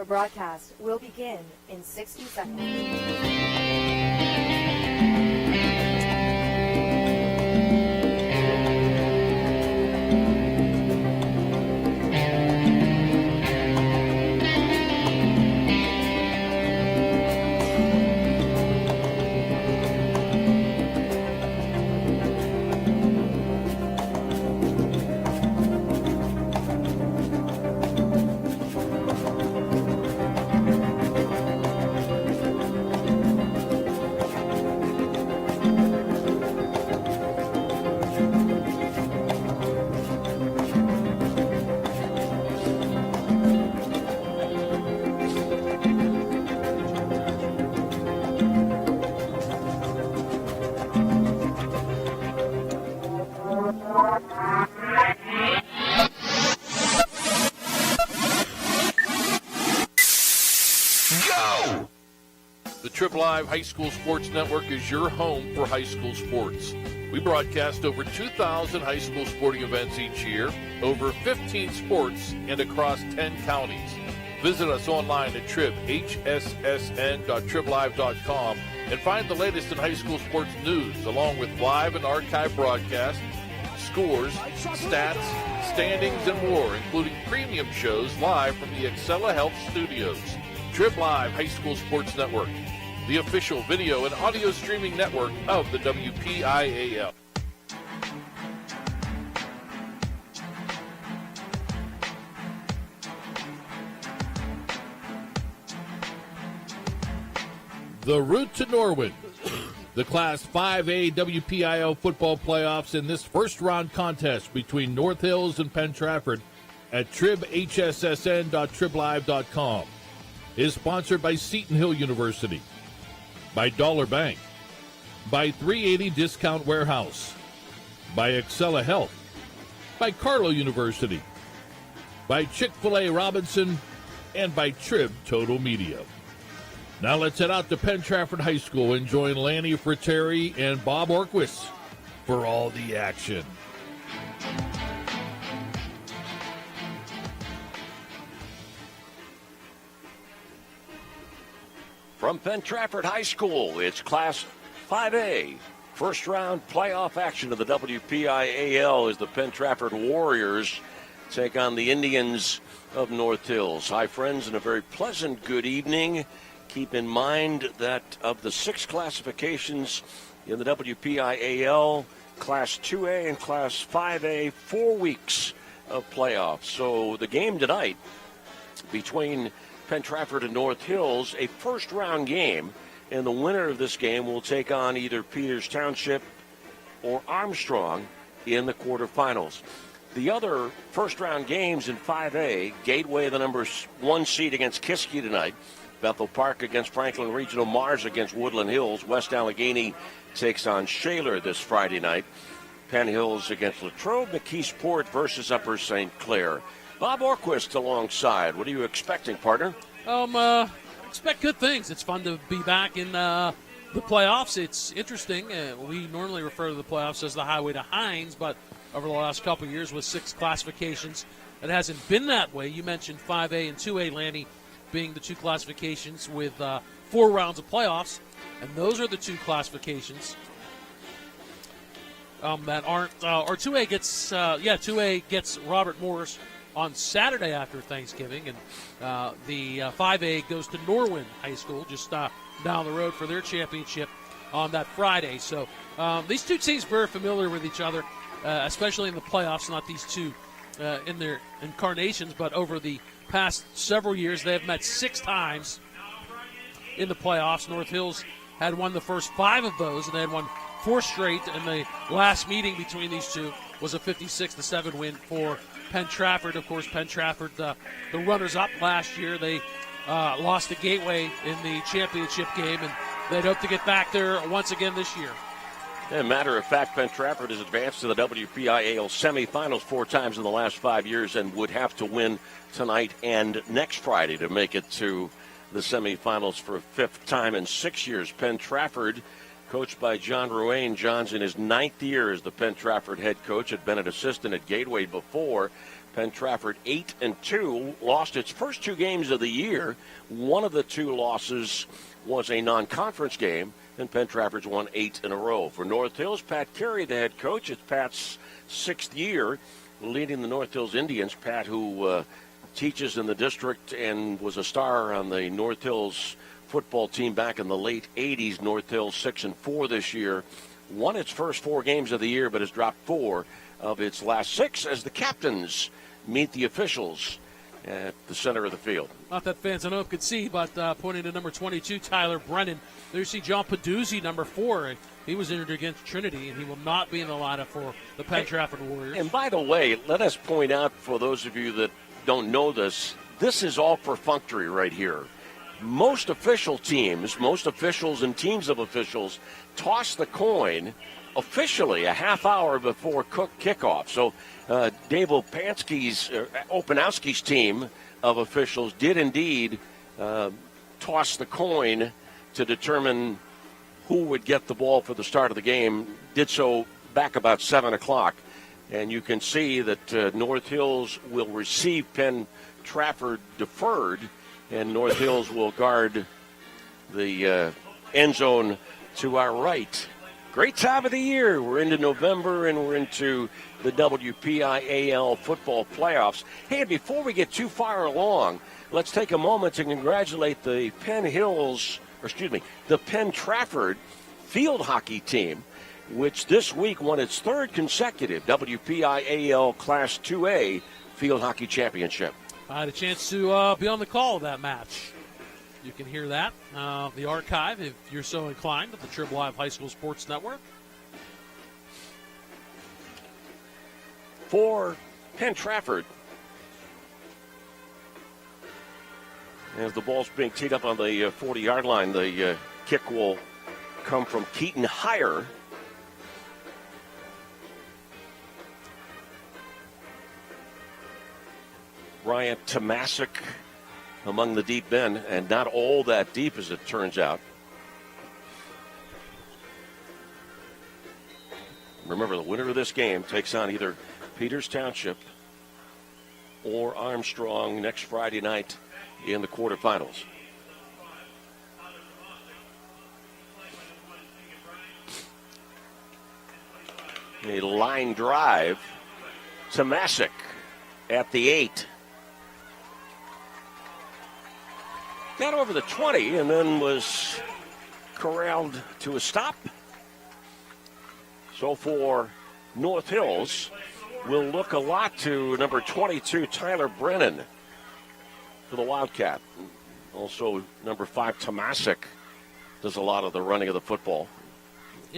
Our broadcast will begin in 60 seconds. Live High School Sports Network is your home for high school sports. We broadcast over 2,000 high school sporting events each year, over 15 sports, and across 10 counties. Visit us online at hssn.triblive.com and find the latest in high school sports news, along with live and archive broadcasts, scores, stats, standings, and more, including premium shows live from the Excella Health Studios. Trib Live High School Sports Network, the official video and audio streaming network of the WPIAL. The route to Norwood. The Class 5A WPIAL football playoffs in this first-round contest between North Hills and Penn Trafford at tribhssn.triblive.com is sponsored by Seton Hill University, by Dollar Bank, by 380 Discount Warehouse, by Excella Health, by Carlow University, by Chick-fil-A Robinson, and by Trib Total Media. Now let's head out to Penn Trafford High School and join Lanny Fratteri and Bob Orquist for all the action. From Penn Trafford High School, it's Class 5A. First round playoff action of the WPIAL as the Penn Trafford Warriors take on the Indians of North Hills. Hi, friends, and a very pleasant good evening. Keep in mind that of the 6 classifications in the WPIAL, Class 2A and Class 5A, 4 weeks of playoffs. So the game tonight between Penn Trafford and North Hills, a first-round game, and the winner of this game will take on either Peters Township or Armstrong in the quarterfinals. The other first-round games in 5A, Gateway, the number 1 seed against Kiski tonight, Bethel Park against Franklin Regional, Mars against Woodland Hills, West Allegheny takes on Shaler this Friday night, Penn Hills against Latrobe, McKeesport versus Upper St. Clair. Bob Orquist alongside. What are you expecting, partner? Expect good things. It's fun to be back in the playoffs. It's interesting. We normally refer to the playoffs as the highway to Hines, but over the last couple of years with 6 classifications, it hasn't been that way. You mentioned 5A and 2A, Lanny, being the 2 classifications with 4 rounds of playoffs, and those are the 2 classifications that aren't. Or 2A gets 2A gets Robert Morris on Saturday after Thanksgiving, and the 5A goes to Norwin High School just down the road for their championship on that Friday. So these 2 teams very familiar with each other, especially in the playoffs. Not these 2 in their incarnations, but over the past several years they have met 6 times in the playoffs. North Hills had won the first 5 of those, and they had won 4 straight, and the last meeting between these 2 was a 56-7 win for Penn Trafford. Of course, Penn Trafford, the runners-up last year, they lost to Gateway in the championship game, and they'd hope to get back there once again this year. As a matter of fact, Penn Trafford has advanced to the WPIAL semifinals 4 times in the last 5 years and would have to win tonight and next Friday to make it to the semifinals for a 5th time in 6 years. Penn Trafford, coached by John Ruane. John's in his 9th year as the Penn Trafford head coach, had been an assistant at Gateway before. Penn Trafford 8-2, lost its first 2 games of the year. One of the 2 losses was a non-conference game, and Penn Trafford's won 8 in a row. For North Hills, Pat Carey, the head coach. It's Pat's 6th year leading the North Hills Indians. Pat, who teaches in the district and was a star on the North Hills football team back in the late 80s. North Hills 6-4 this year. Won its first 4 games of the year, but has dropped 4 of its last 6 as the captains meet the officials at the center of the field. Not that fans I know could see, but pointing to number 22, Tyler Brennan. There you see John Peduzzi, number 4. He was injured against Trinity, and he will not be in the lineup for the Penn Trafford Warriors. And by the way, let us point out for those of you that don't know this is all perfunctory right here. Most official teams, most officials and teams of officials toss the coin officially a half hour before kickoff. So Dave Opanowski's team of officials did indeed toss the coin to determine who would get the ball for the start of the game. Did so back about 7 o'clock. And you can see that North Hills will receive Penn Trafford deferred, and North Hills will guard the end zone to our right. Great time of the year. We're into November, and we're into the WPIAL football playoffs. Hey, and before we get too far along, let's take a moment to congratulate the the Penn Trafford field hockey team, which this week won its 3rd consecutive WPIAL Class 2A field hockey championship. I had a chance to be on the call of that match. You can hear that, the archive, if you're so inclined, at the Triple I High School Sports Network. For Penn Trafford, as the ball's being teed up on the 40-yard line, the kick will come from Keaton Heyer. Ryan Tomasic among the deep men, and not all that deep as it turns out. Remember, the winner of this game takes on either Peters Township or Armstrong next Friday night in the quarterfinals. A line drive. Tomasic at the 8. Got over the 20 and then was corralled to a stop. So for North Hills, will look a lot to number 22, Tyler Brennan, for the Wildcat. Also, number 5, Tomasic, does a lot of the running of the football.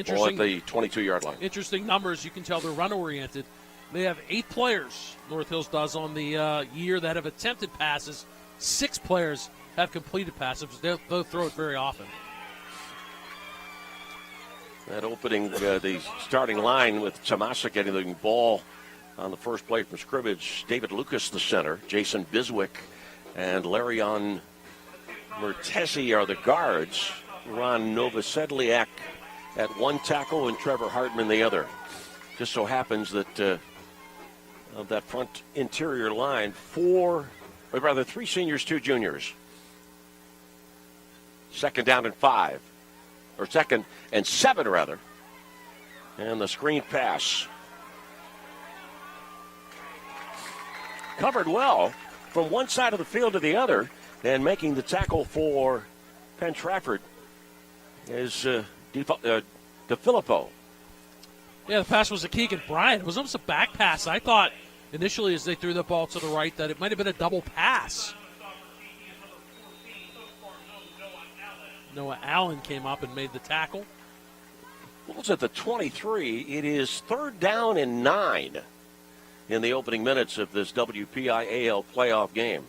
All at the 22-yard line. Interesting numbers. You can tell they're run-oriented. They have 8 players, North Hills does, on the year that have attempted passes. 6 players have completed passes. They'll throw it very often. That opening, the starting line with Tomasic getting the ball on the first play from scrimmage. David Lucas, the center. Jason Biswick and Larion Mertesi are the guards. Ron Novosedliak at one tackle and Trevor Hartman the other. Just so happens that of that front interior line, 3 seniors, 2 juniors. 2nd down and 5. Or 2nd and 7, rather. And the screen pass. Covered well from one side of the field to the other, and making the tackle for Penn Trafford is DeFilippo. Yeah, the pass was a Keegan Bryant. It was almost a back pass. I thought initially as they threw the ball to the right that it might have been a double pass. Noah Allen came up and made the tackle. Ball's at the 23. It is 3rd down and 9 in the opening minutes of this WPIAL playoff game.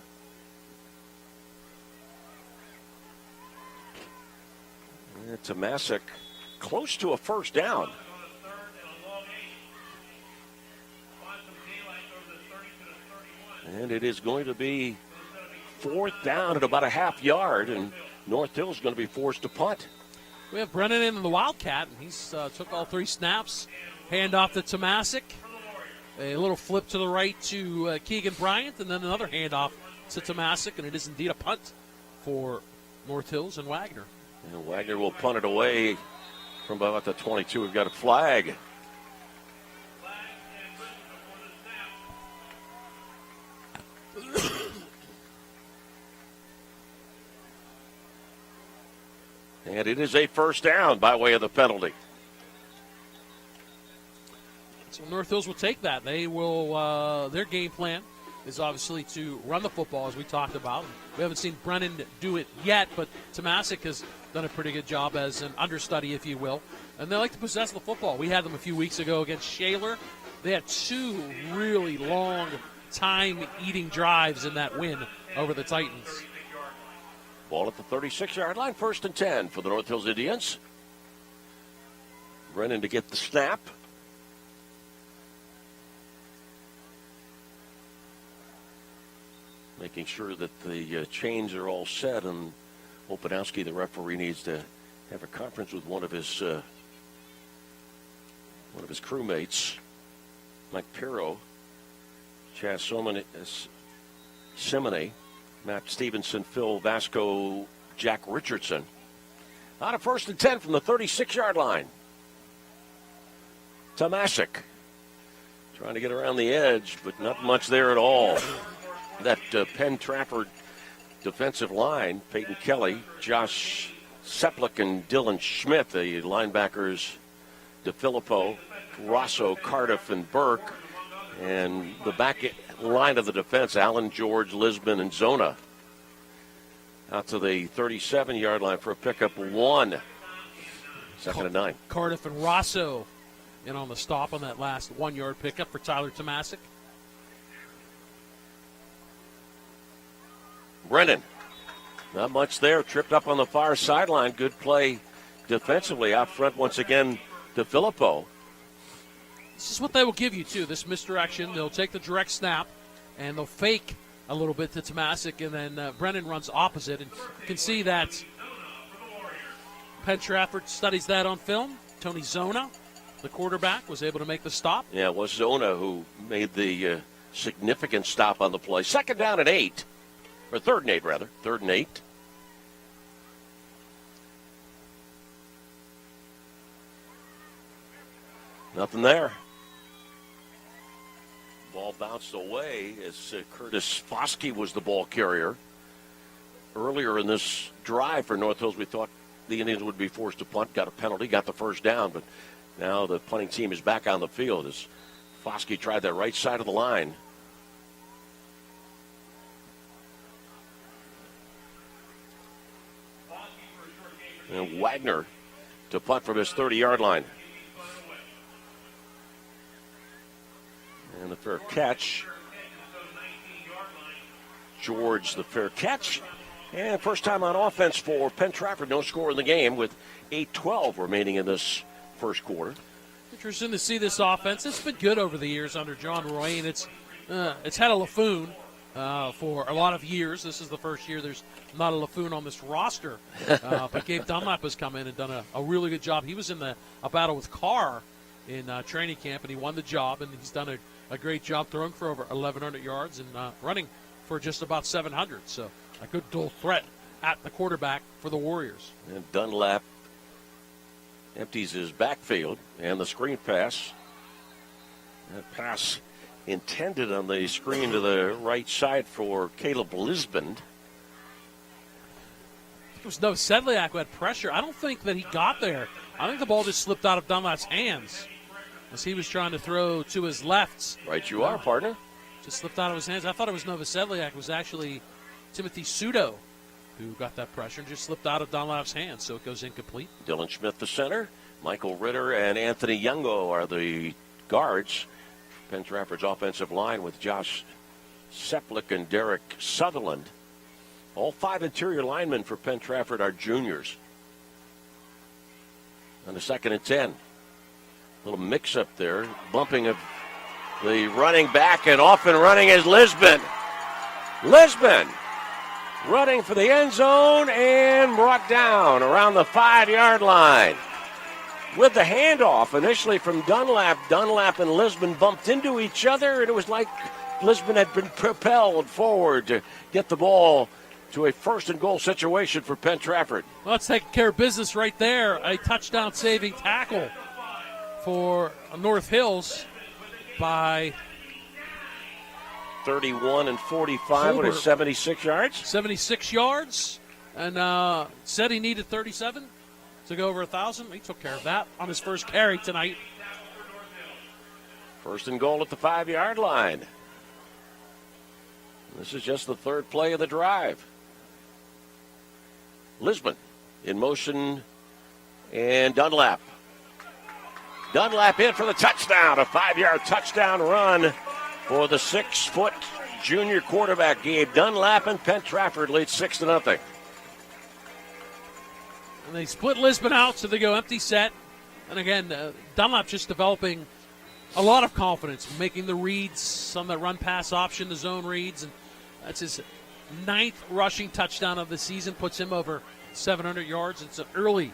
Tomasic close to a first down. And it is going to be 4th down at about a half yard, and North Hill is going to be forced to punt. We have Brennan in the Wildcat, and he's took all 3 snaps. Hand off to Tomasic. A little flip to the right to Keegan Bryant, and then another handoff to Tomasic, and it is indeed a punt for North Hills and Wagner. And Wagner will punt it away from about the 22. We've got a flag. And it is a first down by way of the penalty. So North Hills will take that. They will. Their game plan is obviously to run the football, as we talked about. We haven't seen Brennan do it yet, but Tomasic has done a pretty good job as an understudy, if you will. And they like to possess the football. We had them a few weeks ago against Shaler. They had two really long time-eating drives in that win over the Titans. Ball at the 36-yard line, 1st and 10 for the North Hills Indians. Brennan to get the snap. Making sure that the chains are all set, and Opanowski, the referee, needs to have a conference with one of his crewmates, Mike Pirro, Chaz Simone, Matt Stevenson, Phil Vasco, Jack Richardson. On a 1st and 10 from the 36-yard line. Tomasic trying to get around the edge, but not much there at all. That Penn Trafford defensive line, Peyton Kelly, Josh Seplik, and Dylan Schmidt, the linebackers, DeFilippo, Rosso, Cardiff, and Burke, and the back line of the defense, Allen, George, Lisbon, and Zona. Out to the 37-yard line for a pickup 1. 2nd and 9. Cardiff and Rosso in on the stop on that last 1-yard pickup for Tyler Tomasic. Brennan, not much there. Tripped up on the far sideline. Good play defensively. Out front once again to Filippo. This is what they will give you, too, this misdirection. They'll take the direct snap, and they'll fake a little bit to Tomasic, and then Brennan runs opposite. And you can see that Penn Trafford studies that on film. Tony Zona, the quarterback, was able to make the stop. Yeah, it was Zona who made the significant stop on the play. 2nd down and 8. Or 3rd and 8, rather. 3rd and 8. Nothing there. Ball bounced away as Curtis Foskey was the ball carrier. Earlier in this drive for North Hills, we thought the Indians would be forced to punt, got a penalty, got the first down, but now the punting team is back on the field as Foskey tried that right side of the line. And Wagner to punt from his 30-yard line. And the fair catch. George, the fair catch. And first time on offense for Penn Trafford. No score in the game with 8:12 remaining in this first quarter. Interesting to see this offense. It's been good over the years under John Royne. It's had a LaFoon for a lot of years. This is the first year there's not a LaFoon on this roster. But Gabe Dunlap has come in and done a really good job. He was in a battle with Carr in training camp, and he won the job, and he's done a great job throwing for over 1,100 yards and running for just about 700. So a good dual threat at the quarterback for the Warriors. And Dunlap empties his backfield, and the screen pass. That pass intended on the screen to the right side for Caleb Lisbon. It was Noah Sedliak who had pressure. I don't think that he got there. I think the ball just slipped out of Dunlap's hands as he was trying to throw to his left. Right you are, partner. Just slipped out of his hands. I thought it was Noah Sedliak. It was actually Timothy Sudo who got that pressure and just slipped out of Dunlap's hands, so it goes incomplete. Dylan Schmidt, the center. Michael Ritter and Anthony Youngo are the guards. Penn Trafford's offensive line with Josh Seplik and Derek Sutherland. All 5 interior linemen for Penn Trafford are juniors. On the 2nd and 10. Little mix-up there. Bumping of the running back, and off and running is Lisbon. Lisbon running for the end zone and brought down around the 5-yard line. with the handoff initially from Dunlap. Dunlap and Lisbon bumped into each other, and it was like Lisbon had been propelled forward to get the ball to a first and goal situation for Penn Trafford. Well, let's take care of business right there. A touchdown saving tackle for North Hills by 31 and 45 with 76 yards. 76 yards, and said he needed 37 to go over 1,000. He took care of that on his first carry tonight. First and goal at the 5-yard line. This is just the third play of the drive. Lisbon in motion, and Dunlap. Dunlap in for the touchdown, a 5-yard touchdown run for the 6-foot junior quarterback, Gabe Dunlap, and Penn Trafford leads 6-0. And they split Lisbon out, so they go empty set. And again, Dunlap just developing a lot of confidence, making the reads on the run-pass option, the zone reads, and that's his 9th rushing touchdown of the season, puts him over 700 yards. It's an early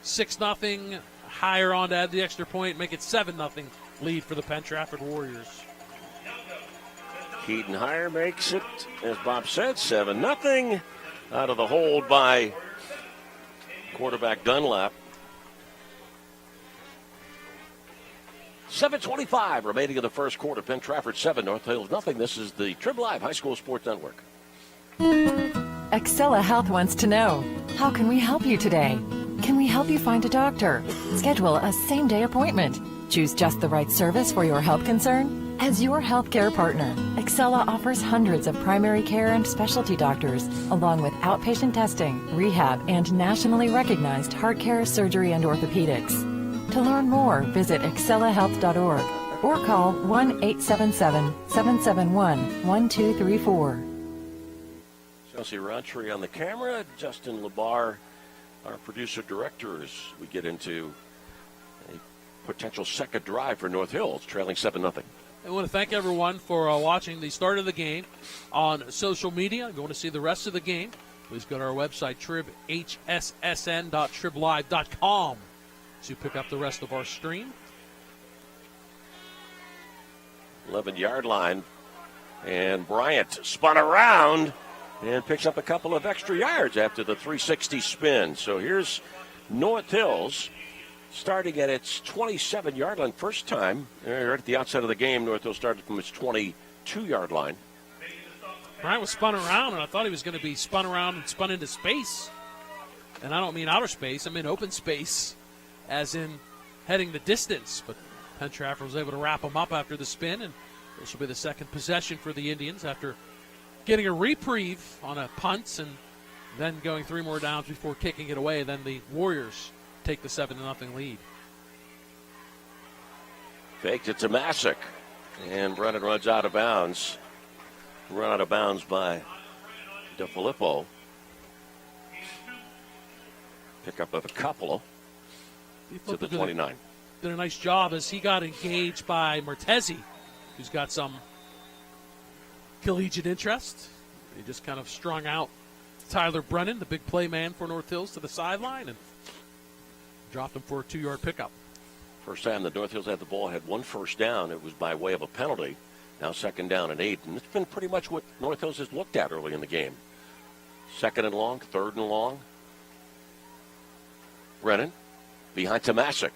6-0, higher on to add the extra point, make it 7-0 lead for the Penn Trafford Warriors. Keaton Hire makes it, as Bob said, 7-0 out of the hold by quarterback Dunlap. 7:25 remaining in the first quarter. Penn Trafford 7, North Hills nothing. This is the Trib Live High School Sports Network. Excella Health wants to know, how can we help you today? Can we help you find a doctor? Schedule a same-day appointment. Choose just the right service for your health concern? As your healthcare partner, Excella offers hundreds of primary care and specialty doctors, along with outpatient testing, rehab, and nationally recognized heart care, surgery, and orthopedics. To learn more, visit excellahealth.org or call 1-877-771-1234. Chelsea Roundtree on the camera, Justin Labar, our producer-director, as we get into a potential second drive for North Hills, trailing 7-0. I want to thank everyone for watching the start of the game on social media. If you want to see the rest of the game, please go to our website, hssn.triblive.com, to pick up the rest of our stream. 11-yard line, and Bryant spun around and picks up a couple of extra yards after the 360 spin. So here's North Hills starting at its 27-yard line. First time, right at the outset of the game, North Hills started from its 22-yard line. Bryant was spun around, and I thought he was going to be spun around and spun into space. And I don't mean outer space, I mean open space, as in heading the distance. But Penn Trafford was able to wrap him up after the spin, and this will be the second possession for the Indians after getting a reprieve on a punt and then going 3 more downs before kicking it away. Then the Warriors take the 7-0 lead. Faked it to Masick, and Brennan runs out of bounds. Run out of bounds by DeFilippo. Pick up of a couple to the 29. Did a nice job as he got engaged by Martezi, who's got some collegiate interest. He just kind of strung out Tyler Brennan, the big play man for North Hills, to the sideline and dropped him for a 2-yard pickup. First time the North Hills had the ball, had 1 first down. It was by way of a penalty. Now 2nd down and 8. And it's been pretty much what North Hills has looked at early in the game. 2nd and long, 3rd and long. Brennan behind Tomasic.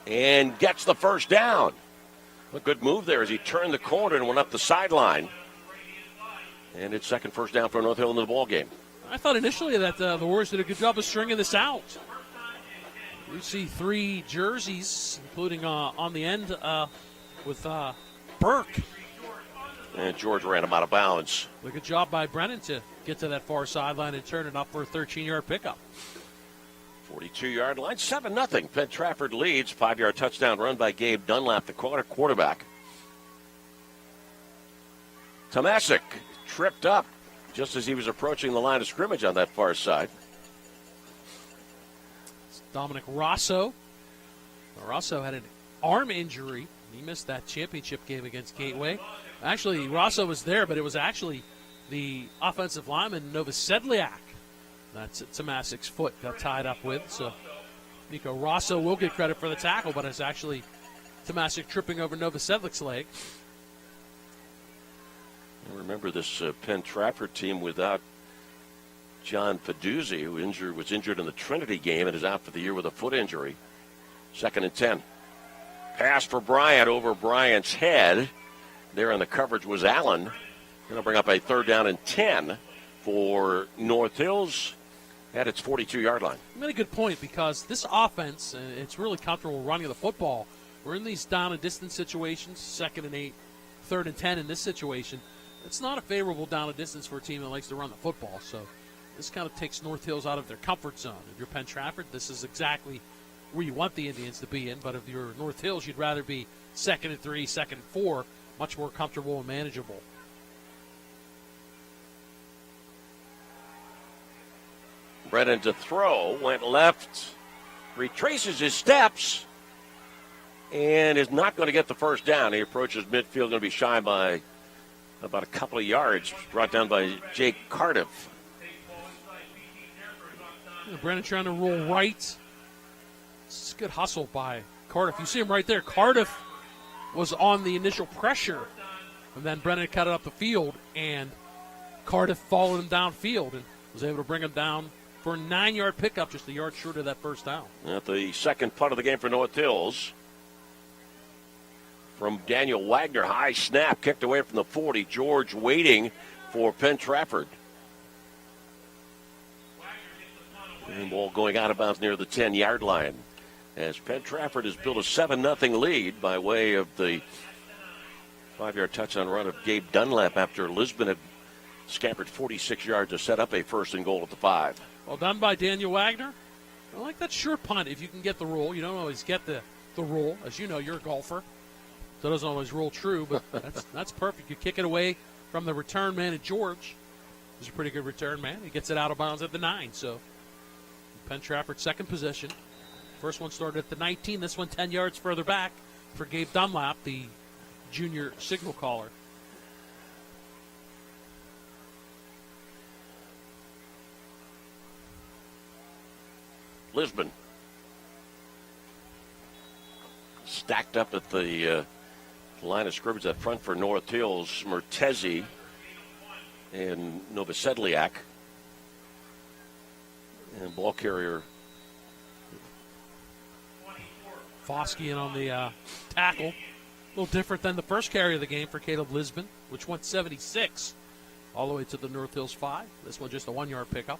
And gets the first down. A good move there as he turned the corner and went up the sideline. And it's second first down for North Hill in the ball game. I thought initially that the Warriors did a good job of stringing this out. You see 3 jerseys, including on the end with Burke. And George ran him out of bounds. A good job by Brennan to get to that far sideline and turn it up for a 13-yard pickup. 42-yard line, 7-0. Penn Trafford leads. 5-yard touchdown run by Gabe Dunlap, the quarterback. Tomasic tripped up just as he was approaching the line of scrimmage on that far side. It's Dominic Rosso. Rosso had an arm injury. He missed that championship game against Gateway. Actually, Rosso was there, but it was actually the offensive lineman, Novosedliak, That's Tomasik's foot got tied up with. So Nico Rosso will get credit for the tackle, but it's actually Tomasik tripping over Novosedlic's leg. Remember this Penn Trafford team without John Peduzzi, who was injured in the Trinity game and is out for the year with a foot injury. 2nd and 10. Pass for Bryant over Bryant's head. There on the coverage was Allen. Going to bring up a 3rd down and 10 for North Hills at its 42-yard line. You made a good point, because this offense, it's really comfortable running the football. We're in these down and distance situations, 2nd and 8, 3rd and 10 in this situation. It's not a favorable down and distance for a team that likes to run the football. So this kind of takes North Hills out of their comfort zone. If you're Penn Trafford, this is exactly where you want the Indians to be in. But if you're North Hills, you'd rather be 2nd and 3, 2nd and 4, much more comfortable and manageable. Brennan to throw, went left, retraces his steps, and is not going to get the first down. He approaches midfield, going to be shy by about a couple of yards, brought down by Jake Cardiff. Brennan trying to roll right. It's a good hustle by Cardiff. You see him right there. Cardiff was on the initial pressure, and then Brennan cut it up the field, and Cardiff followed him downfield and was able to bring him down for a 9-yard pickup, just a yard short of that first down. At the second punt of the game for North Hills. From Daniel Wagner, high snap, kicked away from the 40. George waiting for Penn Trafford. And ball going out of bounds near the 10-yard line. As Penn Trafford has built a 7-0 lead by way of the 5-yard touchdown run of Gabe Dunlap after Lisbon had scampered 46 yards to set up a 1st and goal at the 5. Well done by Daniel Wagner. I like that short punt if you can get the roll. You don't always get the roll. As you know, you're a golfer. So it doesn't always roll true, but that's perfect. You kick it away from the return man at George. He's a pretty good return man. He gets it out of bounds at the 9. So Penn Trafford, second possession. First one started at the 19. This one 10 yards further back for Gabe Dunlap, the junior signal caller. Lisbon stacked up at the line of scrimmage up front for North Hills. Mertezi and Novosedliak. And ball carrier Foskey in on the tackle. A little different than the first carry of the game for Caleb Lisbon, which went 76 all the way to the North Hills 5. This one just a 1-yard pickup.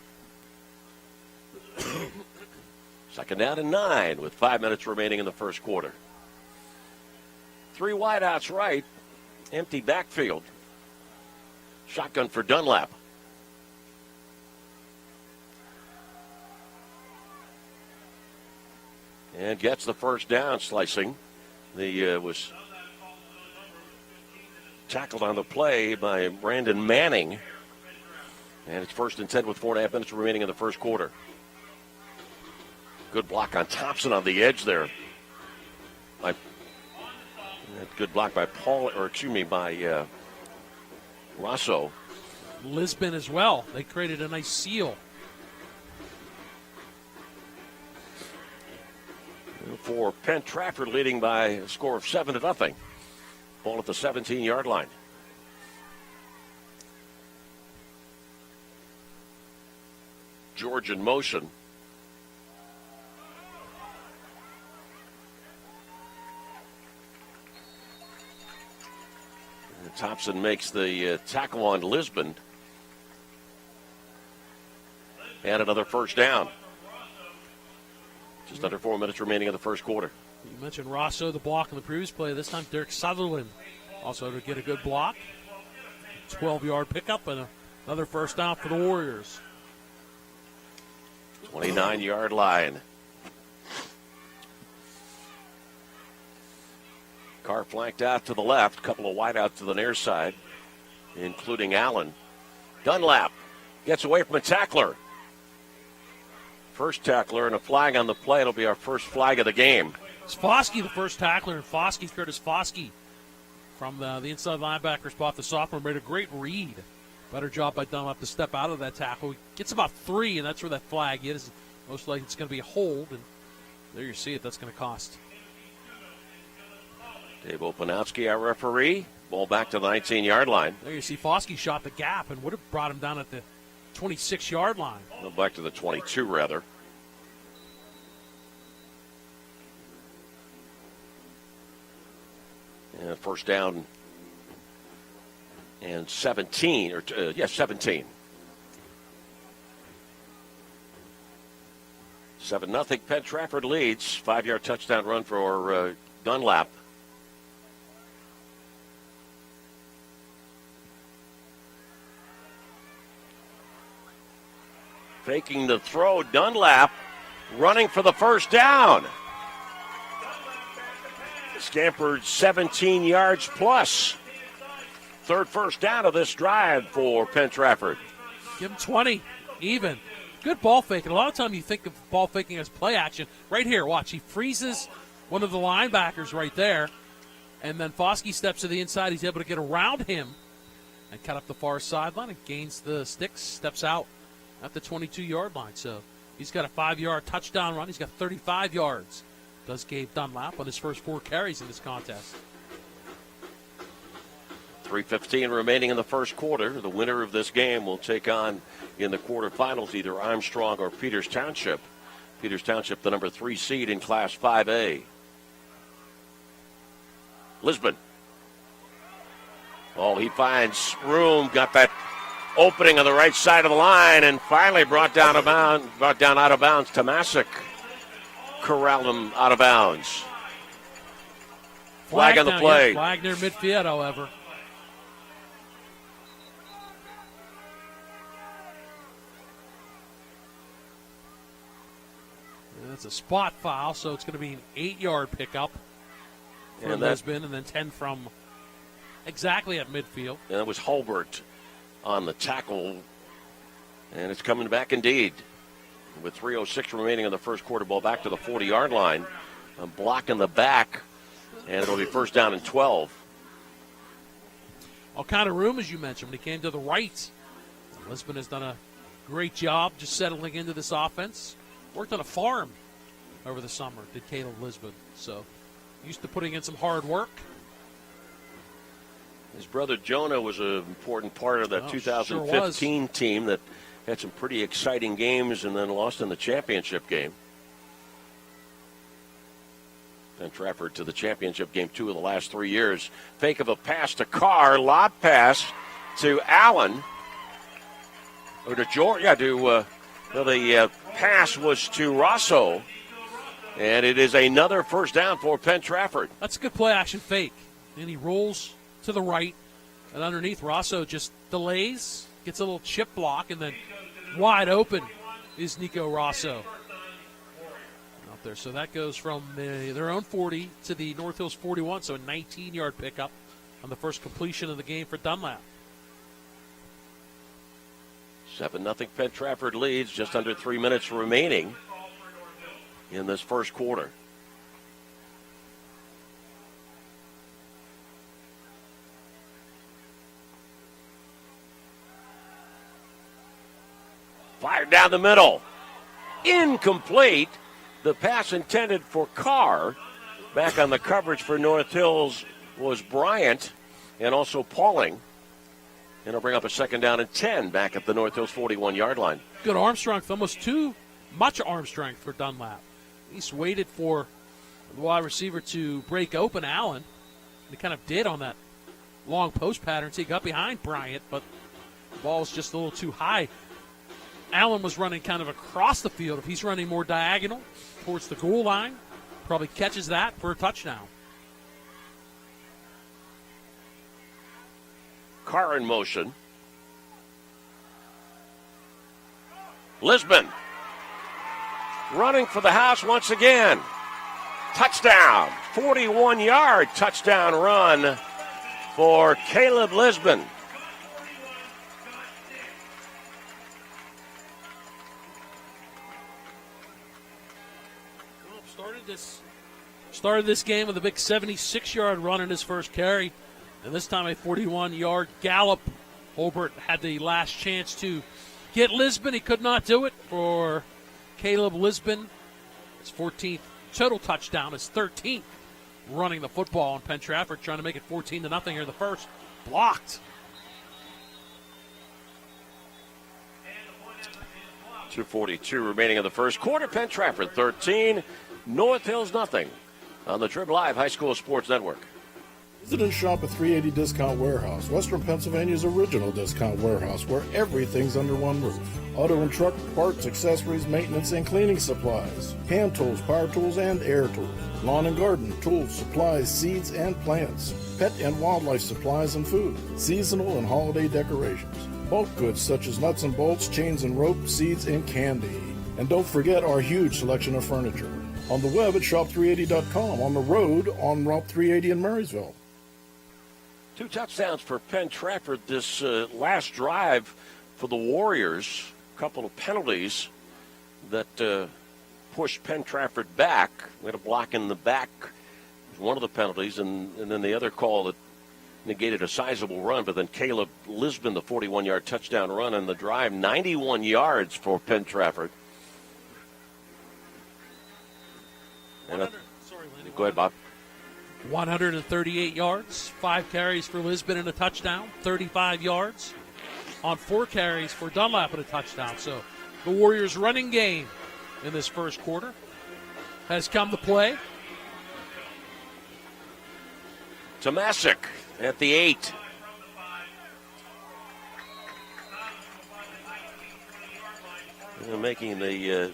2nd down and 9 with 5 minutes remaining in the first quarter. 3 wideouts right, empty backfield. Shotgun for Dunlap. And gets the first down, slicing. Was tackled on the play by Brandon Manning. And it's 1st and 10 with 4.5 minutes remaining in the first quarter. Good block on Thompson on the edge there. Good block by by Rosso. Lisbon as well. They created a nice seal. For Penn Trafford, leading by a score of 7-0. Ball at the 17-yard line. George in motion. And Thompson makes the tackle on Lisbon. And another first down. Just under 4 minutes remaining in the first quarter. You mentioned Rosso, the block in the previous play. This time Derek Sutherland also to get a good block. 12-yard pickup and another first down for the Warriors. 29-yard line. Carr flanked out to the left. A couple of wideouts to the near side, including Allen. Dunlap gets away from a tackler. First tackler and a flag on the play. It'll be our first flag of the game. It's Foskey, the first tackler, and Curtis Foskey from the inside linebacker spot. The sophomore made a great read Better job by Dunlap to step out of that tackle. He gets about 3, and that's where that flag is. Most likely it's going to be a hold, and there you see it. That's going to cost. Dave Opanowski, our referee. Ball back to the 19-yard line. There you see Foskey shot the gap and would have brought him down at the 26-yard line. No, back to the 22, rather. And first down and 17. 17. 7-0. Penn Trafford leads. 5-yard touchdown run for Dunlap. Faking the throw, Dunlap running for the first down. Scampered 17 yards plus. Third first down of this drive for Penn Trafford. Give him 20, even. Good ball faking. A lot of time you think of ball faking as play action. Right here, watch. He freezes one of the linebackers right there, and then Foskey steps to the inside. He's able to get around him and cut up the far sideline and gains the sticks, steps out at the 22-yard line. So he's got a 5-yard touchdown run. He's got 35 yards. Does Gabe Dunlap on his first 4 carries in this contest. 3:15 remaining in the first quarter. The winner of this game will take on in the quarterfinals either Armstrong or Peters Township. Peters Township, the number 3 seed in Class 5A. Lisbon. Oh, he finds room, got that opening on the right side of the line, and finally brought down out of bounds. Tomasic corralled him out of bounds. Flag on the play. Yeah, flag near midfield, however. That's a spot foul, so it's going to be an 8-yard pickup for Lisbon, and then 10 from exactly at midfield. And that was Hulbert on the tackle, and it's coming back indeed. With 3:06 remaining in the first quarter, ball back to the 40-yard line. A block in the back, and it'll be first down and 12. All kind of room, as you mentioned, when he came to the right. Lisbon has done a great job just settling into this offense. Worked on a farm over the summer, did Caleb Lisbon. So, used to putting in some hard work. His brother Jonah was an important part of that 2015 team that had some pretty exciting games and then lost in the championship game. Penn Trafford to the championship game 2 of the last 3 years. Fake of a pass to Carr, lob pass to Allen. Or to George, the pass was to Rosso. And it is another first down for Penn Trafford. That's a good play action fake. And he rolls to the right, and underneath Rosso just delays, gets a little chip block, and then wide open is Nico Rosso out there. So that goes from their own 40 to the North Hills 41, so a 19-yard pickup on the first completion of the game for Dunlap. 7-0 Penn Trafford leads, just under 3 minutes remaining in this first quarter. Fired down the middle. Incomplete. The pass intended for Carr. Back on the coverage for North Hills was Bryant and also Pauling. And it'll bring up a second down and 10 back at the North Hills 41-yard line. Good arm strength, almost too much arm strength for Dunlap. He's waited for the wide receiver to break open Allen. He kind of did on that long post pattern. So he got behind Bryant, but the ball was just a little too high. Allen was running kind of across the field. If he's running more diagonal towards the goal line, probably catches that for a touchdown. Carr in motion. Lisbon running for the house once again. Touchdown. 41-yard touchdown run for Caleb Lisbon. Started this game with a big 76-yard run in his first carry, and this time a 41-yard gallop Holbert had the last chance to get Lisbon. He could not do it for Caleb Lisbon. His 14th total touchdown, his 13th running the football on Penn Trafford, trying to make it 14-0 here in the first. Blocked. 2:42 remaining in the first quarter. Penn Trafford 13, North Hills nothing. On the Trib Live High School Sports Network. Visit and shop at 380 Discount Warehouse, Western Pennsylvania's original discount warehouse, where everything's under one roof. Auto and truck parts, accessories, maintenance, and cleaning supplies. Hand tools, power tools, and air tools. Lawn and garden, tools, supplies, seeds, and plants. Pet and wildlife supplies and food. Seasonal and holiday decorations. Bulk goods such as nuts and bolts, chains and rope, seeds, and candy. And don't forget our huge selection of furniture. On the web at shop380.com. On the road on Route 380 in Marysville. 2 touchdowns for Penn Trafford this last drive for the Warriors. A couple of penalties that pushed Penn Trafford back. We had a block in the back, one of the penalties, and then the other call that negated a sizable run. But then Caleb Lisbon, the 41-yard touchdown run on the drive, 91 yards for Penn Trafford. And go ahead, Bob. 138 yards, 5 carries for Lisbon and a touchdown, 35 yards on 4 carries for Dunlap and a touchdown. So the Warriors' running game in this first quarter has come to play. Tomasic at the 8. And making the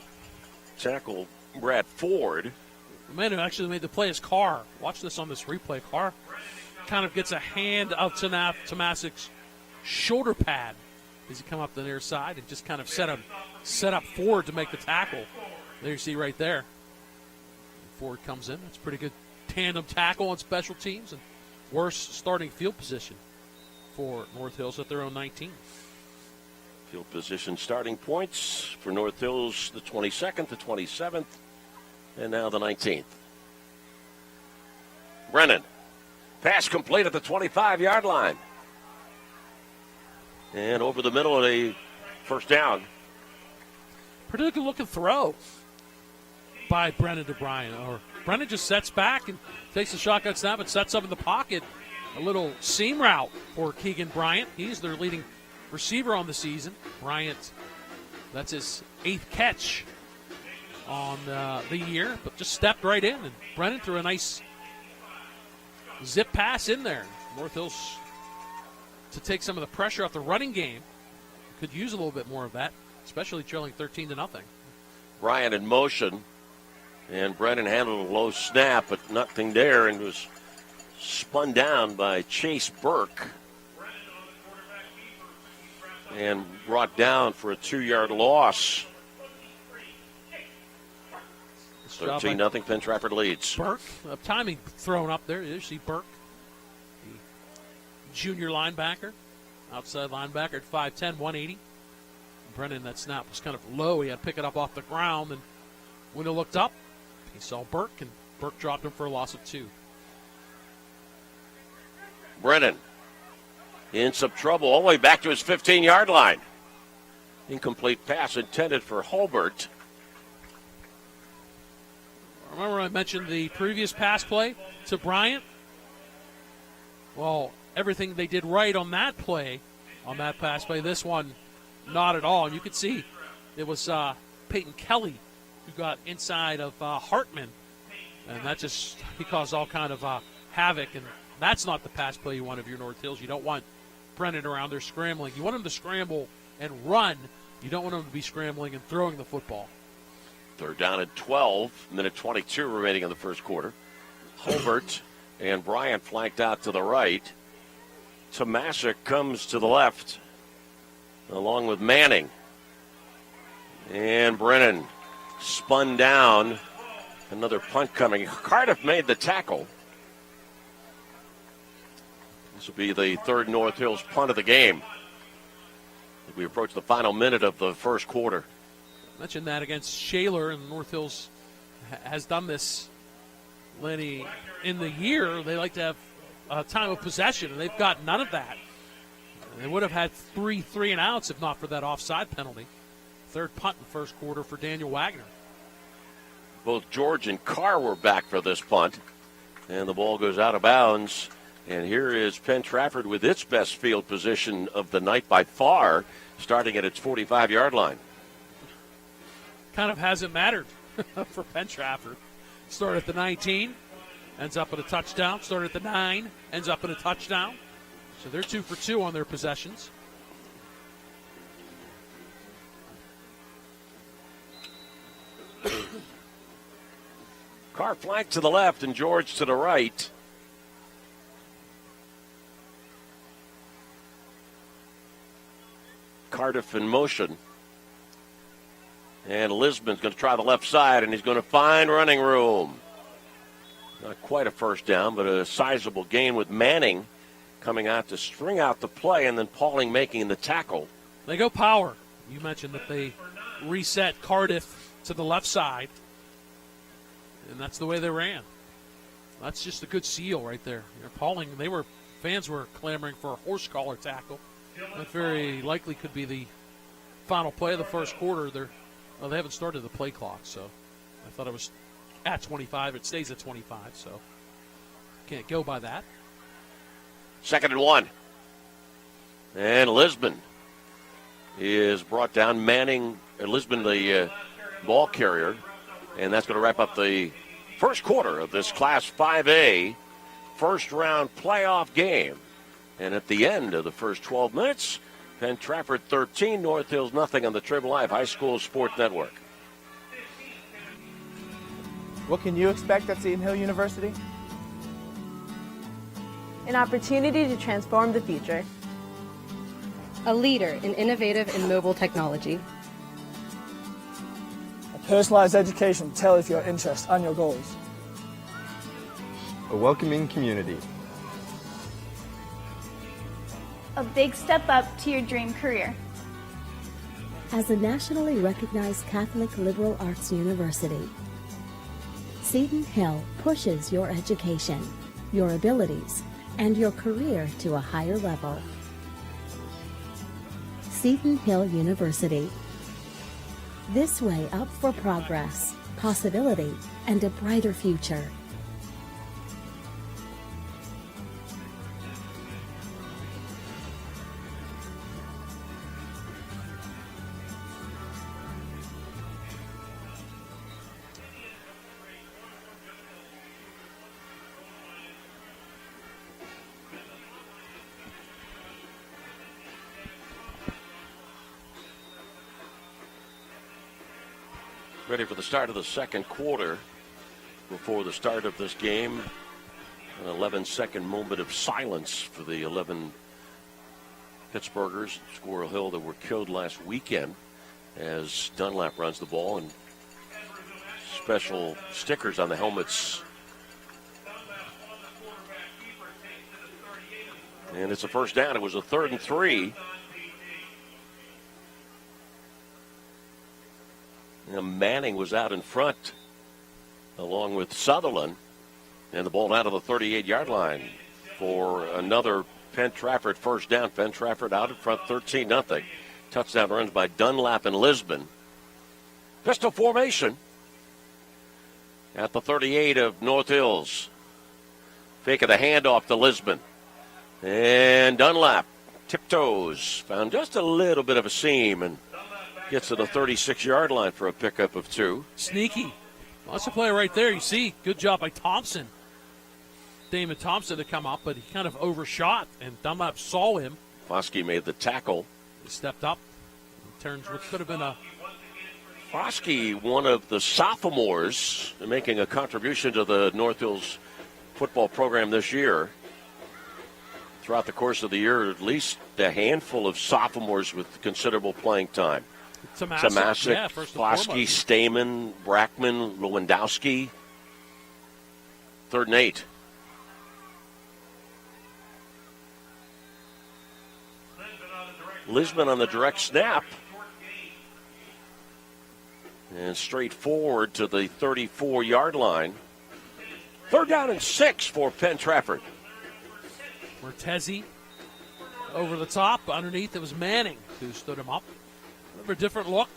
tackle, Brad Ford. The man who actually made the play is Carr. Watch this on this replay. Carr kind of gets a hand of Tomasic's shoulder pad as he come up the near side and just kind of set up Ford to make the tackle. There you see right there. Ford comes in. That's a pretty good tandem tackle on special teams and worse starting field position for North Hills at their own 19. Field position starting points for North Hills, the 22nd, the 27th. And now the 19th. Brennan. Pass complete at the 25-yard line. And over the middle of the first down. Pretty good looking throw by Brennan to Bryan. Or Brennan just sets back and takes the shotgun snap and sets up in the pocket. A little seam route for Keegan Bryant. He's their leading receiver on the season. Bryant, that's his 8th catch on the year, but just stepped right in, and Brennan threw a nice zip pass in there. North Hills, to take some of the pressure off the running game, could use a little bit more of that, especially trailing 13-0. Bryant in motion, and Brennan handled a low snap, but nothing there, and was spun down by Chase Burke and brought down for a 2-yard loss. 13-0, Penn Trafford leads. Burke, timing thrown up there. You see Burke, the junior linebacker, outside linebacker at 5'10", 180. Brennan, that snap was kind of low. He had to pick it up off the ground, and when he looked up, he saw Burke, and Burke dropped him for a loss of 2. Brennan in some trouble all the way back to his 15-yard line. Incomplete pass intended for Holbert. Remember I mentioned the previous pass play to Bryant? Well, everything they did right on that play, on that pass play, this one, not at all. And you could see it was Peyton Kelly who got inside of Hartman. And that just, he caused all kind of havoc. And that's not the pass play you want of your North Hills. You don't want Brennan around there scrambling. You want him to scramble and run. You don't want him to be scrambling and throwing the football. Third down at 12, minute 22 remaining in the first quarter. Holbert and Bryant flanked out to the right. Tomasic comes to the left, along with Manning. And Brennan spun down. Another punt coming. Cardiff made the tackle. This will be the third North Hills punt of the game. We approach the final minute of the first quarter. Mentioned that against Shaler, and North Hills has done this, Lenny, in the year. They like to have time of possession, and they've got none of that. They would have had three and outs if not for that offside penalty. Third punt in the first quarter for Daniel Wagner. Both George and Carr were back for this punt. And the ball goes out of bounds. And here is Penn Trafford with its best field position of the night by far, starting at its 45-yard line. Kind of hasn't mattered for Penn Trafford. Started at the 19, ends up at a touchdown. Started at the 9, ends up at a touchdown. So they're 2 for 2 on their possessions. Carr flanked to the left and George to the right. Cardiff in motion. And Lisbon's going to try the left side, and he's going to find running room. Not quite a first down, but a sizable gain with Manning coming out to string out the play, and then Pauling making the tackle. They go power. You mentioned that they reset Cardiff to the left side, and that's the way they ran. That's just a good seal right there. Pauling, fans were clamoring for a horse collar tackle. That very likely could be the final play of the first quarter. They haven't started the play clock, so I thought it was at 25. It stays at 25, so can't go by that. 2nd and 1. And Lisbon is brought down. Lisbon, the ball carrier, and that's going to wrap up the first quarter of this Class 5A first-round playoff game. And at the end of the first 12 minutes, Penn Trafford 13, North Hills nothing on the Triple Live High School Sports Network. What can you expect at Seton Hill University? An opportunity to transform the future. A leader in innovative and mobile technology. A personalized education tailored to your interests and your goals. A welcoming community. A big step up to your dream career. As a nationally recognized Catholic liberal arts university, Seton Hill pushes your education, your abilities, and your career to a higher level. Seton Hill University. This way up for progress, possibility, and a brighter future. Ready for the start of the second quarter. Before the start of this game, an 11-second moment of silence for the 11 Pittsburghers, Squirrel Hill, that were killed last weekend as Dunlap runs the ball, and special stickers on the helmets. And it's a first down. It was a 3rd and 3. Manning was out in front along with Sutherland, and the ball out of the 38-yard line for another Penn Trafford first down. Penn Trafford out in front 13-0. Touchdown runs by Dunlap and Lisbon. Pistol formation at the 38 of North Hills. Fake of the handoff to Lisbon. And Dunlap tiptoes, found just a little bit of a seam, and gets to the 36-yard line for a pickup of 2. Sneaky. Lots of play right there. You see, good job by Thompson. Damon Thompson to come up, but he kind of overshot, and Dunlap saw him. Foskey made the tackle. He stepped up. Turns what could have been a... Foskey, one of the sophomores, making a contribution to the North Hills football program this year. Throughout the course of the year, at least a handful of sophomores with considerable playing time. Tomasic, yeah, Foskey, Stamen, Brackman, Lewandowski. 3rd and 8. Lisbon on the direct snap. And straight forward to the 34-yard line. 3rd down and 6 for Penn Trafford. Mertezi over the top. Underneath, it was Manning who stood him up. A different look.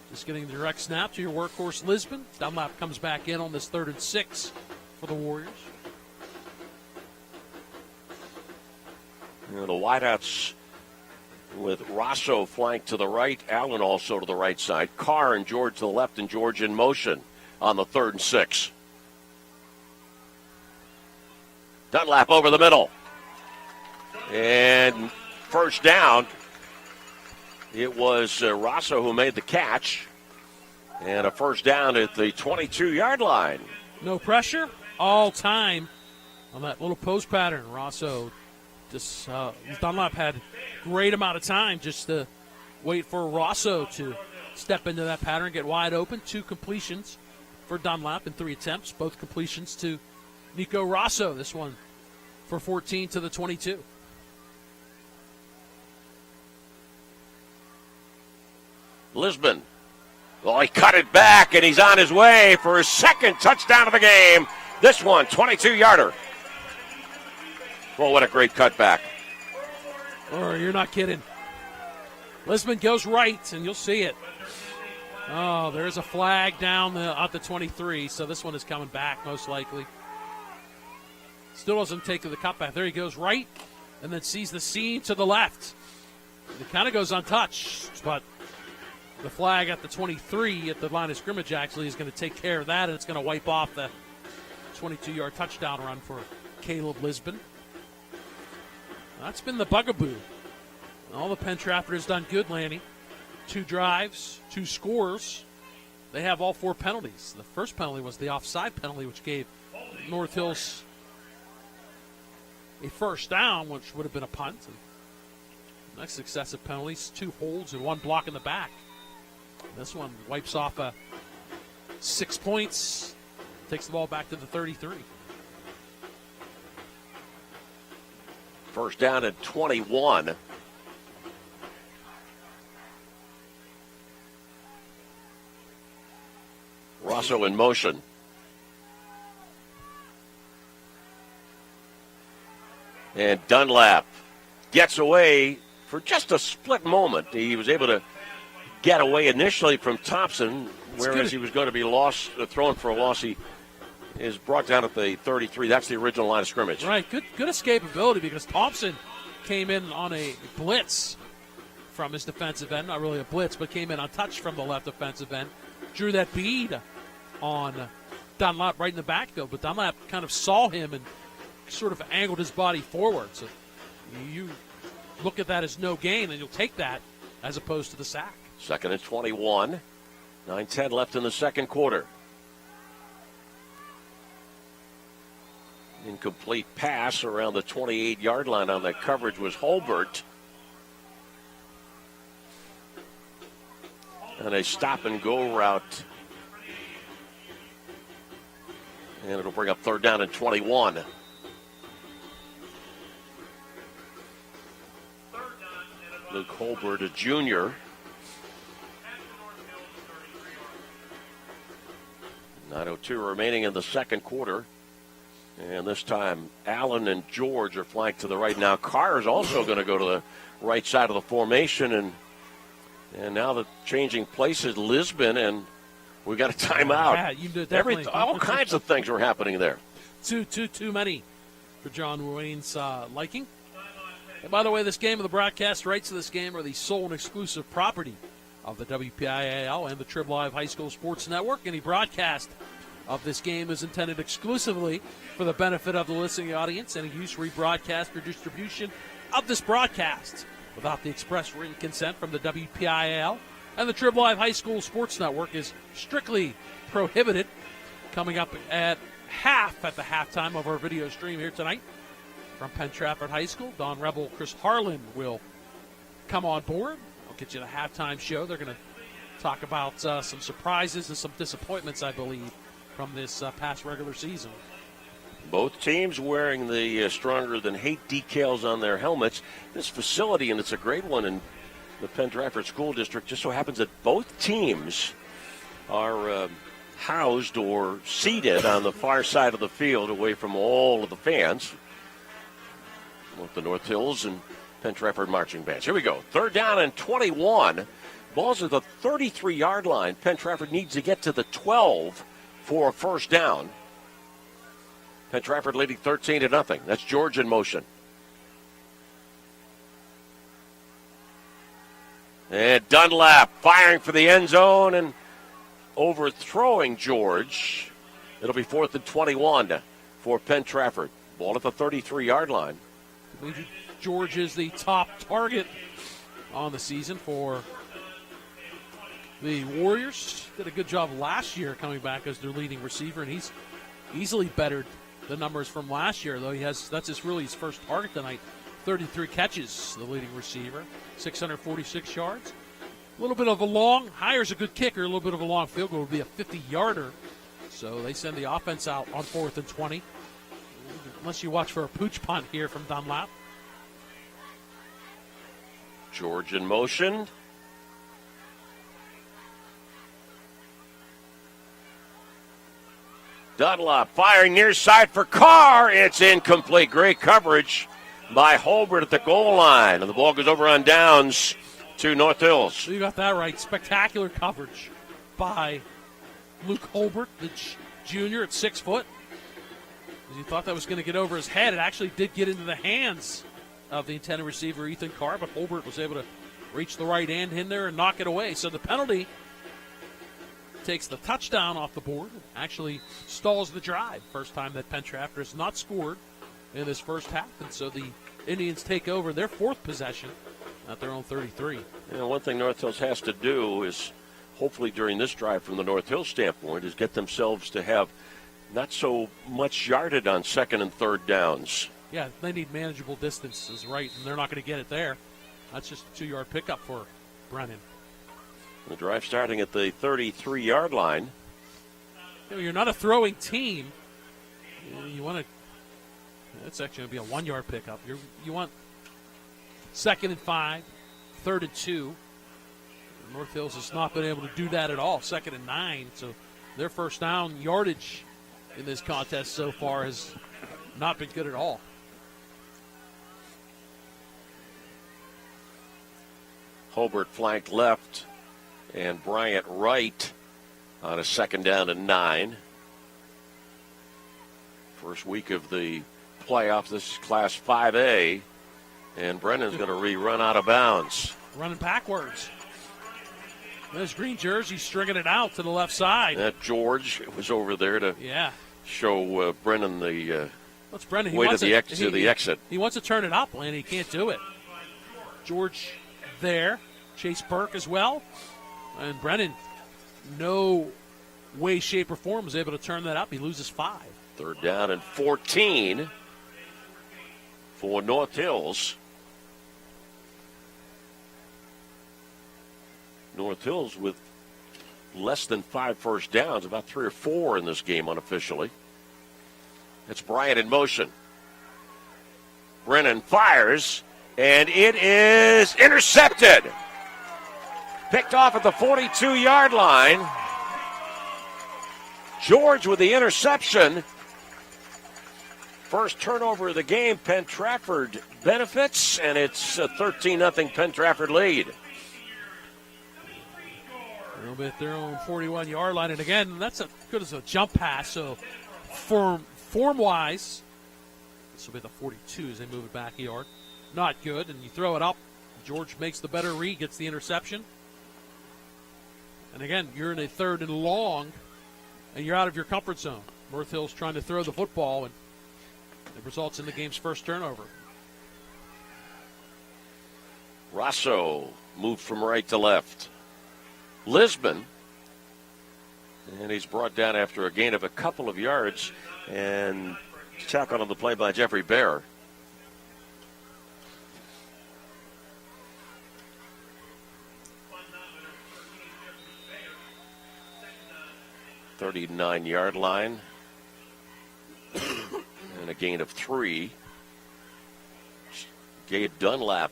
Just getting the direct snap to your workhorse, Lisbon. Dunlap comes back in on this 3rd and 6 for the Warriors. The wideouts with Rosso flanked to the right, Allen also to the right side, Carr and George to the left, and George in motion on the 3rd and 6. Dunlap over the middle. And first down. It was Rosso who made the catch. And a first down at the 22-yard line. No pressure all time on that little post pattern. Rosso, Dunlap had a great amount of time just to wait for Rosso to step into that pattern, get wide open. 2 completions for Dunlap in 3 attempts, both completions to Nico Rosso. This one for 14 to the 22. Lisbon. Well, he cut it back, and he's on his way for his 2nd touchdown of the game. This one, 22-yarder. Well, what a great cutback. Oh, you're not kidding. Lisbon goes right, and you'll see it. Oh, there's a flag down at the 23, so this one is coming back most likely. Still doesn't take the cutback. There he goes right, and then sees the seam to the left. It kind of goes untouched, but the flag at the 23 at the line of scrimmage actually is going to take care of that, and it's going to wipe off the 22-yard touchdown run for Caleb Lisbon. That's been the bugaboo. All the Penn Trafford has done good, Lanny. 2 drives, 2 scores. They have all 4 penalties. The first penalty was the offside penalty, which gave North Hills a first down, which would have been a punt. And next successive penalties, 2 holds and 1 block in the back. This one wipes off 6 points, takes the ball back to the 33. First down at 21. Rosso in motion. And Dunlap gets away for just a split moment. He was able to get away initially from Thompson, whereas he was going to be lost, thrown for a loss. He is brought down at the 33. That's the original line of scrimmage. Right, good escapability because Thompson came in on a blitz from his defensive end. Not really a blitz, but came in untouched from the left defensive end. Drew that bead on Dunlap right in the backfield, but Dunlap kind of saw him and sort of angled his body forward. So you look at that as no gain, and you'll take that as opposed to the sack. 2nd and 21. 9:10 left in the second quarter. Incomplete pass around the 28-yard line on that coverage was Holbert. And a stop-and-go route. And it'll bring up 3rd down and 21. Luke Holbert, a junior. 9:02 remaining in the second quarter. And this time, Allen and George are flanked to the right. Now, Carr is also going to go to the right side of the formation. And now the changing places, Lisbon, and we got a timeout. Yeah, you definitely. All kinds of things were happening there. Too many for John Wayne's liking. And by the way, this game of the broadcast rights to this game are the sole and exclusive property of the WPIAL and the Trib Live High School Sports Network. Any broadcast of this game is intended exclusively for the benefit of the listening audience. Any use, rebroadcast, or distribution of this broadcast without the express written consent from the WPIAL and the Trib Live High School Sports Network is strictly prohibited. Coming up at the halftime of our video stream here tonight from Penn Trafford High School, Don Rebel, Chris Harlan will come on board. I'll get you the halftime show. They're going to talk about some surprises and some disappointments, I believe, from this past regular season. Both teams wearing the Stronger Than Hate decals on their helmets. This facility, and it's a great one in the Penn Trafford School District, just so happens that both teams are housed or seated on the far side of the field away from all of the fans. with the North Hills and Penn Trafford marching bands. Here we go. 3rd down and 21. Ball's at the 33-yard line. Penn Trafford needs to get to the 12 for a first down. Penn Trafford leading 13-0. That's George in motion. And Dunlap firing for the end zone and overthrowing George. It'll be 4th and 21 for Penn Trafford. Ball at the 33-yard line. George is the top target on the season for the Warriors. Did a good job last year coming back as their leading receiver, and he's easily bettered the numbers from last year, though that's his first target tonight. 33 catches, the leading receiver, 646 yards. A little bit of a long, Hires a good kicker, a little bit of a long field goal would be a 50-yarder. So they send the offense out on 4th and 20. Unless you watch for a pooch punt here from Dunlap. George in motion. Dunlap firing near side for Carr. It's incomplete. Great coverage by Holbert at the goal line. And the ball goes over on downs to North Hills. You got that right. Spectacular coverage by Luke Holbert, the junior at 6 foot. As you thought that was going to get over his head, it actually did get into the hands of the intended receiver, Ethan Carr, but Holbert was able to reach the right hand in there and knock it away. So the penalty takes the touchdown off the board, actually stalls the drive. First time that Penn Trafford has not scored in this first half, and so the Indians take over their 4th possession at their own 33. One thing North Hills has to do is, hopefully during this drive from the North Hills standpoint, is get themselves to have not so much yarded on 2nd and 3rd downs. Yeah, they need manageable distances, right, and they're not going to get it there. That's just a 2-yard pickup for Brennan. The drive starting at the 33-yard line. You're not a throwing team. You want to. That's actually going to be a 1-yard pickup. You want 2nd and 5, 3rd and 2. North Hills has not been able to do that at all. 2nd and 9. So their first down yardage in this contest so far has not been good at all. Holbert flanked left and Bryant right on a 2nd down and 9. First week of the playoff. This is Class 5A. And Brennan's going to rerun out of bounds. Running backwards. There's green jersey stringing it out to the left side. That George was over there to show Brennan the Brennan? way to the exit. He wants to turn it up, and he can't do it. George there. Chase Burke as well. And Brennan, no way, shape, or form is able to turn that up. He loses 5. 3rd down and 14 for North Hills. North Hills with less than 5 first downs, about 3 or 4 in this game unofficially. It's Bryant in motion. Brennan fires, and it is intercepted. Picked off at the 42-yard line. George with the interception. First turnover of the game, Penn Trafford benefits, and it's a 13-0 Penn Trafford lead. A little bit their own 41-yard line, and again, that's as good as a jump pass. So form-wise, this will be the 42 as they move it back a yard. Not good, and you throw it up. George makes the better read, gets the interception. And again, you're in a 3rd and long, and you're out of your comfort zone. North Hills trying to throw the football, and it results in the game's first turnover. Rosso moved from right to left. Lisbon, and he's brought down after a gain of a couple of yards, and tackled on the play by Jeffrey Bear. .39-yard line, and a gain of 3. Gabe Dunlap,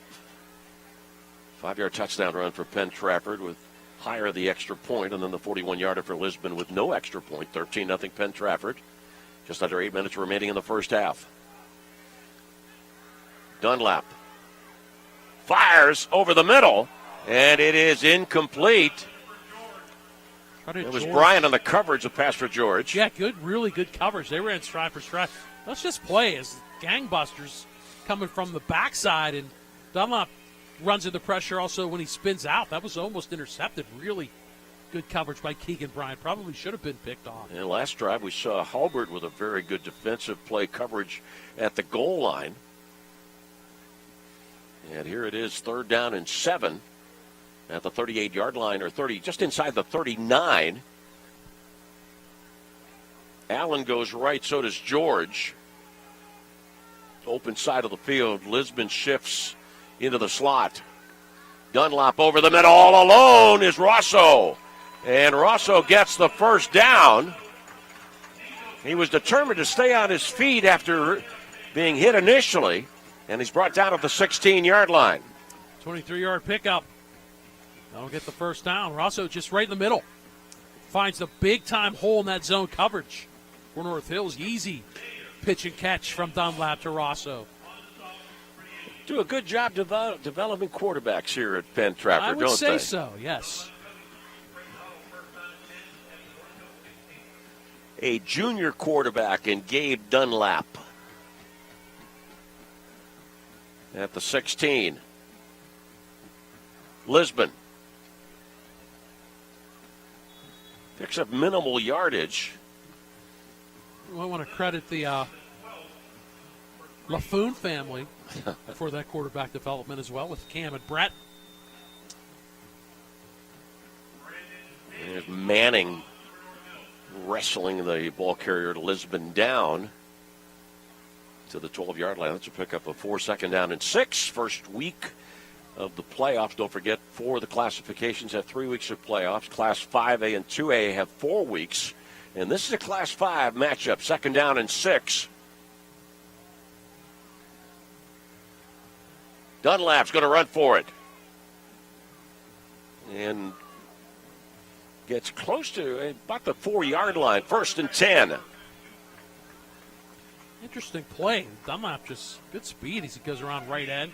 5-yard touchdown run for Penn Trafford with higher the extra point, and then the 41-yarder for Lisbon with no extra point. 13-0 Penn Trafford. Just under 8 minutes remaining in the first half. Dunlap fires over the middle, and it is incomplete. It was Bryant on the coverage of pass for George. Yeah, really good coverage. They ran stride for stride. Let's just play as gangbusters coming from the backside, and Dunlap runs into pressure also when he spins out. That was almost intercepted. Really good coverage by Keegan Bryant. Probably should have been picked off. And last drive we saw Hulbert with a very good defensive play coverage at the goal line. And here it is, 3rd down and 7 at the 38-yard line, or 30, just inside the 39. Allen goes right, so does George. Open side of the field. Lisbon shifts into the slot. Dunlap over the middle, all alone is Rosso. And Rosso gets the first down. He was determined to stay on his feet after being hit initially, and he's brought down at the 16-yard line. 23-yard pickup. That'll get the first down. Rosso just right in the middle. Finds the big-time hole in that zone coverage for North Hills. Easy pitch and catch from Dunlap to Rosso. Do a good job developing quarterbacks here at Penn Trafford, don't they? I would say so, yes. A junior quarterback in Gabe Dunlap at the 16. Lisbon picks up minimal yardage. I want to credit the LaFoon family for that quarterback development as well with Cam and Brett. There's Manning wrestling the ball carrier to Lisbon down to the 12-yard line. That's a pickup of 4, 2nd down and 6. First week of the playoffs. Don't forget, 4 of the classifications have 3 weeks of playoffs. Class 5A and 2A have 4 weeks. And this is a Class 5 matchup, 2nd down and 6. Dunlap's going to run for it. And gets close to about the 4-yard line, 1st and 10. Interesting play. Dunlap just good speed as he goes around right end.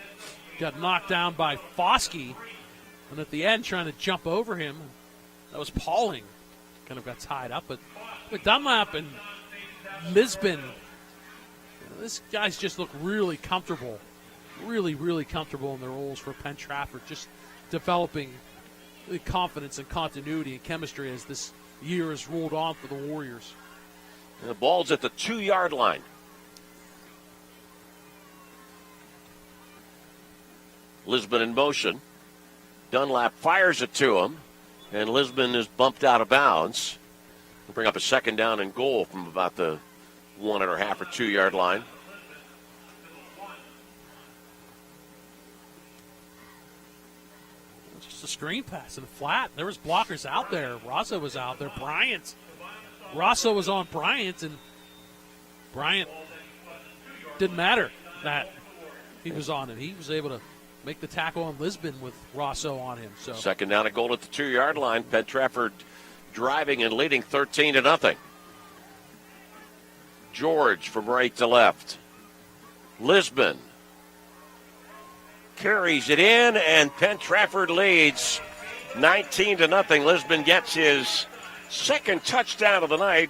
Got knocked down by Foskey. And at the end, trying to jump over him. That was Pauling. Kind of got tied up. But with Dunlap and Lisbon, this guys just look really comfortable. Really, really comfortable in their roles for Penn Trafford. Just developing the confidence and continuity and chemistry as this year has rolled on for the Warriors. And the ball's at the 2-yard line. Lisbon in motion. Dunlap fires it to him, and Lisbon is bumped out of bounds. We'll bring up a 2nd down and goal from about the 1.5 or 2-yard line. Just a screen pass and flat. There was blockers out there. Rosso was out there. Rosso was on Bryant, and Bryant didn't matter that he was on him. He was able to make the tackle on Lisbon with Rosso on him. So 2nd down and goal at the 2-yard line. Penn Trafford driving and leading 13-0. George from right to left. Lisbon carries it in, and Penn Trafford leads 19-0. Lisbon gets his 2nd touchdown of the night.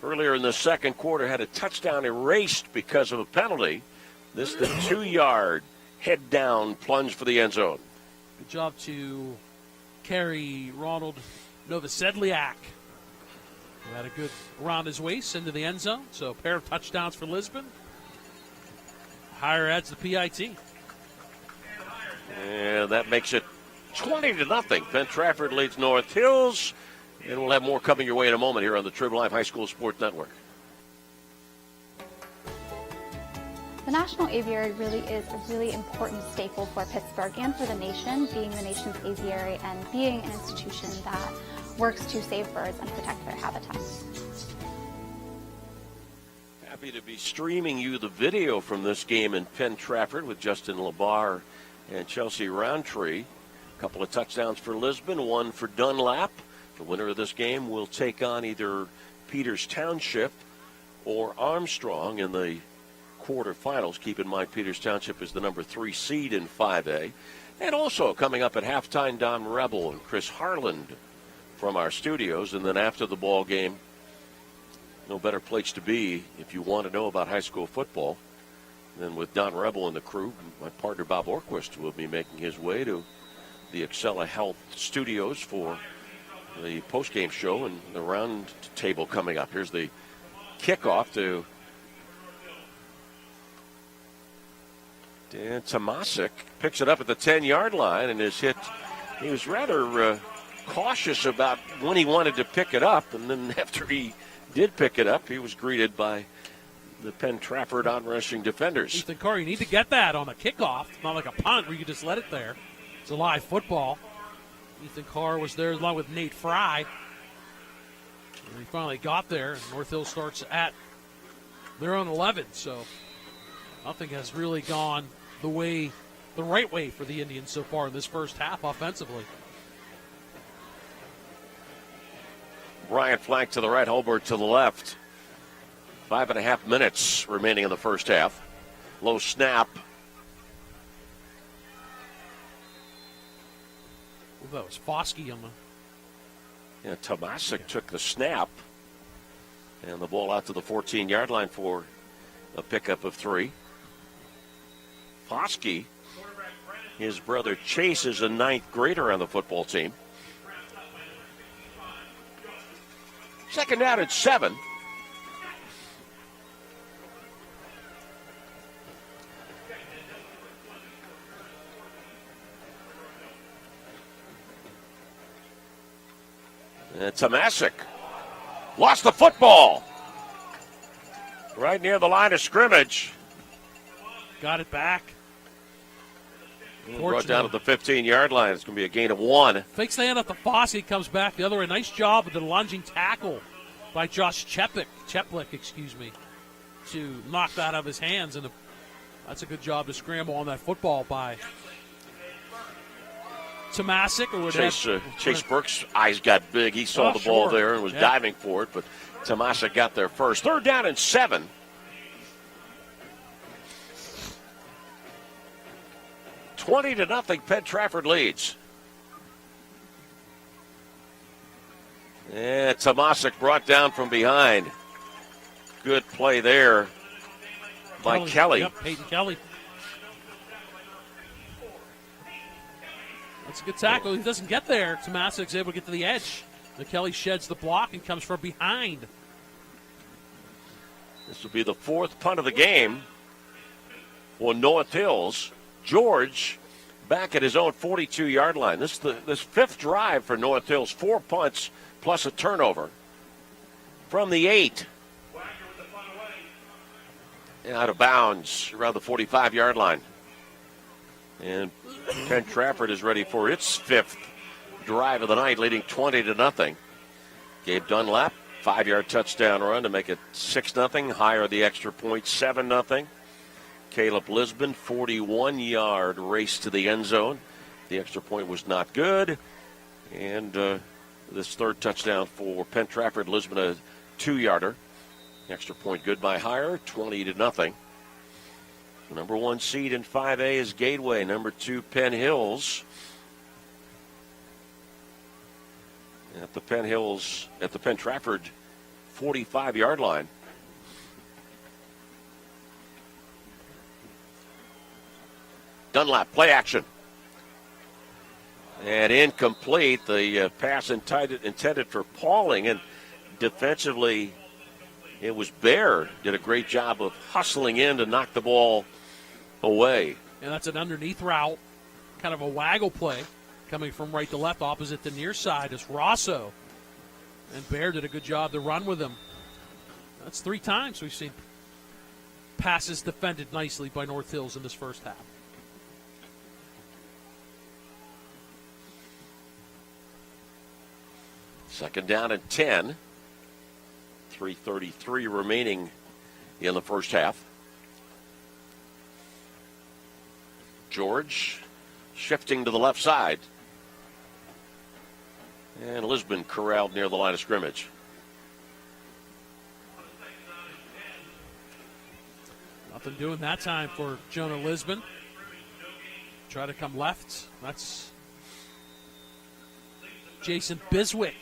Earlier in the 2nd quarter, had a touchdown erased because of a penalty. This the 2-yard head down plunge for the end zone. Good job to carry Ronald Novosedliak, who had a good around his waist into the end zone. So a pair of touchdowns for Lisbon. Higher adds the PIT. And that makes it 20-0. Penn Trafford leads North Hills. And we'll have more coming your way in a moment here on the Trib Live High School Sports Network. The National Aviary really is a really important staple for Pittsburgh and for the nation, being the nation's aviary and being an institution that works to save birds and protect their habitats. Happy to be streaming you the video from this game in Penn Trafford with Justin LeBar and Chelsea Roundtree. A couple of touchdowns for Lisbon, one for Dunlap. The winner of this game will take on either Peters Township or Armstrong in the quarterfinals. Keep in mind, Peters Township is the number 3 seed in 5A. And also coming up at halftime, Don Rebel and Chris Harland from our studios. And then after the ball game, no better place to be if you want to know about high school football than with Don Rebel and the crew. My partner Bob Orquist will be making his way to the Excella Health studios for the post-game show and the round table coming up. Here's the kickoff to Dan Tomasic. Picks it up at the 10-yard line and is hit. He was rather cautious about when he wanted to pick it up, and then after he did pick it up, he was greeted by the Penn Trafford on-rushing defenders. Ethan Carr, you need to get that on a kickoff, not like a punt where you just let it there. It's a live football. Ethan Carr was there along with Nate Fry. And he finally got there, and North Hill starts at their own 11. So nothing has really gone the right way for the Indians so far in this first half offensively. Bryant flank to the right, Holbert to the left. 5.5 minutes remaining in the first half. Low snap. That was Foskey on the... Yeah, Tomasic took the snap. And the ball out to the 14-yard line for a pickup of 3. Foskey, his brother Chase, is a 9th grader on the football team. Second down at 7. And Tomasic lost the football right near the line of scrimmage. Got it back. Brought down at the 15-yard line. It's going to be a gain of 1. Fake stand up to Foskey, comes back the other way. Nice job with the lunging tackle by Josh Cheplick, to knock that out of his hands. And that's a good job to scramble on that football by Tomasic. Or Chase Burke's eyes got big. He saw the ball there and was diving for it, but Tomasic got there first. Third down and 7. $20-0, Penn Trafford leads. And Tomasic brought down from behind. Good play there by Kelly. Yep, Peyton Kelly. That's a good tackle. He doesn't get there. Tomasic's able to get to the edge. Kelly sheds the block and comes from behind. This will be the 4th punt of the game for North Hills. George back at his own 42-yard line. This 5th drive for North Hills. 4 punts plus a turnover. From the 8. And out of bounds around the 45-yard line. And Penn Trafford is ready for its 5th drive of the night, leading 20-0. Gabe Dunlap, 5-yard touchdown run to make it 6-0. Higher the extra point, 7-0. Caleb Lisbon, 41-yard race to the end zone. The extra point was not good. And this 3rd touchdown for Penn Trafford, Lisbon a 2-yarder. Extra point good by Higher, 20-0. The number 1 seed in 5A is Gateway. Number 2, Penn Hills. At the Penn Trafford 45-yard line. Dunlap, play action. And incomplete. The pass intended for Pauling, and defensively it was Bear. Did a great job of hustling in to knock the ball away. And that's an underneath route, kind of a waggle play, coming from right to left opposite the near side is Rosso. And Bear did a good job to run with him. That's 3 times we've seen passes defended nicely by North Hills in this first half. Second down and 10. 3:33 remaining in the first half. George shifting to the left side. And Lisbon corralled near the line of scrimmage. Nothing doing that time for Jonah Lisbon. Try to come left. That's Jason Biswick.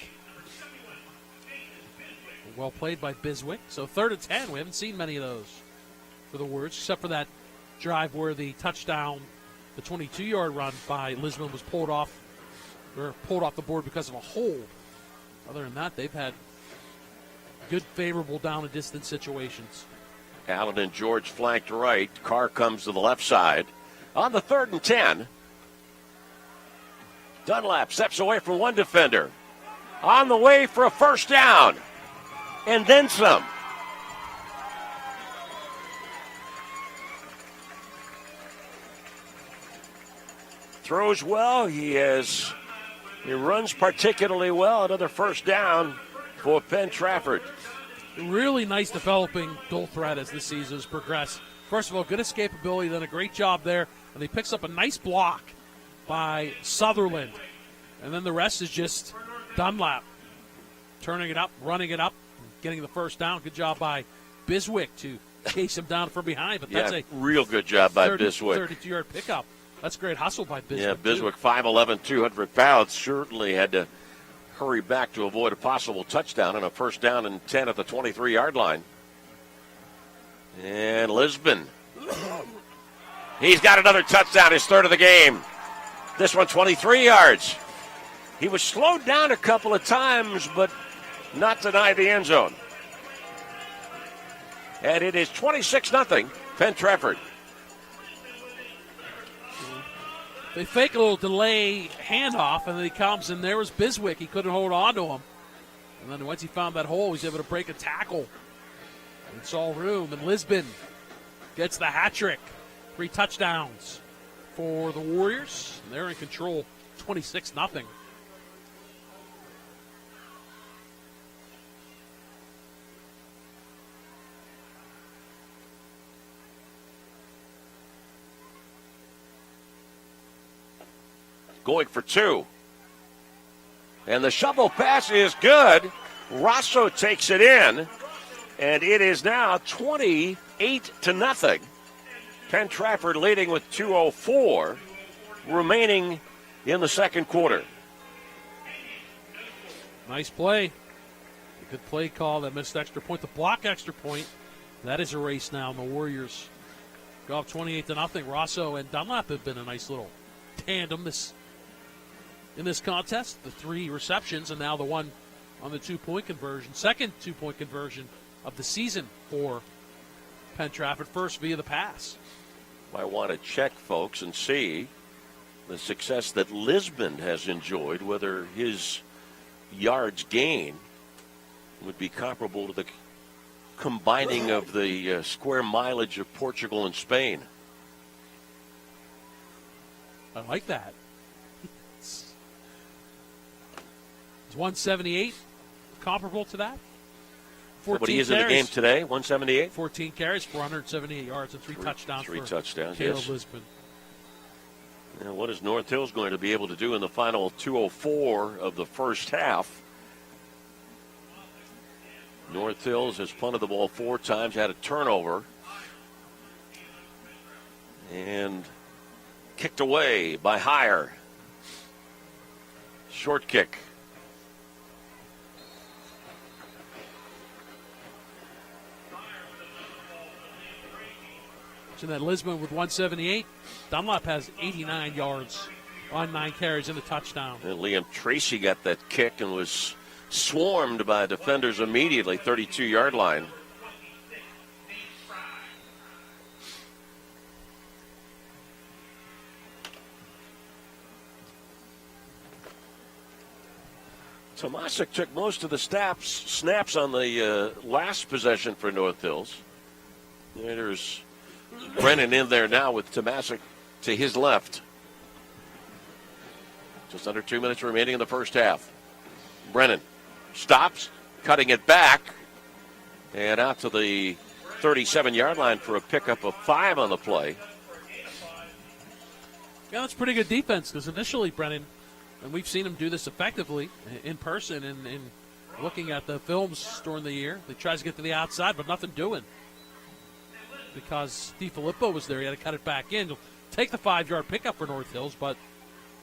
Well played by Biswick. So 3rd and 10. We haven't seen many of those for the Warriors, except for that drive where the touchdown, the 22-yard run by Lisbon was pulled off the board because of a hold. Other than that, they've had good, favorable down and distance situations. Allen and George flanked right. Carr comes to the left side. On the 3rd and 10, Dunlap steps away from one defender. On the way for a first down. And then some. Throws well. He runs particularly well. Another first down for Penn Trafford. Really nice developing dual threat as this season has progressed. First of all, good escapability, done a great job there, and he picks up a nice block by Sutherland. And then the rest is just Dunlap turning it up, running it up, getting the first down. Good job by Biswick to chase him down from behind. But that's a real good job by Biswick. 32-yard pickup. That's great hustle by Biswick. Yeah, Biswick, 5'11", 200 pounds, certainly had to hurry back to avoid a possible touchdown and a first down and 10 at the 23-yard line. And Lisbon. He's got another touchdown, his 3rd of the game. This one 23 yards. He was slowed down a couple of times, but not denied the end zone. And it is 26-0, Penn Trafford. They fake a little delay handoff, and then he comes, and there was Biswick. He couldn't hold on to him. And then once he found that hole, he was able to break a tackle. It's all room, and Lisbon gets the hat trick. 3 touchdowns for the Warriors. And they're in control, 26-0. Going for 2. And the shovel pass is good. Rosso takes it in. And it is now 28-0. Penn Trafford leading with 2:04 remaining in the second quarter. Nice play. A good play call. That missed extra point. The block extra point. That is a race now. And the Warriors go up 28-0. Rosso and Dunlap have been a nice little tandem in this contest. The 3 receptions and now the one on the 2-point conversion. Second 2-point conversion of the season for Penn Trafford. First via the pass. I want to check, folks, and see the success that Lisbon has enjoyed, whether his yards gain would be comparable to the combining of the square mileage of Portugal and Spain. I like that. It's 178, comparable to that. What he is in the game today, 178? 14 carries, 478 yards, and 3 touchdowns for Caleb yes. Lisbon. Now, what is North Hills going to be able to do in the final 2:04 of the first half? North Hills has punted the ball 4 times, had a turnover, and kicked away by Heyer. Short kick. So that Lisbon with 178. Dunlap has 89 yards on 9 carries and a touchdown. And Liam Tracy got that kick and was swarmed by defenders immediately, 32-yard line. Tomasic took most of the snaps on the last possession for North Hills. There's Brennan in there now with Tomasic to his left. Just under 2 minutes remaining in the first half. Brennan stops, cutting it back, and out to the 37-yard line for a pickup of 5 on the play. Yeah, that's pretty good defense because initially, Brennan, and we've seen him do this effectively in person and looking at the films during the year, he tries to get to the outside, but nothing doing. because DiFilippo was there. He had to cut it back in. He'll take the 5-yard pickup for North Hills, but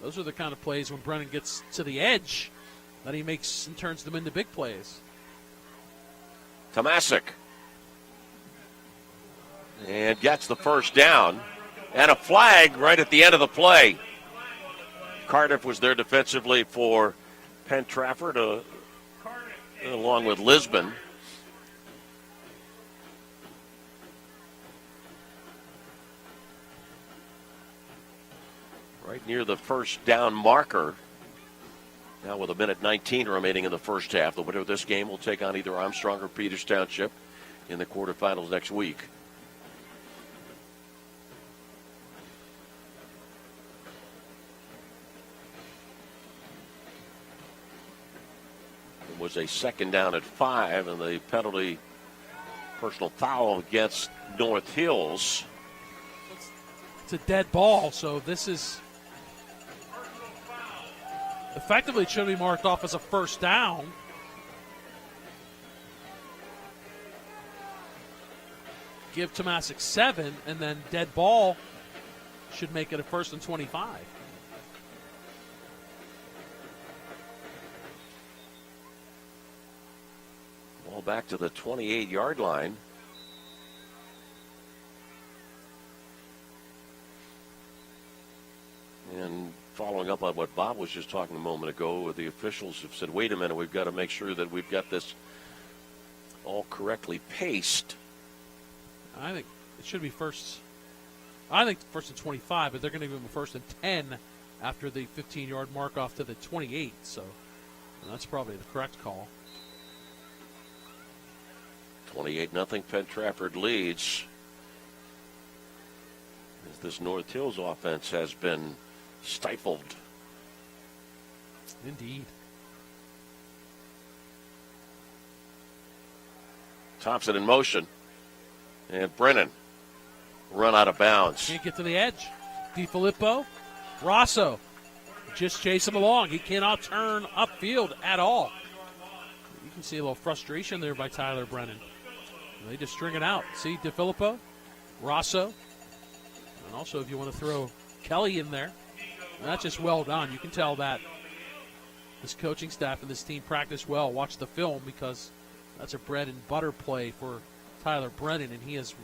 those are the kind of plays when Brennan gets to the edge that he makes and turns them into big plays. Tomasic. And gets the first down. And a flag right at the end of the play. Cardiff was there defensively for Penn Trafford, along with Lisbon. Right near the first down marker. Now with 1:19 remaining in the first half. The winner of this game will take on either Armstrong or Peters Township in the quarterfinals next week. It was a second down at 5, and the penalty personal foul against North Hills. It's a dead ball, so this is effectively it should be marked off as a first down. Give Tomasic 7, and then dead ball should make it a 1st and 25. Ball back to the 28-yard line. And following up on what Bob was just talking a moment ago, the officials have said, wait a minute, we've got to make sure that we've got this all correctly paced. I think it should be first. I think 1st and 25, but they're going to give him a 1st and 10 after the 15-yard mark off to the 28. So that's probably the correct call. 28-0 Penn Trafford leads. As this North Hills offense has been stifled. Indeed. Thompson in motion. And Brennan run out of bounds. Can't get to the edge. DiFilippo. Rosso just chase him along. He cannot turn upfield at all. You can see a little frustration there by Tyler Brennan. They just string it out. See DiFilippo, Rosso, and also if you want to throw Kelly in there, that's just well done. You can tell that this coaching staff and this team practice well. Watch the film because that's a bread and butter play for Tyler Brennan, and he has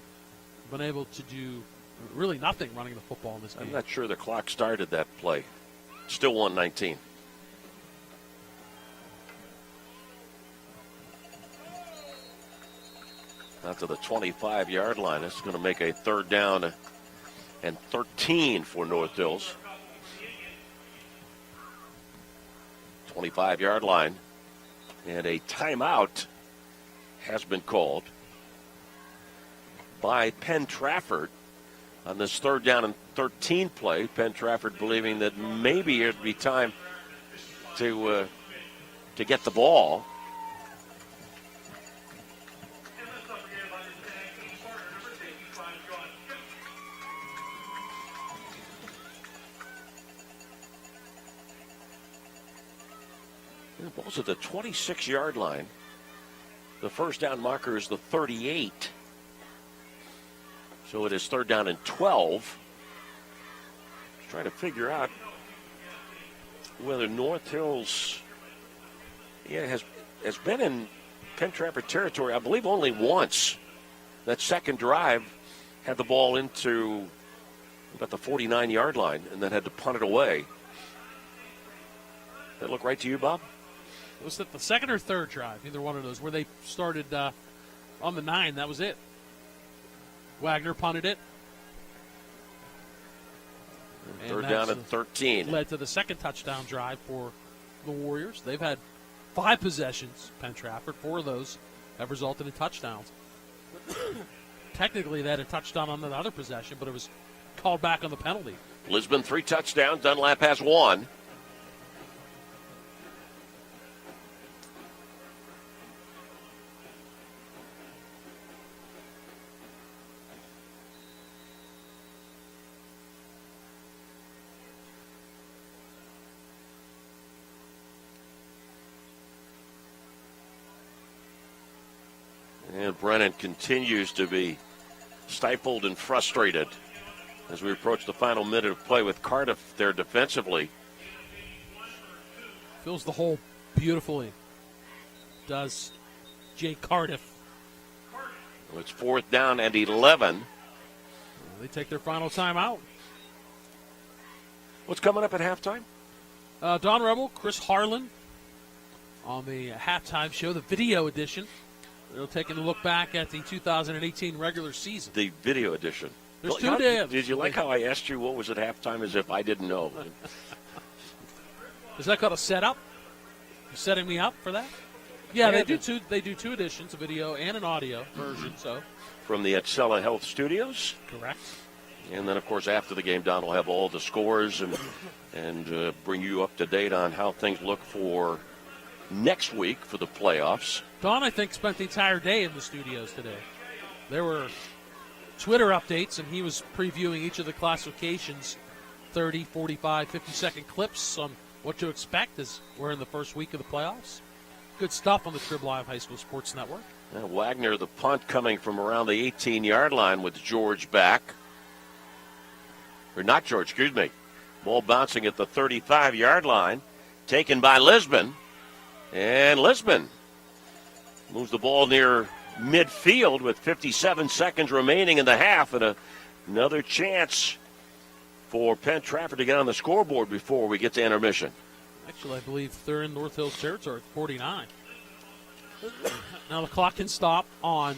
been able to do really nothing running the football in this game. I'm not sure the clock started that play. Still 1:19. Out to the 25-yard line. This is going to make a 3rd down and 13 for North Hills. 25-yard line. And a timeout has been called by Penn Trafford on this 3rd down and 13 play. Penn Trafford believing that maybe it'd be time to get the ball. The ball's at the 26-yard line. The first down marker is the 38. So it is 3rd down and 12. Just trying to figure out whether North Hills has been in Penn Trafford territory, I believe, only once. That second drive had the ball into about the 49-yard line and then had to punt it away. That look right to you, Bob? Was it the second or third drive? Either one of those, where they started on the 9. That was it. Wagner punted it. And 3rd down and 13. Led to the second touchdown drive for the Warriors. They've had 5 possessions, Penn Trafford. 4 of those have resulted in touchdowns. Technically, they had a touchdown on the other possession, but it was called back on the penalty. Lisbon 3 touchdowns. Dunlap has 1. And Brennan continues to be stifled and frustrated as we approach the final minute of play with Cardiff there defensively. Fills the hole beautifully. Does Jay Cardiff. It's 4th down and 11. They take their final timeout. What's coming up at halftime? Don Rebel, Chris Harlan on the halftime show, the video edition. They're taking a look back at the 2018 regular season. The video edition. There's 2 days. Did you like how I asked you what was at halftime as if I didn't know? Is that called a setup? You're setting me up for that? Yeah, they do two. They do 2 editions, a video and an audio version. So from the Wpial Health Studios. Correct. And then, of course, after the game, Don will have all the scores and bring you up to date on how things look for next week for the playoffs. Don, I think, spent the entire day in the studios today. There were Twitter updates, and he was previewing each of the classifications, 30, 45, 50-second clips on what to expect as we're in the first week of the playoffs. Good stuff on the Trib Live High School Sports Network. Wagner, the punt coming from around the 18-yard line with George back. Or not George, excuse me. Ball bouncing at the 35-yard line, taken by Lisbon. And Lisbon moves the ball near midfield with 57 seconds remaining in the half, and another chance for Penn Trafford to get on the scoreboard before we get to intermission. Actually, I believe they're in North Hills territory at 49. Now the clock can stop on.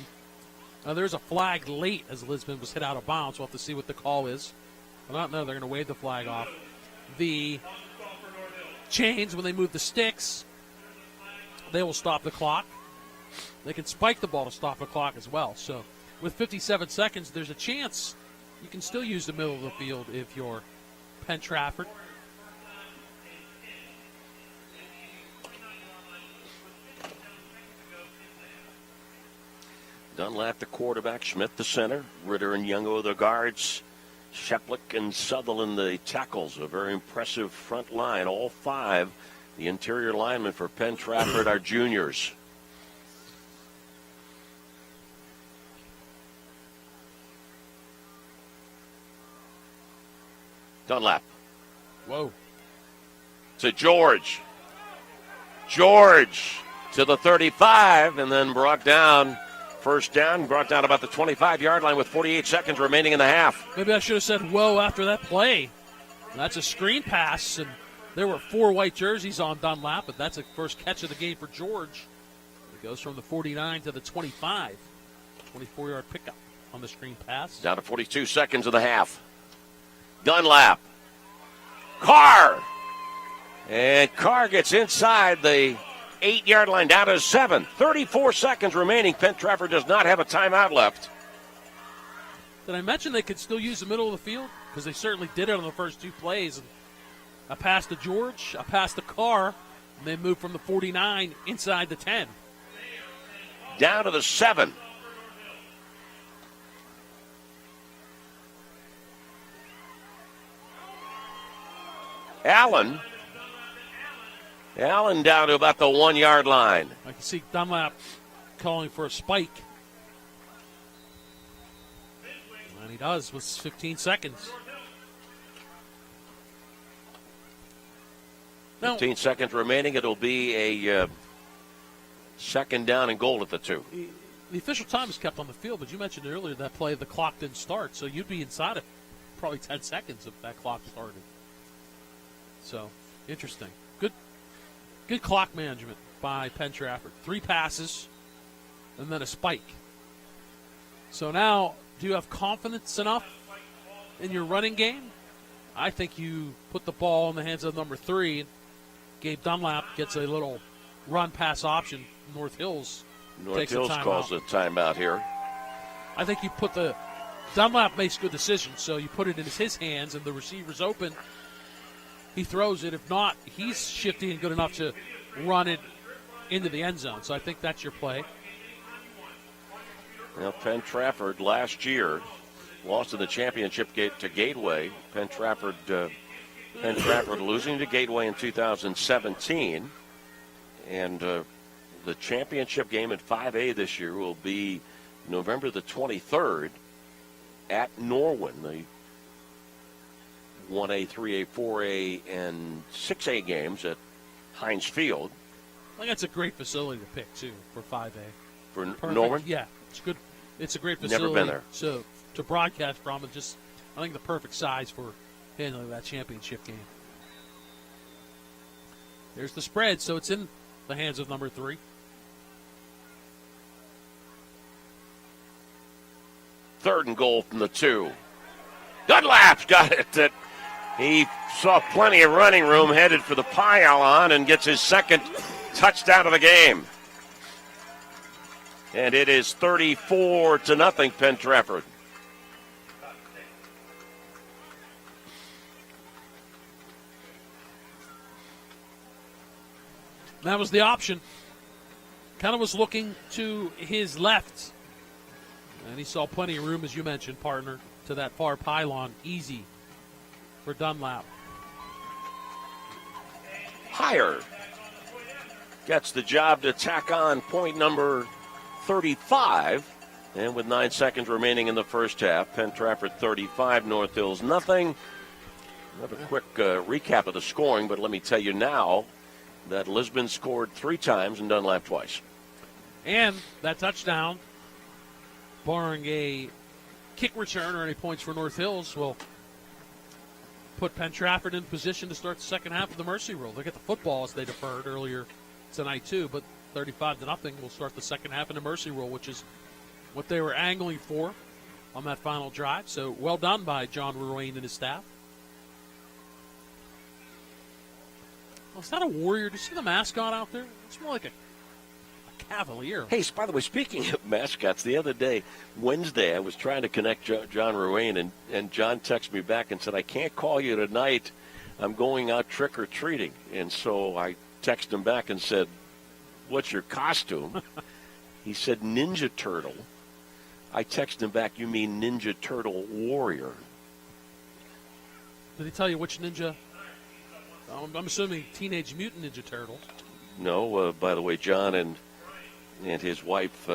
There's a flag late as Lisbon was hit out of bounds. We'll have to see what the call is. Well, no, they're going to wave the flag off. The chains, when they move the sticks, they will stop the clock. They can spike the ball to stop the clock as well. So with 57 seconds, there's a chance you can still use the middle of the field if you're Penn Trafford. Dunlap, the quarterback, Schmidt, the center, Ritter and Youngo, the guards, Sheplick and Sutherland, the tackles. A very impressive front line, all 5. The interior linemen for Penn Trafford are juniors. Dunlap. Whoa. To George. George to the 35, and then brought down. First down, brought down about the 25-yard line with 48 seconds remaining in the half. Maybe I should have said whoa after that play. That's a screen pass, and there were 4 white jerseys on Dunlap, but that's the first catch of the game for George. It goes from the 49 to the 25. 24-yard pickup on the screen pass. Down to 42 seconds of the half. Dunlap. Carr. And Carr gets inside the 8-yard line, down to 7. 34 seconds remaining. Penn Trafford does not have a timeout left. Did I mention they could still use the middle of the field? Because they certainly did it on the first 2 plays. And a pass to George, a pass to Carr, and they moved from the 49 inside the 10. Down to the 7. Allen down to about the 1-yard line. I can see Dunlap calling for a spike. And he does with 15 seconds. 15 seconds remaining. It'll be a second down and goal at the 2. The official time is kept on the field, but you mentioned earlier that play the clock didn't start, so you'd be inside of probably 10 seconds if that clock started. So, interesting. Good clock management by Penn Trafford. 3 passes and then a spike. So now, do you have confidence enough in your running game? I think you put the ball in the hands of number 3. Gabe Dunlap gets a little run-pass option. North Hills takes a timeout. Calls a timeout here. I think you put the Dunlap makes good decisions, so you put it in his hands, and the receiver's open. He throws it. If not, he's shifty and good enough to run it into the end zone. So I think that's your play. Well, Penn Trafford last year lost in the championship to Gateway. Penn Trafford losing to Gateway in 2017. And the championship game at 5A this year will be November the 23rd. at Norwin, the 1A, 3A, 4A, and 6A games at Heinz Field. I think that's a great facility to pick, too, for 5A. For Perfect. Norwin? Yeah, it's good. It's a great facility. Never been there. So to broadcast from, and just I think the perfect size for handling that championship game. There's the spread, so it's in the hands of number 3. Third and goal from the 2. Dunlap's got it. He saw plenty of running room, headed for the pile-on, and gets his second touchdown of the game. And it is 34-0, Penn Trafford. That was the option. Kind of was looking to his left. And he saw plenty of room, as you mentioned, partner, to that far pylon. Easy for Dunlap. Higher gets the job to tack on point number 35. And with 9 seconds remaining in the first half, Penn Trafford 35, North Hills nothing. Another quick recap of the scoring, but let me tell you now that Lisbon scored 3 times and Dunlap twice. And that touchdown, barring a kick return or any points for North Hills, will put Penn Trafford in position to start the second half of the Mercy Rule. Look at the football as they deferred earlier tonight too, but 35-0 will start the second half in the Mercy Rule, which is what they were angling for on that final drive. So well done by John Ruane and his staff. Well, is that a Warrior? Do you see the mascot out there? It's more like a Cavalier. Hey, by the way, speaking of mascots, the other day, Wednesday, I was trying to connect John Ruane, and John texted me back and said, I can't call you tonight. I'm going out trick-or-treating. And so I texted him back and said, what's your costume? He said, Ninja Turtle. I texted him back, you mean Ninja Turtle Warrior. Did he tell you which ninja? I'm assuming Teenage Mutant Ninja Turtles. No, by the way, John and his wife,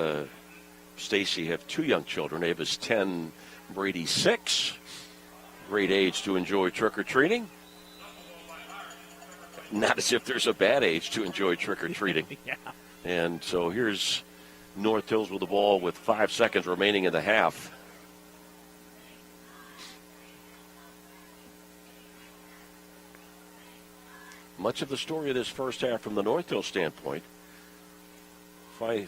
Stacy, have 2 young children. Ava's 10, Brady's 6. Great age to enjoy trick-or-treating. Not as if there's a bad age to enjoy trick-or-treating. Yeah. And so here's North Hills with the ball with 5 seconds remaining in the half. Much of the story of this first half from the North Hills standpoint,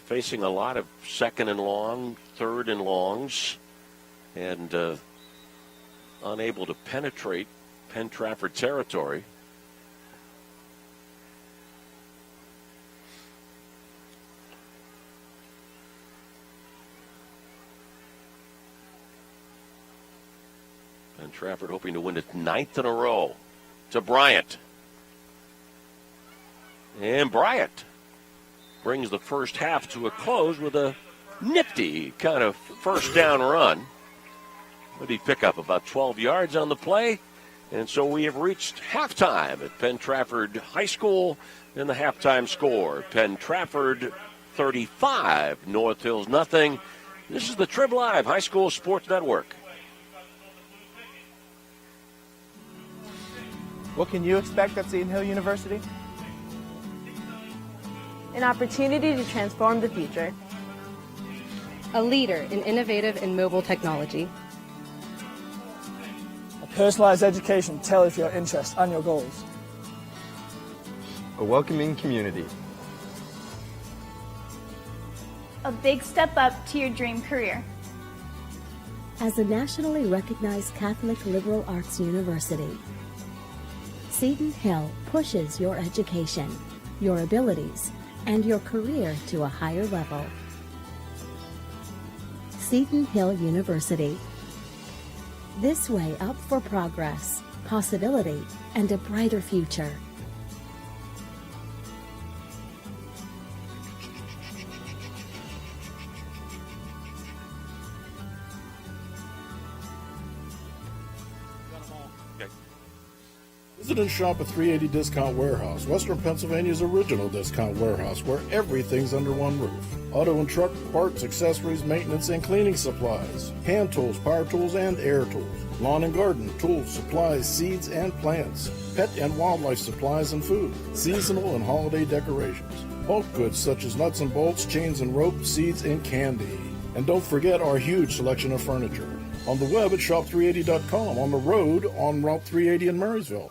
facing a lot of second and long, third and longs, and unable to penetrate Penn Trafford territory. Penn Trafford hoping to win its 9th in a row to Bryant. And Bryant brings the first half to a close with a nifty kind of first down run. Maybe pick up about 12 yards on the play. And so we have reached halftime at Penn Trafford High School. And the halftime score, Penn Trafford 35, North Hills nothing. This is the Trib Live High School Sports Network. What can you expect at Seton Hill University? An opportunity to transform the future. A leader in innovative and mobile technology. A personalized education tailored for your interests and your goals. A welcoming community. A big step up to your dream career. As a nationally recognized Catholic liberal arts university, Seton Hill pushes your education, your abilities, and your career to a higher level. Seton Hill University. This way up for progress, possibility, and a brighter future. Visit and shop at 380 Discount Warehouse, Western Pennsylvania's original discount warehouse where everything's under one roof. Auto and truck parts, accessories, maintenance, and cleaning supplies. Hand tools, power tools, and air tools. Lawn and garden, tools, supplies, seeds, and plants. Pet and wildlife supplies and food. Seasonal and holiday decorations. Bulk goods such as nuts and bolts, chains and rope, seeds, and candy. And don't forget our huge selection of furniture. On the web at shop380.com, on the road on Route 380 in Murraysville.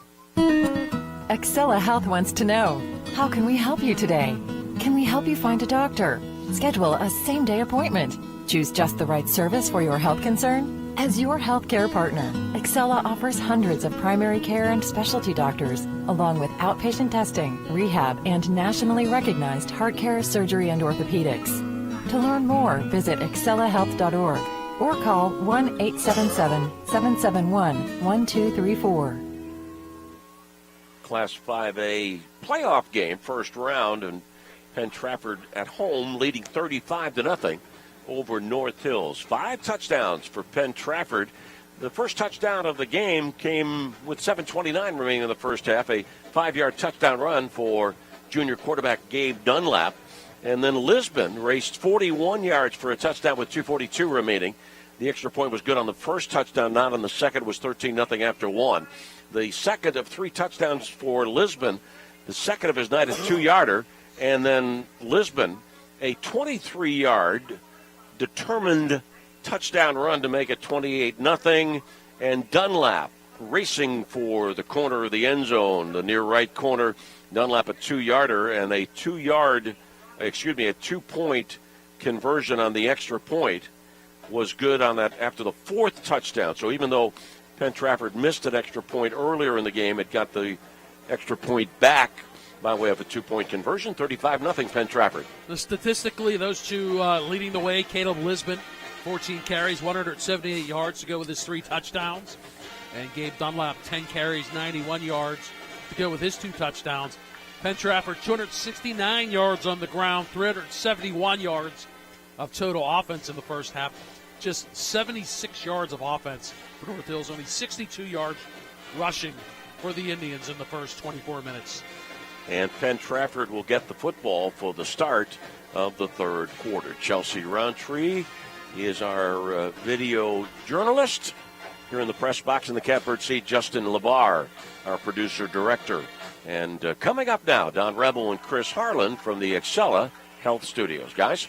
Excella Health wants to know, how can we help you today? Can we help you find a doctor? Schedule a same-day appointment. Choose just the right service for your health concern? As your healthcare partner, Excella offers hundreds of primary care and specialty doctors, along with outpatient testing, rehab, and nationally recognized heart care, surgery, and orthopedics. To learn more, visit excellahealth.org or call 1-877-771-1234. Class 5A playoff game, first round, and Penn Trafford at home leading 35-0 over North Hills. 5 touchdowns for Penn Trafford. The first touchdown of the game came with 7:29 remaining in the first half, a 5-yard touchdown run for junior quarterback Gabe Dunlap. And then Lisbon raced 41 yards for a touchdown with 2:42 remaining. The extra point was good on the first touchdown, not on the second. It was 13-0 after 1. The second of 3 touchdowns for Lisbon, the second of his night, a 2-yarder. And then Lisbon, a 23-yard determined touchdown run to make it 28-0. And Dunlap racing for the corner of the end zone, the near right corner. Dunlap a 2-yarder and a 2-point conversion on the extra point was good on that after the 4th touchdown. So even though Penn Trafford missed an extra point earlier in the game, it got the extra point back by way of a 2-point conversion. 35-0 Penn Trafford. Statistically, those two leading the way. Caleb Lisbon, 14 carries, 178 yards to go with his 3 touchdowns. And Gabe Dunlap, 10 carries, 91 yards to go with his 2 touchdowns. Penn Trafford, 269 yards on the ground, 371 yards of total offense in the first half. Just 76 yards of offense for North Hills, only 62 yards rushing for the Indians in the first 24 minutes. And Penn Trafford will get the football for the start of the third quarter. Chelsea Roundtree is our video journalist. Here in the press box in the catbird seat, Justin LeVar, our producer-director. And coming up now, Don Rebel and Chris Harlan from the Excella Health Studios. Guys?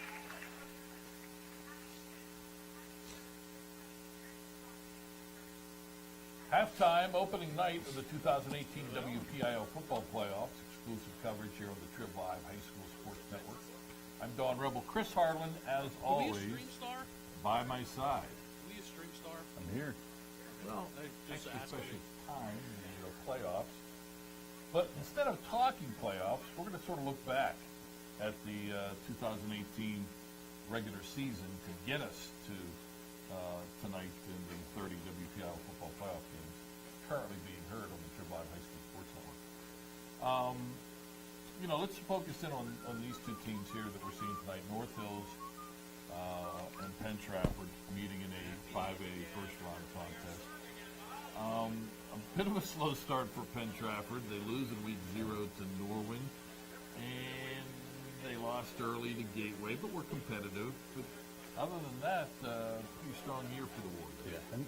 Halftime, opening night of the 2018 Wpial Football Playoffs. Exclusive coverage here on the Trib Live High School Sports Network. I'm Don Rebel. Chris Harlan, as always, by my side. Will you stream star? I'm here. Well, just extra special time in the playoffs. But instead of talking playoffs, we're going to sort of look back at the 2018 regular season to get us to tonight in the 30 WPIAL football playoff games currently being heard on the Trib Live High School Sports Network. Let's focus in on these 2 teams here that we're seeing tonight, North Hills and Penn Trafford meeting in a 5A first-round contest. A bit of a slow start for Penn Trafford. They lose in week 0 to Norwin, and they lost early to Gateway, but were competitive. But other than that, pretty strong year for the Warriors. Yeah, and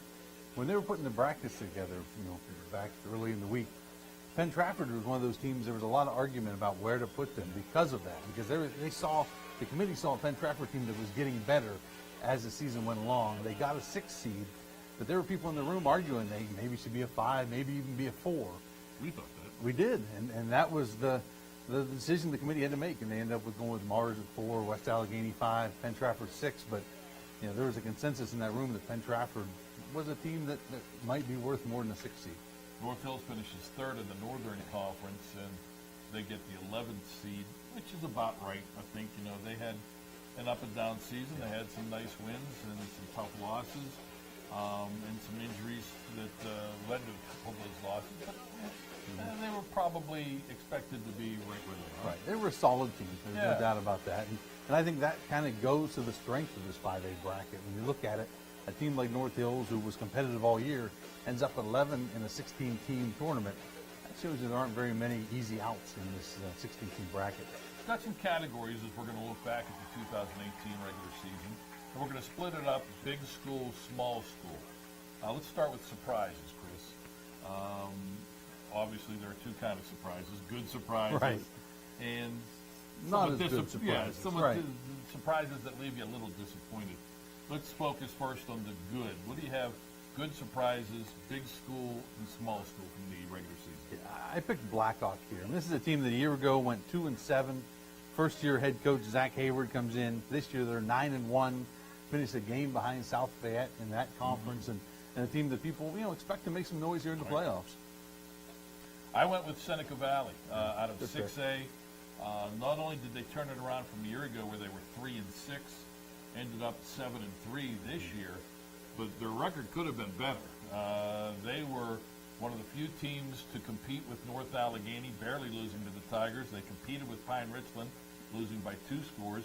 when they were putting the brackets together, back early in the week, Penn Trafford was one of those teams. There was a lot of argument about where to put them because of that. Because the committee saw a Penn Trafford team that was getting better as the season went along. They got a 6th seed, but there were people in the room arguing they maybe should be a 5, maybe even be a 4. We thought that. We did, and that was the decision the committee had to make, and they ended up with going with Mars at 4, West Allegheny 5, Penn Trafford 6. But there was a consensus in that room that Penn Trafford was a team that might be worth more than a 6th seed. North Hills finishes 3rd in the Northern Conference, and they get the 11th seed, which is about right, I think. They had an up-and-down season. They had some nice wins and some tough losses, and some injuries that led to a couple of those losses. But they were probably expected to be right where they are. Right. They were a solid team. There's no doubt about that. And I think that kind of goes to the strength of this 5A bracket. When you look at it, a team like North Hills, who was competitive all year, ends up at 11 in a 16-team tournament. shows you there aren't very many easy outs in this 16-team bracket. Got some categories as we're going to look back at the 2018 regular season. And we're going to split it up, big school, small school. Let's start with surprises, Chris. Obviously, there are two kinds of surprises, good surprises Right. and Not as good surprises. Yeah, some Right. surprises that leave you a little disappointed. Let's focus first on the good. What do you have? Good surprises, big school and small school from the regular season. I picked Blackhawk here. And this is a team that a year ago went 2-7. First-year head coach Zach Hayward comes in. This year they're 9-1. Finished a game behind South Fayette in that conference, and a team that people expect to make some noise here in the playoffs. I went with Seneca Valley out of 6A. Not only did they turn it around from a year ago where they were 3-6, ended up 7-3 this year, but their record could have been better. They were one of the few teams to compete with North Allegheny, barely losing to the Tigers. They competed with Pine Richland, losing by 2 scores,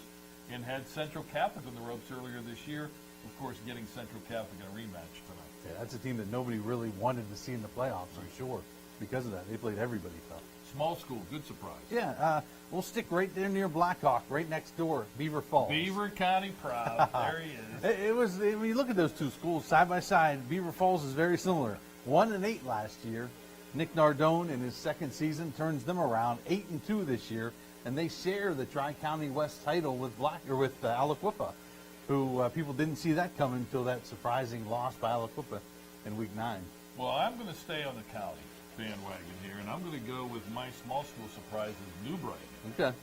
and had Central Catholic on the ropes earlier this year. Of course, getting Central Catholic in a rematch tonight. Yeah, that's a team that nobody really wanted to see in the playoffs, I'm sure. Because of that, they played everybody tough. Small school, good surprise. Yeah, we'll stick right there near Blackhawk, right next door, Beaver Falls. Beaver County proud. There he is. It was, when you look at those two schools side by side, Beaver Falls is very similar. 1-8 last year. Nick Nardone in his second season turns them around, 8-2 this year, and they share the Tri-County West title with Aliquippa, who people didn't see that coming until that surprising loss by Aliquippa in Week 9. Well, I'm going to stay on the county bandwagon here, and I'm going to go with my small school surprises, New Brighton. Okay.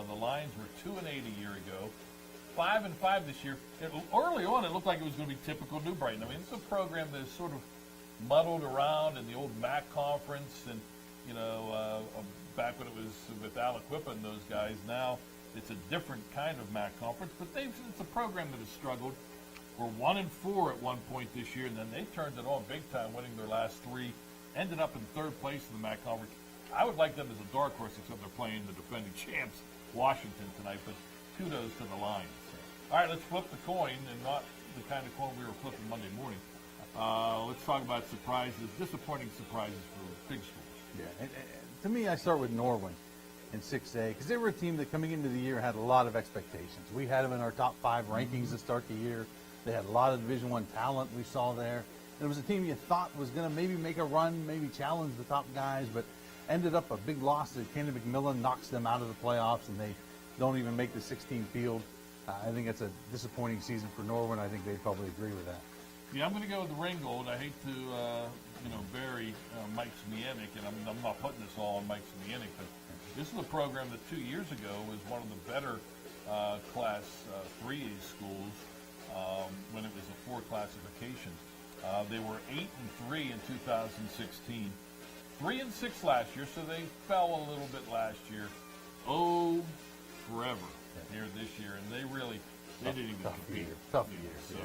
The Lions were 2-8 a year ago, 5-5 this year. Early on, it looked like it was going to be typical New Brighton. I mean, it's a program that is sort of muddled around in the old MAC conference, and back when it was with Aliquippa and those guys. Now it's a different kind of MAC conference, but it's a program that has struggled. We're 1-4 at one point this year, and then they turned it on big time, winning their last 3. Ended up in 3rd place in the MAC conference. I would like them as a dark horse, except they're playing the defending champs, Washington, tonight. But kudos to the Lions. All right, let's flip the coin, and not the kind of coin we were flipping Monday morning. Let's talk about surprises, disappointing surprises for big schools. Yeah, and to me, I start with Norwin in 6A, because they were a team that coming into the year had a lot of expectations. We had them in our top 5 rankings to start the year. They had a lot of Division I talent we saw there. And it was a team you thought was going to maybe make a run, maybe challenge the top guys, but ended up a big loss to Kenny McMillan, knocks them out of the playoffs, and they don't even make the 16 field. I think it's a disappointing season for Norwin. I think they'd probably agree with that. Yeah, I'm going to go with the Ringgold. I hate to, bury Mike Smienic, and I'm not putting this all on Mike Smienic, but this is a program that 2 years ago was one of the better Class 3A schools when it was a 4 classification. They were 8-3 in 2016, 3-6 last year, so they fell a little bit last year. Oh, forever here this year, and they didn't even compete. Tough year. So,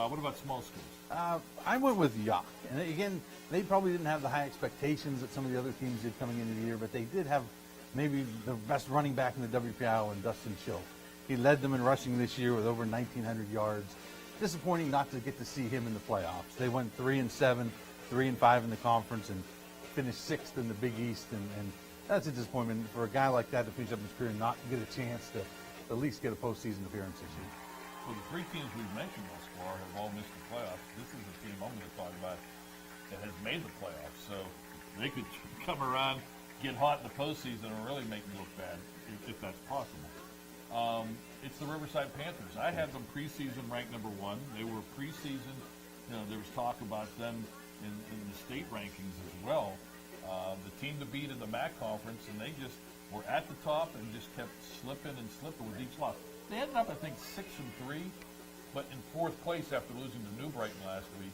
what about small schools? I went with Yock, and again, they probably didn't have the high expectations that some of the other teams did coming into the year, but they did have maybe the best running back in the WPIAL in Dustin Schill. He led them in rushing this year with over 1,900 yards. Disappointing not to get to see him in the playoffs. They went 3-7, 3-5 in the conference, and finished 6th in the Big East, and that's a disappointment for a guy like that to finish up his career and not get a chance to at least get a postseason appearance this year. Well, the 3 teams we've mentioned thus far have all missed the playoffs. This is a team I'm going to talk about that has made the playoffs, so they could come around, get hot in the postseason, and really make me look bad if that's possible. It's the Riverside Panthers. I had them preseason ranked number 1. They were preseason. There was talk about them in the state rankings as well. The team to beat in the MAC conference, and they just were at the top and just kept slipping with each loss. They ended up, I think, 6-3, but in 4th place after losing to New Brighton last week,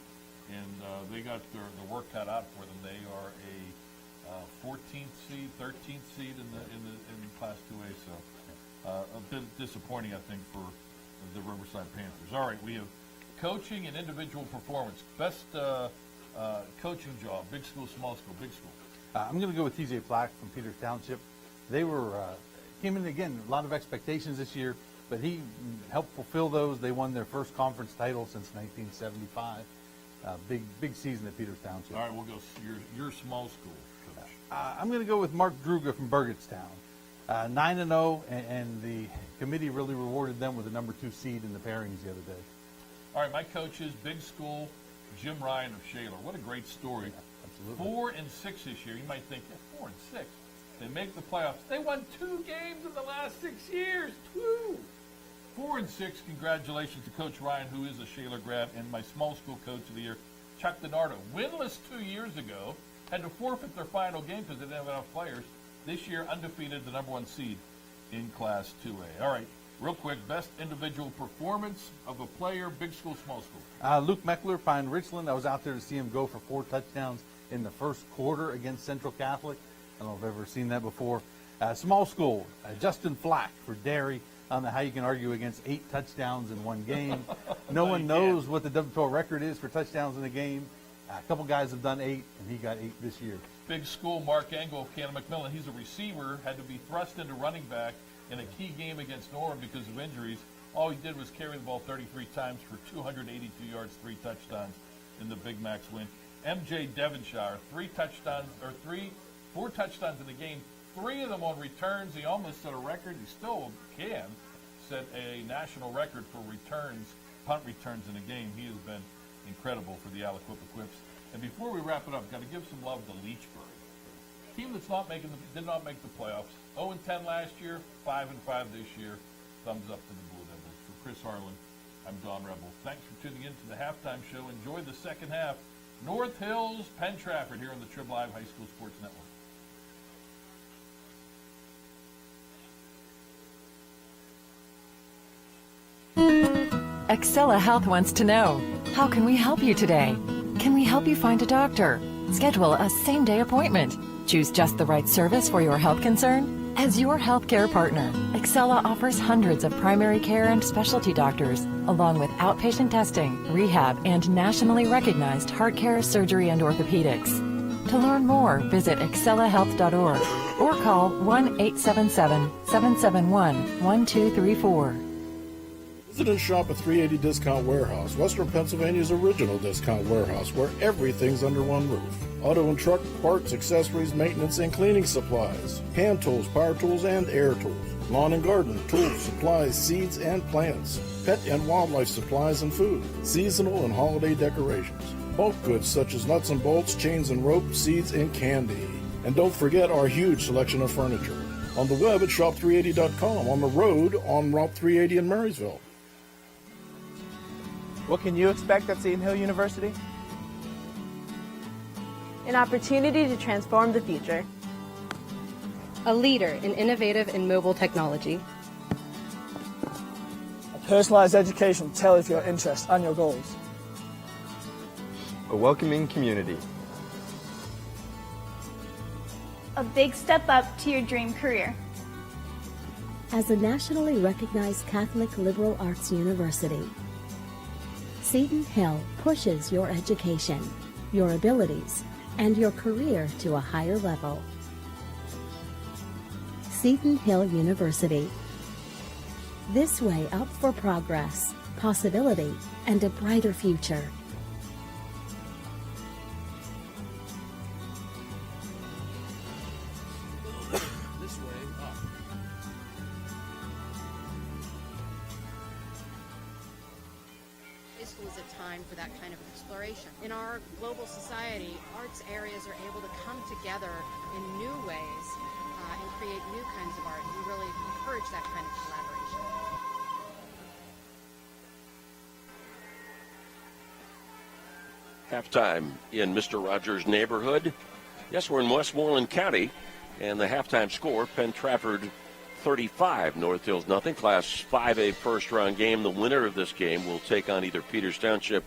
and they got their work cut out for them. They are a 14th seed, 13th seed in Class 2A, so. A bit disappointing, I think, for the Riverside Panthers. All right, we have coaching and individual performance. Best coaching job, big school, small school, big school. I'm going to go with TJ Flack from Peters Township. They came in, again, a lot of expectations this year, but he helped fulfill those. They won their first conference title since 1975. Big season at Peters Township. All right, we'll go your small school coach. I'm going to go with Mark Druga from Burgettstown. 9-0, and the committee really rewarded them with a number 2 seed in the pairings the other day. All right, my coach is big school Jim Ryan of Shaler. What a great story. Yeah, absolutely. 4-6 this year. You might think, 4-6. They make the playoffs. They won 2 games in the last 6 years. 2. 4-6. Congratulations to Coach Ryan, who is a Shaler grad, and my small school coach of the year, Chuck DiNardo. Winless 2 years ago, had to forfeit their final game because they didn't have enough players. This year, undefeated, the number 1 seed in Class 2A. All right, real quick, best individual performance of a player, big school, small school. Luke Meckler, Pine Richland. I was out there to see him go for 4 touchdowns in the first quarter against Central Catholic. I don't know if I've ever seen that before. Small school, Justin Flack for Derry. I don't know how you can argue against 8 touchdowns in one game. No one knows what the WPL record is for touchdowns in a game. A couple guys have done 8, and he got 8 this year. Big school, Mark Engel of Cannon McMillan. He's a receiver, had to be thrust into running back in a key game against Norham because of injuries. All he did was carry the ball 33 times for 282 yards, 3 touchdowns in the Big Macs win. MJ Devonshire, 4 touchdowns in the game, 3 of them on returns. He almost set a record. He still can set a national record for returns, punt returns in a game. He has been incredible for the Aliquippa Quips. And before we wrap it up, got to give some love to Leechburg. Team that's did not make the playoffs. 0-10 last year, 5-5 this year. Thumbs up to the Blue Devils. For Chris Harlan, I'm Don Rebel. Thanks for tuning in to the halftime show. Enjoy the second half. North Hills, Penn Trafford here on the Trib Live High School Sports Network. Excella Health wants to know, how can we help you today? Can we help you find a doctor? Schedule a same-day appointment. Choose just the right service for your health concern? As your healthcare partner, Excella offers hundreds of primary care and specialty doctors, along with outpatient testing, rehab, and nationally recognized heart care, surgery, and orthopedics. To learn more, visit excellahealth.org or call 1-877-771-1234. Visit and shop at 380 Discount Warehouse, Western Pennsylvania's original discount warehouse, where everything's under one roof. Auto and truck parts, accessories, maintenance, and cleaning supplies. Hand tools, power tools, and air tools. Lawn and garden, tools, supplies, seeds, and plants. Pet and wildlife supplies and food. Seasonal and holiday decorations. Bulk goods such as nuts and bolts, chains and rope, seeds, and candy. And don't forget our huge selection of furniture. On the web at shop380.com. On the road on Route 380 in Marysville. What can you expect at Seton Hill University? An opportunity to transform the future. A leader in innovative and mobile technology. A personalized education tailored to your interests and your goals. A welcoming community. A big step up to your dream career. As a nationally recognized Catholic liberal arts university, Seton Hill pushes your education, your abilities, and your career to a higher level. Seton Hill University. This way up for progress, possibility, and a brighter future. This way up. High school is a time for that kind of exploration. In our global society, arts areas are able to come together in new ways and create new kinds of art. We really encourage that kind of collaboration. Halftime in Mr. Rogers' neighborhood. Yes, we're in Westmoreland County, and the halftime score, Penn Trafford 35, North Hills nothing. Class 5A first-round game. The winner of this game will take on either Peters Township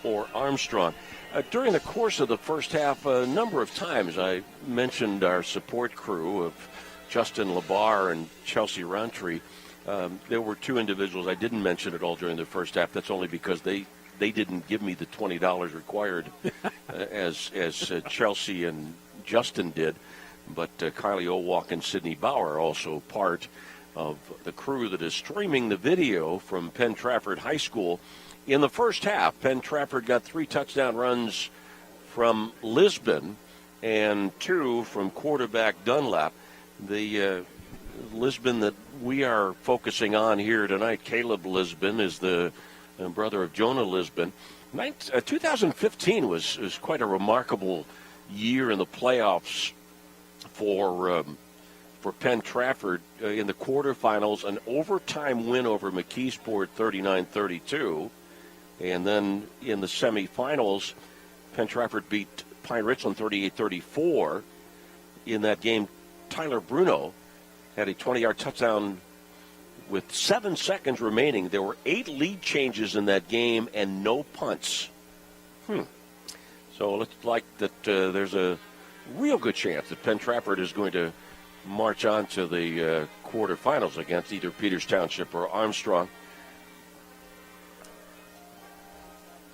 or Armstrong. During the course of the first half, a number of times I mentioned our support crew of Justin Labar and Chelsea Rountree. There were 2 individuals I didn't mention at all during the first half. That's only because they didn't give me the $20 required as Chelsea and Justin did. But Kylie Owalk and Sydney Bauer are also part of the crew that is streaming the video from Penn Trafford High School. In the first half, Penn Trafford got 3 touchdown runs from Lisbon, and 2 from quarterback Dunlap. The Lisbon that we are focusing on here tonight, Caleb Lisbon, is the brother of Jonah Lisbon. 2015 was quite a remarkable year in the playoffs for Penn Trafford. In the quarterfinals, an overtime win over McKeesport 39-32. And then in the semifinals, Penn Trafford beat Pine Richland 38-34. In that game, Tyler Bruno had a 20-yard touchdown with 7 seconds remaining. There were 8 lead changes in that game and no punts. So it looks like that there's a real good chance that Penn Trafford is going to march on to the quarterfinals against either Peters Township or Armstrong.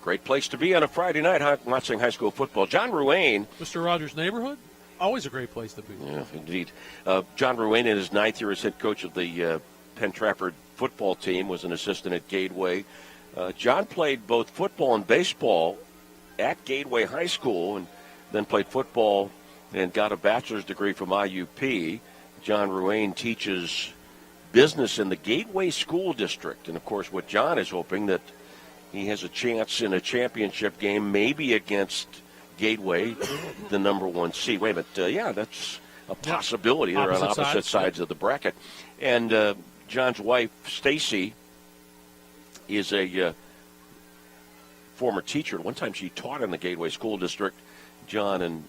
Great place to be on a Friday night watching high school football. John Ruane. Mr. Rogers' neighborhood? Always a great place to be. Yeah, indeed. John Ruane, in his 9th year as head coach of the Penn Trafford football team, was an assistant at Gateway. John played both football and baseball at Gateway High School and then played football and got a bachelor's degree from IUP. John Ruane teaches business in the Gateway School District. And, of course, what John is hoping that he has a chance in a championship game, maybe against Gateway, the number 1 seed. Wait a minute. That's a possibility. They're on opposite sides of the bracket. And John's wife, Stacy, is a former teacher. One time she taught in the Gateway School District. John and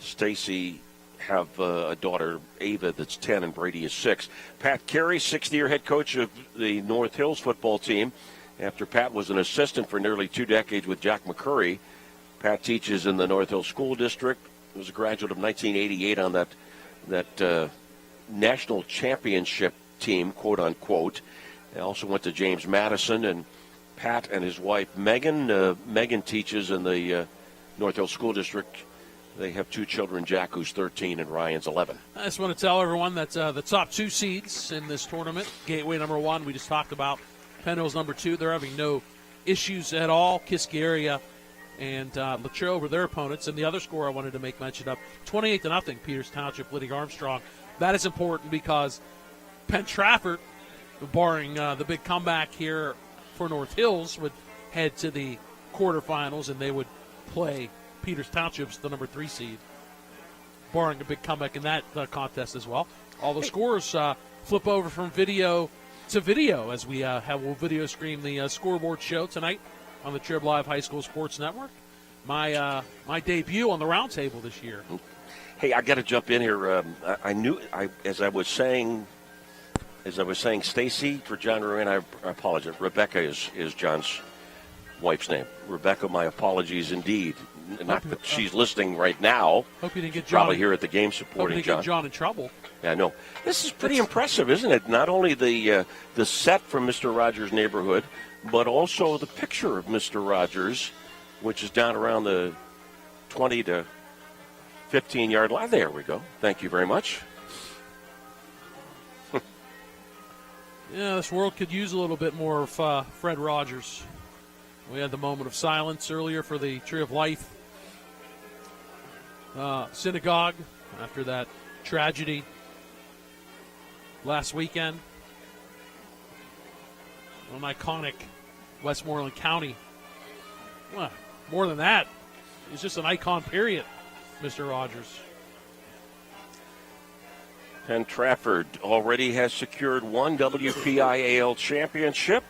Stacy have a daughter, Ava, that's 10, and Brady is 6. Pat Carey, 6th-year head coach of the North Hills football team. After Pat was an assistant for nearly 2 decades with Jack McCurry, Pat teaches in the North Hills School District. He was a graduate of 1988 on that national championship team, quote unquote. He also went to James Madison, and Pat and his wife Megan. Megan teaches in the North Hills School District. They have 2 children, Jack, who's 13, and Ryan's 11. I just want to tell everyone that the top 2 seeds in this tournament, Gateway number 1, we just talked about. Penn Hills number 2, they're having no issues at all. Kiscaria and Latrobe were their opponents. And the other score I wanted to make mention of, 28-0, Peters Township leading Armstrong. That is important because Penn Trafford, barring the big comeback here for North Hills, would head to the quarterfinals, and they would play Peters Township's the number 3 seed, barring a big comeback in that contest as well. All the scores flip over from video to video as we will video stream the scoreboard show tonight on the Trib Live High School Sports Network. My debut on the roundtable this year. Hey, I got to jump in here. As I was saying, Stacy for John Ruane, I apologize. Rebecca is John's wife's name. Rebecca, my apologies indeed. Not that she's listening right now. Hope you didn't get John. Probably here at the game supporting hope you didn't John. Get John in trouble. Yeah, I know. This is pretty impressive, isn't it? Not only the set from Mr. Rogers' neighborhood, but also the picture of Mr. Rogers, which is down around the 20 to 15-yard line. There we go. Thank you very much. Yeah, this world could use a little bit more of Fred Rogers. We had the moment of silence earlier for the Tree of Life synagogue after that tragedy last weekend. An iconic Westmoreland County. Well, more than that, he's just an icon, period, Mr. Rogers. Penn Trafford already has secured 1 WPIAL championship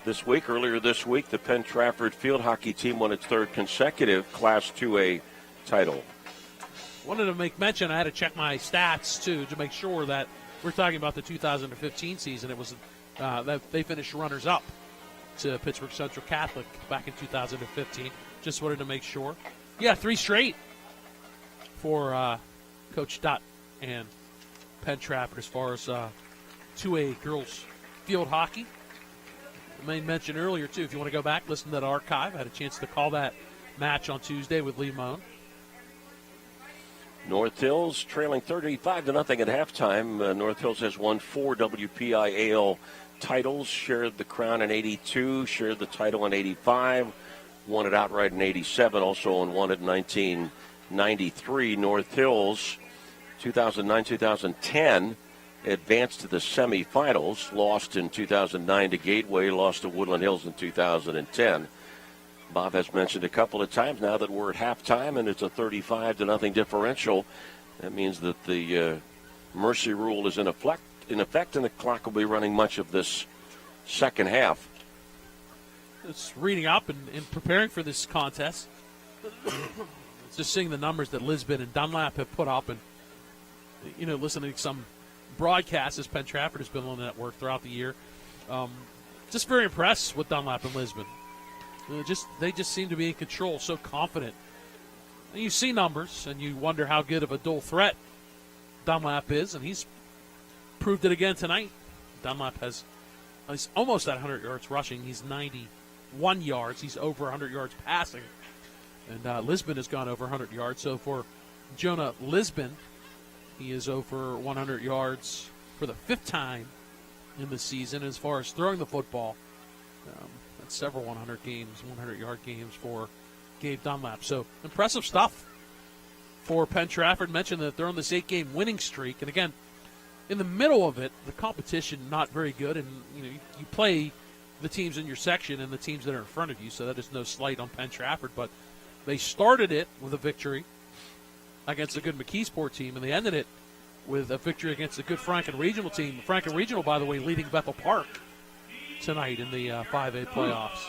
this week. Earlier this week, the Penn Trafford field hockey team won its 3rd consecutive Class 2A title. Wanted to make mention, I had to check my stats, too, to make sure that we're talking about the 2015 season. It was that they finished runners-up to Pittsburgh Central Catholic back in 2015. Just wanted to make sure. Yeah, 3 straight for Coach Dutt and Penn Trafford as far as 2A girls field hockey. I made mention earlier, too, if you want to go back, listen to that archive. I had a chance to call that match on Tuesday with Lee Moan. North Hills trailing 35-0 at halftime. North Hills has won 4 WPIAL titles, shared the crown in 82, shared the title in 85, won it outright in 87, also won it in 93. North Hills, 2009-2010, advanced to the semifinals, lost in 2009 to Gateway, lost to Woodland Hills in 2010. Bob has mentioned a couple of times now that we're at halftime and it's a 35-0 differential. That means that the mercy rule is in effect, and the clock will be running much of this second half. It's reading up and preparing for this contest. Just seeing the numbers that Lisbon and Dunlap have put up, and listening to some broadcasts as Penn Trafford has been on the network throughout the year. Just very impressed with Dunlap and Lisbon. They just seem to be in control, so confident. And you see numbers, and you wonder how good of a dual threat Dunlap is, and he's proved it again tonight. Dunlap he's almost at 100 yards rushing. He's 91 yards. He's over 100 yards passing. And Lisbon has gone over 100 yards. So for Jonah Lisbon, he is over 100 yards for the 5th time in the season. As far as throwing the football, that's several 100-yard games for Gabe Dunlap. So impressive stuff for Penn Trafford. Mentioned that they're on this 8-game winning streak. And again, in the middle of it, the competition not very good. And you play the teams in your section and the teams that are in front of you. So that is no slight on Penn Trafford. But they started it with a victory against a good McKeesport team, and they ended it with a victory against a good Franklin Regional team. Franklin Regional, by the way, leading Bethel Park tonight in the 5A playoffs.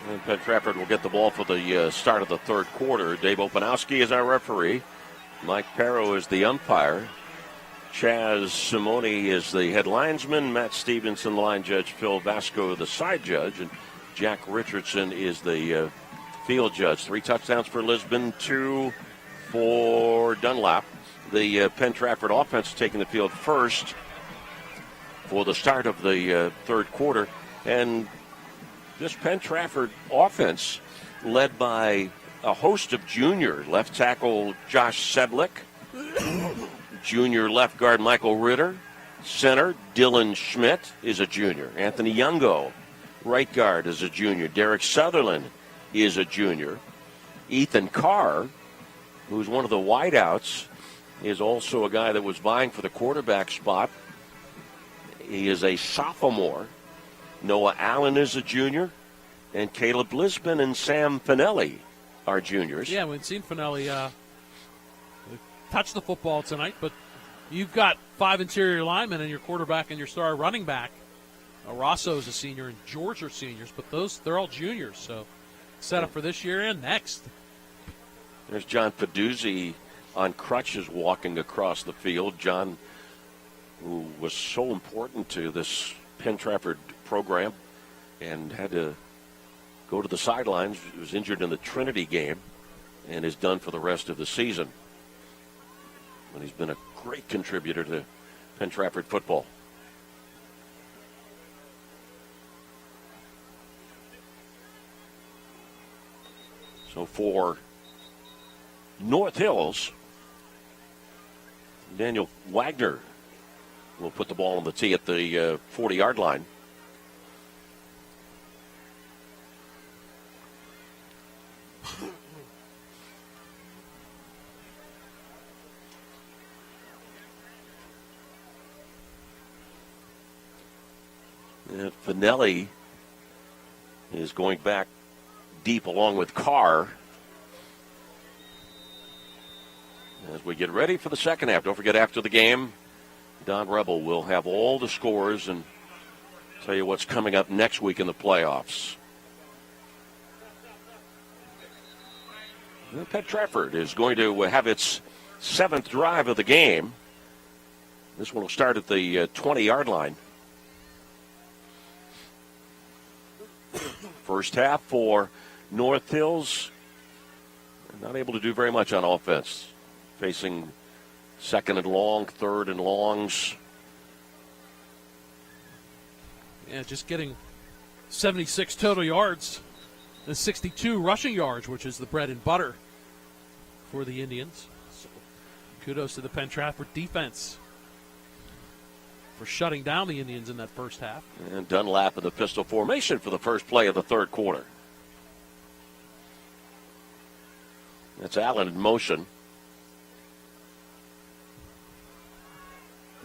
And Penn Trafford will get the ball for the start of the third quarter. Dave Opanowski is our referee. Mike Perro is the umpire. Chaz Simone is the head linesman. Matt Stevenson, the line judge. Phil Vasco, the side judge. And Jack Richardson is the field judge. 3 touchdowns for Lisbon, 2 for Dunlap. The Penn Trafford offense taking the field first for the start of the third quarter. And this Penn Trafford offense led by a host of juniors. Left tackle Josh Sedlick, junior left guard Michael Ritter, center Dylan Schmidt is a junior. Anthony Youngo, right guard, is a junior. Derek Sutherland is a junior. Ethan Carr, who's one of the wideouts, is also a guy that was vying for the quarterback spot. He is a sophomore. Noah Allen is a junior. And Caleb Lisbon and Sam Finelli are juniors. Yeah, we've seen Finelli touch the football tonight, but you've got 5 interior linemen and your quarterback and your star running back. Rosso is a senior and George are seniors, but they're all juniors, so set up for this year and next. There's John Peduzzi on crutches walking across the field. John, who was so important to this Penn Trafford program and had to go to the sidelines. He was injured in the Trinity game and is done for the rest of the season. And he's been a great contributor to Penn Trafford football. So for North Hills, Daniel Wagner will put the ball on the tee at the 40-yard line. And Finelli is going back deep along with Carr as we get ready for the second half. Don't forget, after the game, Don Rebel will have all the scores and tell you what's coming up next week in the playoffs. And Penn Trafford is going to have its 7th drive of the game. This one will start at the 20-yard line. First half for North Hills, not able to do very much on offense. Facing 2nd and long, 3rd and longs. Yeah, just getting 76 total yards and 62 rushing yards, which is the bread and butter for the Indians. So kudos to the Penn Trafford defense for shutting down the Indians in that first half. And Dunlap in the pistol formation for the first play of the third quarter. That's Allen in motion.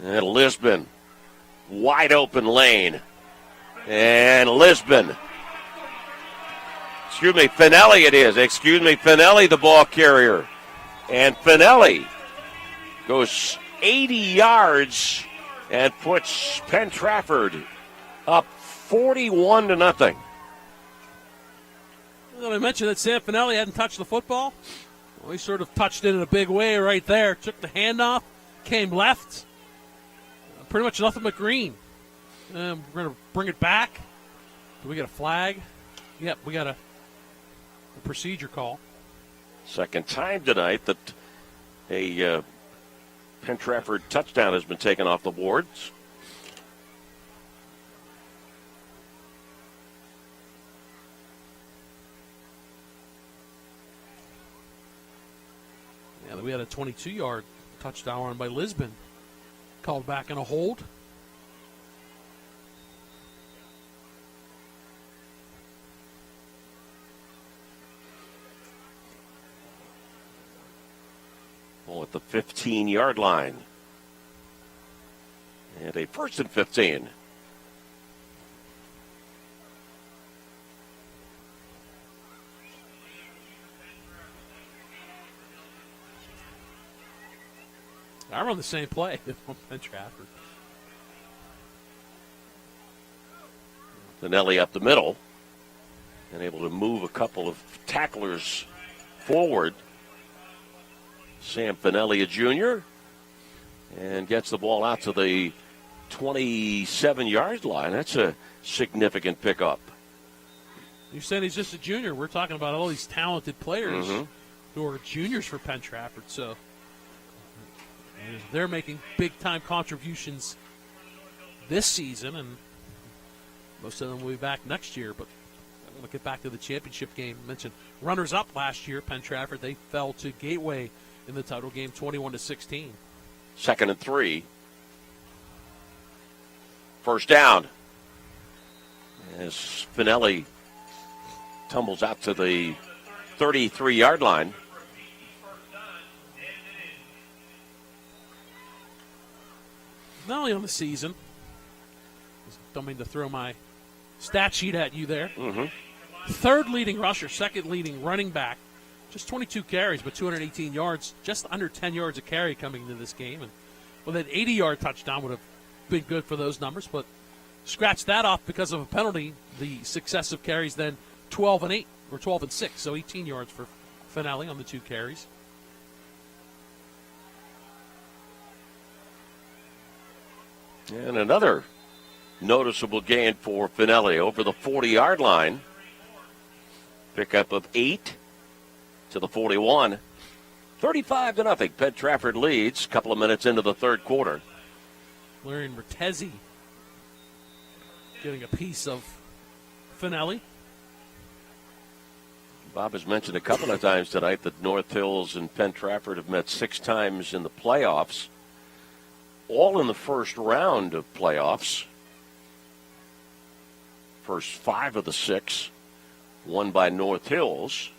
And Lisbon, wide open lane. And Lisbon. Finelli it is. Finelli, the ball carrier. And Finelli goes 80 yards and puts Penn Trafford up 41-0. Well, I mentioned that Sam Finelli hadn't touched the football. Well, he sort of touched it in a big way right there. Took the handoff, came left. Pretty much nothing but green. We're going to bring it back. Do we get a flag? Yep, we got a procedure call. Second time tonight that a Penn Trafford touchdown has been taken off the boards. Yeah, we had a 22-yard touchdown run by Lisbon. Called back in a hold. Ball at the 15-yard line. And a 1st and 15. I run the same play on Penn Trafford. Finelli up the middle and able to move a couple of tacklers forward. Sam Finelli, a junior, and gets the ball out to the 27-yard line. That's a significant pickup. You're saying he's just a junior. We're talking about all these talented players who are juniors for Penn Trafford. So they're making big-time contributions this season, and most of them will be back next year. But I'm going to get back to the championship game. I mentioned runners-up last year, Penn Trafford. They fell to Gateway in the title game, 21-16. 2nd and 3. First down. As Finelli tumbles out to the 33-yard line. Not only on the season, don't mean to throw my stat sheet at you there. Third leading rusher, second leading running back. Just 22 carries, but 218 yards, just under 10 yards a carry coming into this game. And well, that 80-yard touchdown would have been good for those numbers, but scratch that off because of a penalty. The successive carries then 12 and 8 or 12 and 6, so 18 yards for Finelli on the 2 carries. And another noticeable gain for Finelli over the 40-yard line. Pickup of 8 to the 41. 35-0. Penn Trafford leads a couple of minutes into the third quarter. Larry Mertezi getting a piece of Finelli. Bob has mentioned a couple of times tonight that North Hills and Penn Trafford have met 6 times in the playoffs, all in the first round of playoffs. First 5 of the 6 won by North Hills.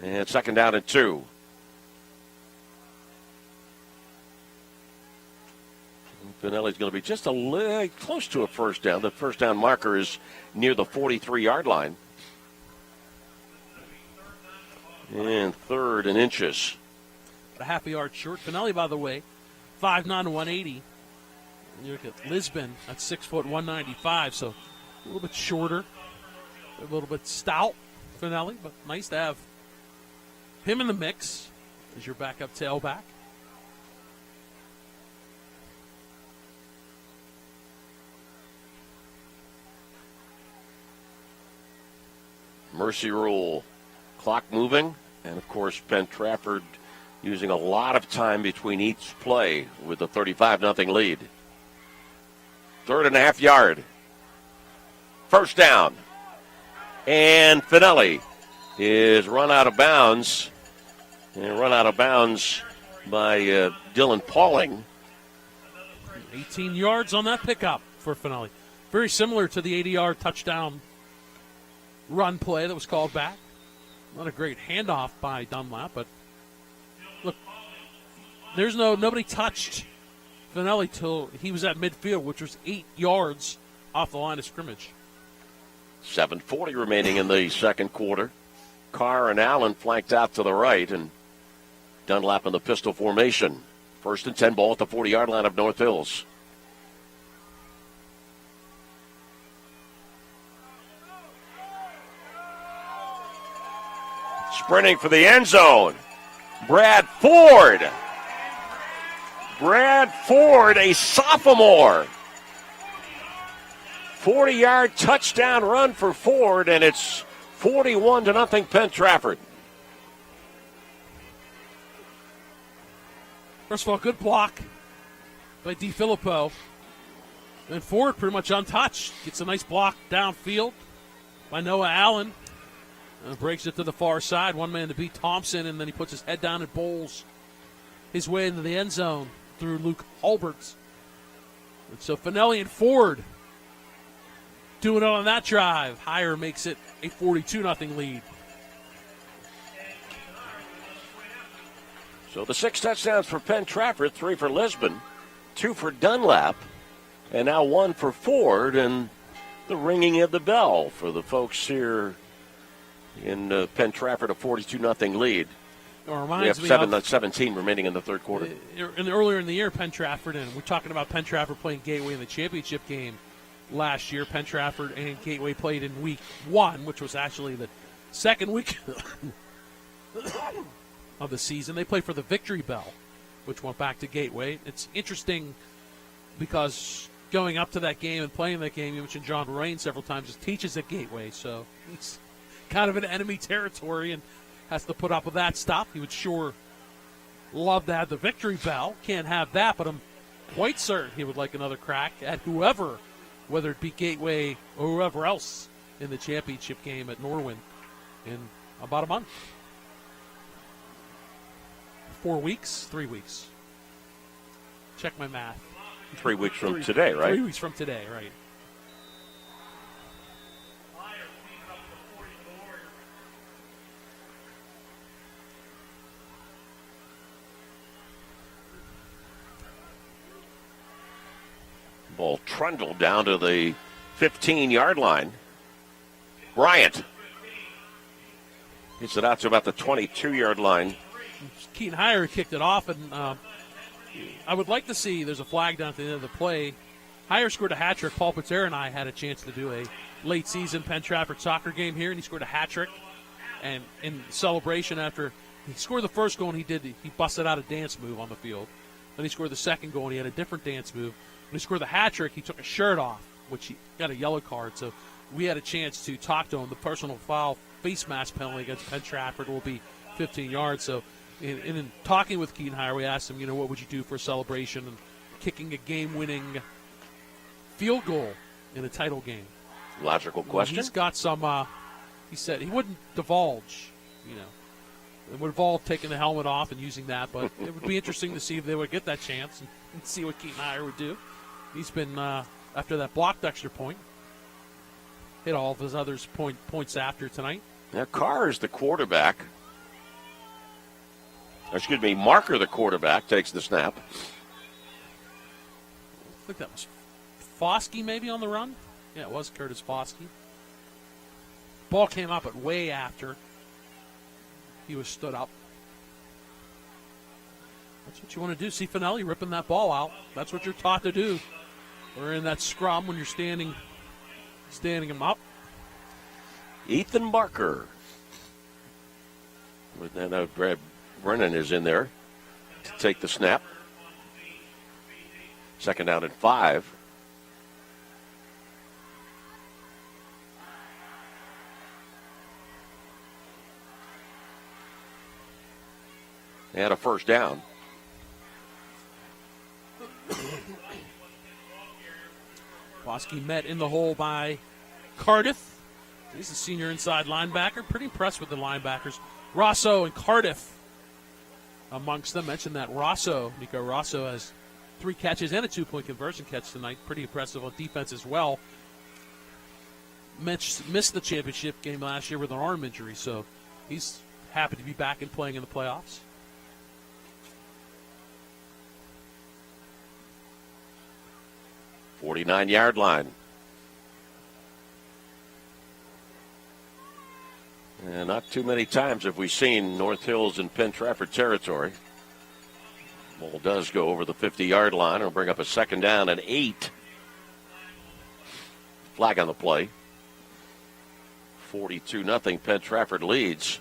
And 2nd down and 2. Finelli's going to be just a little close to a first down. The first down marker is near the 43-yard line. And 3rd and inches. A half a yard short. Finelli, by the way, 5'9", 180. You look at Lisbon, that's 6 foot 195, so a little bit shorter, a little bit stout, Finelli, but nice to have him in the mix as your backup tailback. Mercy rule, clock moving, and of course Penn Trafford using a lot of time between each play with a 35-0 lead. 3rd and a half yard. First down. And Finelli is run out of bounds. And run out of bounds by Dylan Pauling. 18 yards on that pickup for Finelli. Very similar to the 80-yard touchdown run play that was called back. Not a great handoff by Dunlap, but look, there's nobody touched Finelli till he was at midfield, which was 8 yards off the line of scrimmage. 7:40 remaining in the second quarter. Carr and Allen flanked out to the right, and Dunlap in the pistol formation. 1st and 10 ball at the 40-yard line of North Hills. Sprinting for the end zone, Brad Ford. Brad Ford, a sophomore. 40-yard touchdown run for Ford, and it's 41-0 Penn Trafford. First of all, good block by DiFilippo. And Ford pretty much untouched. Gets a nice block downfield by Noah Allen. Breaks it to the far side. One man to beat Thompson, and then he puts his head down and bowls his way into the end zone through Luke Hulbert. And so Finelli and Ford doing it on that drive. Heyer makes it a 42-0 lead. So the 6 touchdowns for Penn Trafford, 3 for Lisbon, 2 for Dunlap, and now 1 for Ford, and the ringing of the bell for the folks here in Penn Trafford, a 42-0 lead. We have 17 remaining in the third quarter. Earlier in the year, Penn Trafford, and we're talking about Penn Trafford playing Gateway in the championship game last year. Penn Trafford and Gateway played in week 1, which was actually the second week of the season. They played for the Victory Bell, which went back to Gateway. It's interesting because going up to that game and playing that game, you mentioned John Rain several times, just teaches at Gateway, so it's kind of an enemy territory and has to put up with that stuff. He would sure love to have the Victory Bell. Can't have that, but I'm quite certain he would like another crack at whoever, whether it be Gateway or whoever else in the championship game at Norwin in about a month. 4 weeks? 3 weeks. Check my math. 3 weeks from today, right? 3 weeks from today, right. Ball trundled down to the 15-yard line. Bryant gets it out to about the 22-yard line. Keaton Heyer kicked it off, and I would like to see, there's a flag down at the end of the play. Heyer scored a hat trick. Paul Pizzera and I had a chance to do a late-season Penn Trafford soccer game here, and he scored a hat trick. And in celebration after he scored the first goal, and he busted out a dance move on the field. Then he scored the second goal, and he had a different dance move. When he scored the hat trick, he took a shirt off, which he got a yellow card. So we had a chance to talk to him. The personal foul face mask penalty against Penn Trafford will be 15 yards. So in talking with Keaton Heyer, we asked him, what would you do for a celebration and kicking a game-winning field goal in a title game? Logical question. He's got some, he said he wouldn't divulge, It would involve taking the helmet off and using that, but it would be interesting to see if they would get that chance and see what Keaton Heyer would do. He's been, after that blocked extra point, hit all of his others points after tonight. Now, Carr is the quarterback. Marker, the quarterback, takes the snap. I think that was Foskey maybe on the run. Yeah, it was Curtis Foskey. Ball came up at way after he was stood up. That's what you want to do. See Finelli ripping that ball out. That's what you're taught to do. Or in that scrum when you're standing him up. Ethan Marker. Brad Brennan is in there to take the snap. 2nd down and 5. They had a first down. Foskey met in the hole by Cardiff. He's a senior inside linebacker. Pretty impressed with the linebackers. Rosso and Cardiff amongst them. Mentioned that Nico Rosso has 3 catches and a 2-point conversion catch tonight. Pretty impressive on defense as well. missed the championship game last year with an arm injury, so he's happy to be back and playing in the playoffs. .49-yard line. And not too many times have we seen North Hills in Penn Trafford territory. Ball does go over the 50-yard line. It'll bring up a 2nd down and 8. Flag on the play. 42-0. Penn Trafford leads.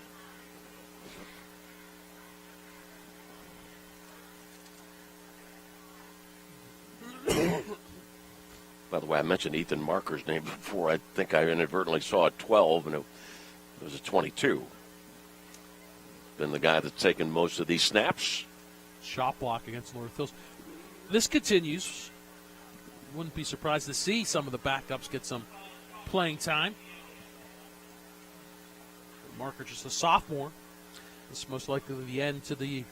By the way, I mentioned Ethan Marker's name before. I think I inadvertently saw a 12, and it was a 22. Been the guy that's taken most of these snaps. Shot block against North Hills. This continues. Wouldn't be surprised to see some of the backups get some playing time. Marker just a sophomore. This is most likely the end to the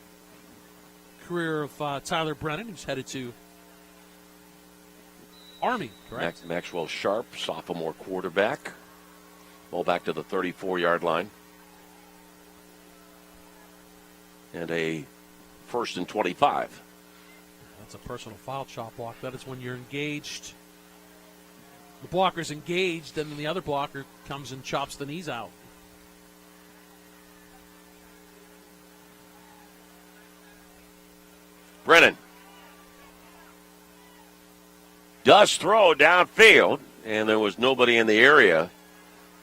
career of Tyler Brennan, who's headed to Army, correct? Maxwell Sharp, sophomore quarterback. Ball back to the 34-yard line. And a 1st and 25. That's a personal foul chop block. That is when you're engaged. The blocker's engaged, and then the other blocker comes and chops the knees out. Brennan does throw downfield, and there was nobody in the area.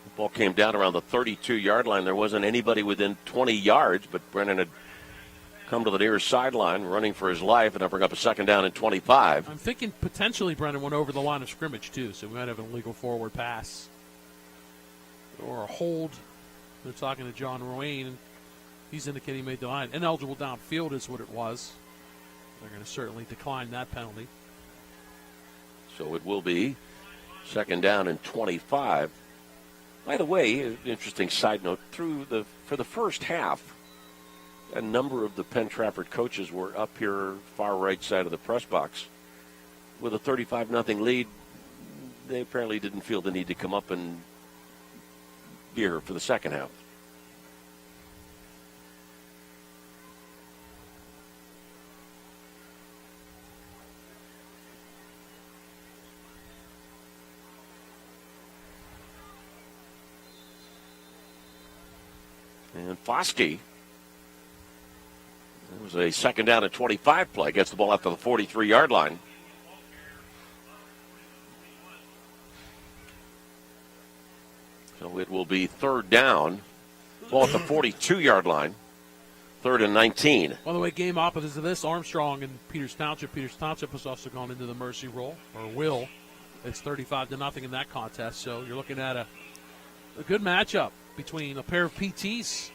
The ball came down around the 32-yard line. There wasn't anybody within 20 yards, but Brennan had come to the near sideline, running for his life, and I bring up a 2nd down and 25. I'm thinking potentially Brennan went over the line of scrimmage, too, so we might have an illegal forward pass. Or a hold. They're talking to John Ruane, and he's indicating he made the line. Ineligible downfield is what it was. They're going to certainly decline that penalty. So it will be 2nd down and 25. By the way, interesting side note, for the first half, a number of the Penn Trafford coaches were up here far right side of the press box. With a 35-0 lead, they apparently didn't feel the need to come up and be here for the second half. And Foskey, it was a 2nd down and 25 play. Gets the ball after the 43-yard line. So it will be 3rd down. Ball at the 42-yard line. 3rd and 19. By the way, game opposite to this, Armstrong and Peters Township. Peters Township has also gone into the mercy roll, or will. It's 35-0 in that contest. So you're looking at a good matchup between a pair of PTs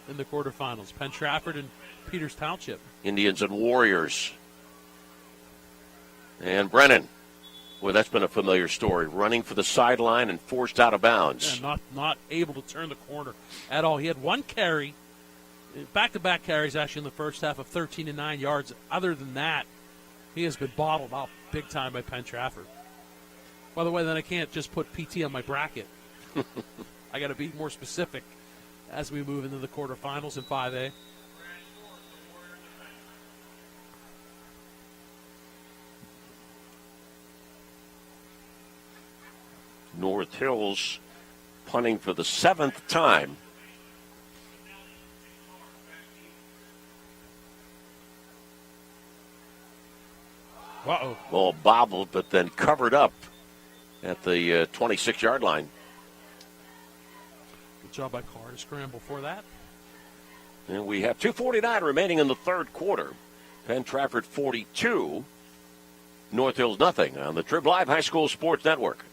in the quarterfinals, Penn Trafford and Peters Township. Indians and Warriors. And Brennan, well, that's been a familiar story, running for the sideline and forced out of bounds. Yeah, not able to turn the corner at all. He had one carry, back-to-back carries actually in the first half of 13 and 9 yards. Other than that, he has been bottled up big time by Penn Trafford. By the way, then I can't just put PT on my bracket. I got to be more specific as we move into the quarterfinals in 5A. North Hills punting for the 7th time. Uh-oh. Ball bobbled, but then covered up at the 26-yard line. Good job by Carr to scramble for that. And we have 2:49 remaining in the 3rd quarter. Penn Trafford 42, North Hills nothing on the Trib Live High School Sports Network.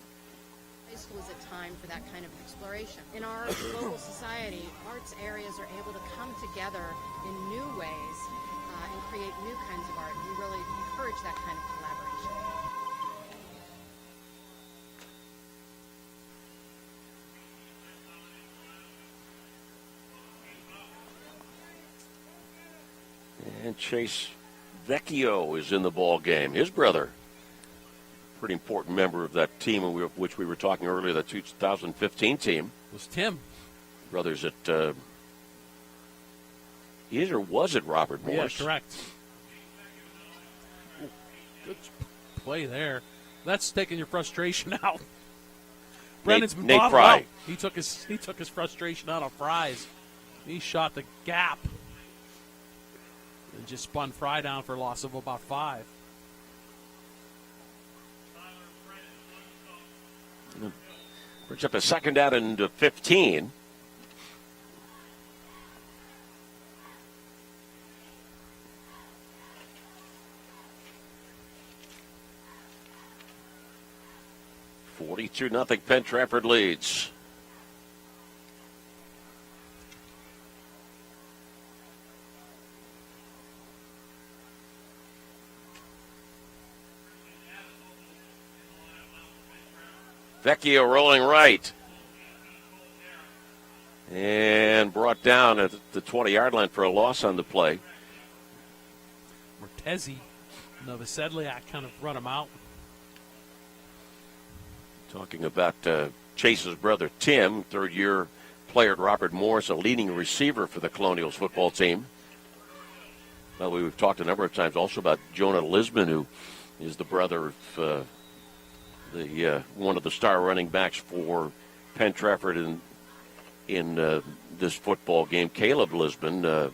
High school is a time for that kind of exploration. In our global society, arts areas are able to come together in new ways and create new kinds of art. We really encourage that kind of collaboration. And Chase Vecchio is in the ball game. His brother pretty important member of that team, of which we were talking earlier, the 2015 team. It was Tim. Brothers at either was it Robert Morris? Yeah, correct. Ooh, good play there. That's taking your frustration out. Brennan's been Nate bottled Fry. out. He took his frustration out on Fries. He shot the gap and just spun Fry down for a loss of about 5. Brings up a second down and 15. $42-0 Penn Trafford leads. Vecchio rolling right. And brought down at the 20-yard line for a loss on the play. Mortezi, Novosedliak kind of run him out. Talking about Chase's brother Tim, third-year player Robert Morris, a leading receiver for the Colonials football team. Well, we've talked a number of times also about Jonah Lisman, who is the brother of one of the star running backs for Penn Trafford in this football game, Caleb Lisman. I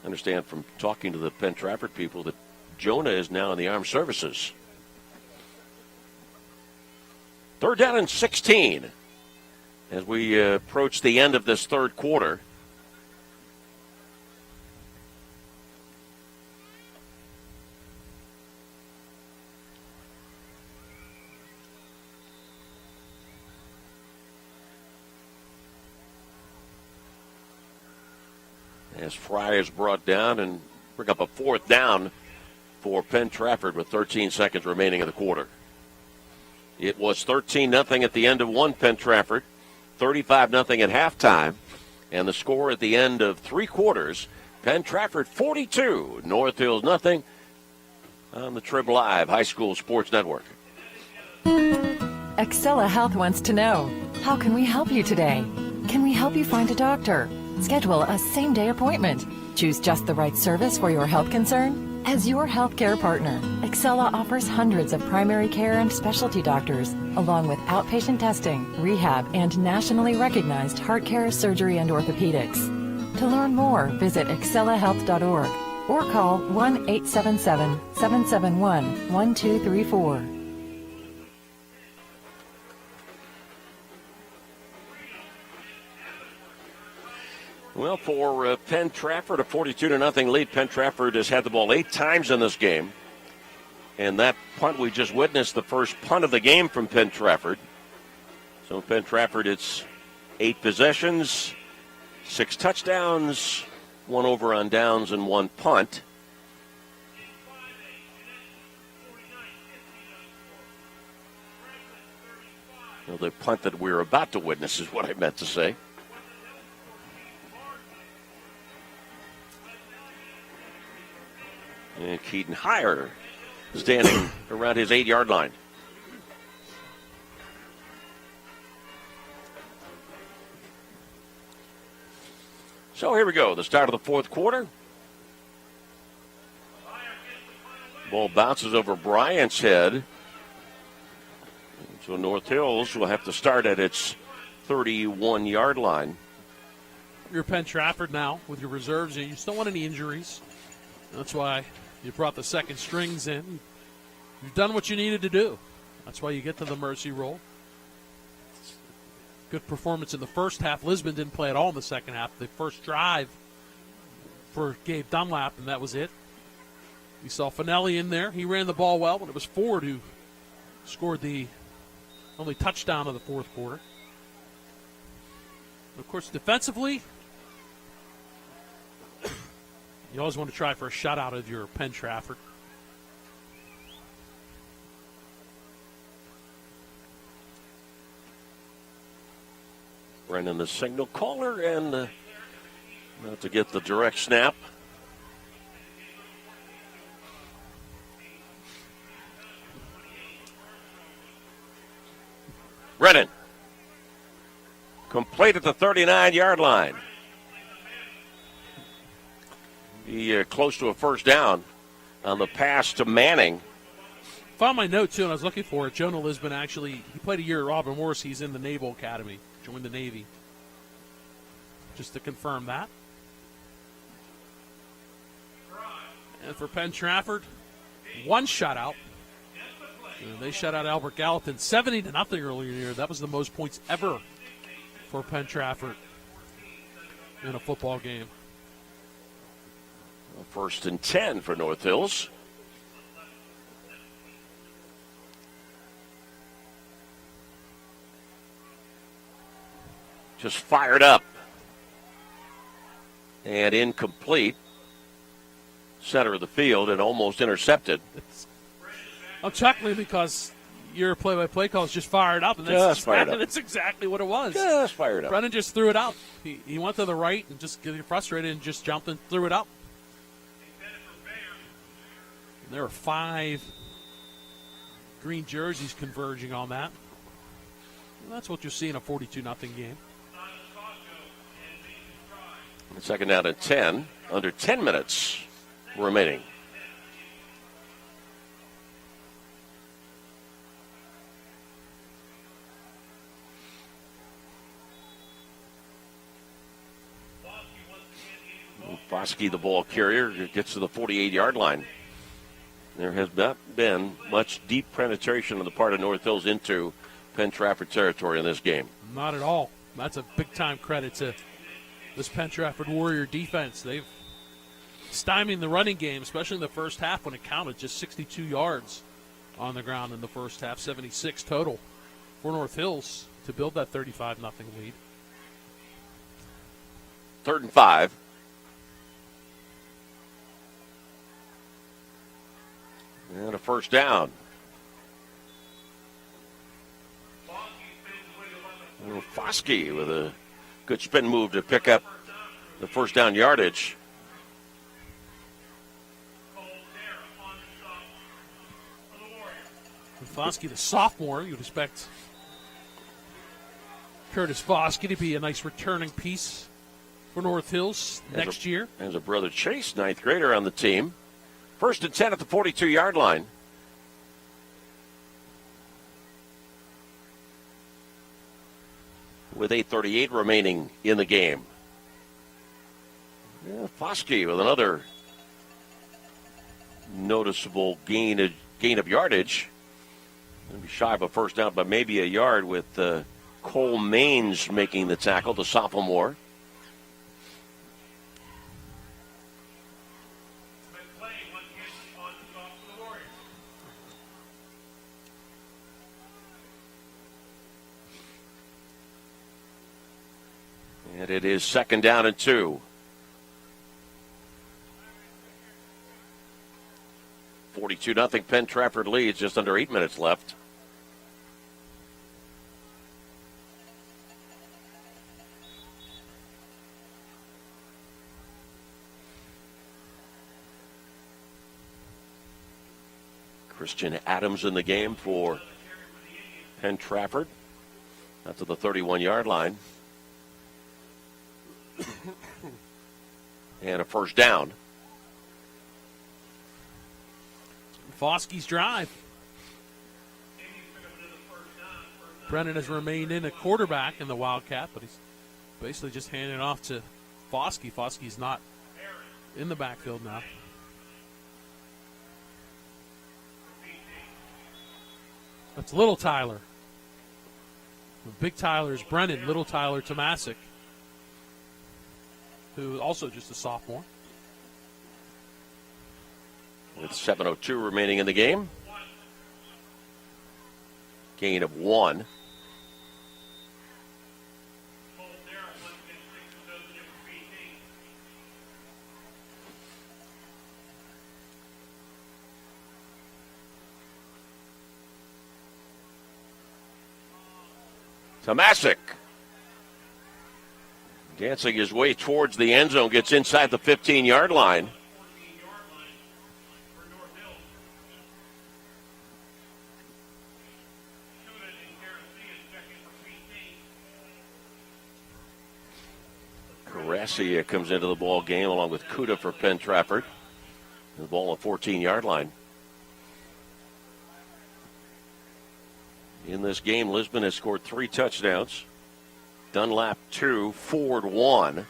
understand from talking to the Penn Trafford people that Jonah is now in the armed services. Third down and 16 as we approach the end of this third quarter. As Fry is brought down and bring up a fourth down for Penn Trafford with 13 seconds remaining in the quarter. It was 13-0 at the end of one Penn Trafford, 35-0 at halftime, and the score at the end of 3 quarters, Penn Trafford 42, North Hills nothing on the Trib Live High School Sports Network. Excella Health wants to know, how can we help you today? Can we help you find a doctor? Schedule a same-day appointment. Choose just the right service for your health concern? As your healthcare partner, Excella offers hundreds of primary care and specialty doctors, along with outpatient testing, rehab, and nationally recognized heart care, surgery, and orthopedics. To learn more, visit excellahealth.org or call 1-877-771-1234. Well, for Penn Trafford, a 42-0 lead. Penn Trafford has had the ball 8 times in this game. And that punt we just witnessed, the first punt of the game from Penn Trafford. So Penn Trafford, it's 8 possessions, 6 touchdowns, 1 over on downs, and 1 punt. Well, the punt that we're about to witness is what I meant to say. And Keaton Hire standing around his 8-yard line. So here we go, the start of the fourth quarter. Ball bounces over Bryant's head. So North Hills will have to start at its 31-yard line. You're Penn Trafford now with your reserves. You just don't want any injuries. That's why you brought the second strings in. You've done what you needed to do. That's why you get to the mercy roll. Good performance in the first half. Lisbon didn't play at all in the second half. The first drive for Gabe Dunlap, and that was it. You saw Finelli in there. He ran the ball well, but it was Ford who scored the only touchdown of the fourth quarter. Of course, defensively, you always want to try for a shutout of your Penn Trafford. Brennan, the signal caller, and about to get the direct snap. Brennan. Complete at the 39-yard line. He close to a first down on the pass to Manning. Found my note, too, and I was looking for it. Jonah Lisbon actually, he played a year at Robert Morris. He's in the Naval Academy, joined the Navy. Just to confirm that. And for Penn Trafford, one shutout. They shut out Albert Gallatin 70-0 earlier in the year. That was the most points ever for Penn Trafford in a football game. First and 10 for North Hills. Just fired up. And incomplete. Center of the field and almost intercepted. I'm chuckling because your play-by-play call is just fired up. And that's exactly what it was. Just fired up. Brennan just threw it out. He went to the right and just getting frustrated and just jumped and threw it up. And there are 5 green jerseys converging on that. And that's what you see in a 42-0 game. Second down at 10. Under 10 minutes remaining. Foskey, the ball carrier, gets to the 48-yard line. There has not been much deep penetration on the part of North Hills into Penn Trafford territory in this game. Not at all. That's a big-time credit to this Penn Trafford Warrior defense. They've stymied the running game, especially in the first half when it counted. Just 62 yards on the ground in the first half, 76 total for North Hills to build that 35-0 lead. 3rd and 5. And a first down. Foskey with a good spin move to pick up the first down yardage. Foskey, the sophomore, you'd expect Curtis Foskey to be a nice returning piece for North Hills next year. There's a brother Chase, 9th grader on the team. 1st and 10 at the 42-yard line. With 8:38 remaining in the game. Yeah, Foskey with another noticeable gain of yardage. Maybe shy of a first down, but maybe a yard with Cole Maines making the tackle, the sophomore. And it is 2nd down and 2. 42-0 Penn Trafford leads, just under 8 minutes left. Christian Adams in the game for Penn Trafford. Out to the 31-yard line. And a first down. Foskey's drive. Brennan has remained in a quarterback in the Wildcat, but he's basically just handing it off to Foskey. Foskey's not in the backfield now. That's Little Tyler. Big Tyler is Brennan. Little Tyler Tomasic, who also just a sophomore. With 7:02 remaining in the game. Gain of 1. Tomasic dancing his way towards the end zone, gets inside the 15-yard line. Massey comes into the ball game along with Kuda for Penn Trafford. The ball at 14-yard line. In this game, Lisbon has scored 3 touchdowns. Dunlap 2, Ford 1.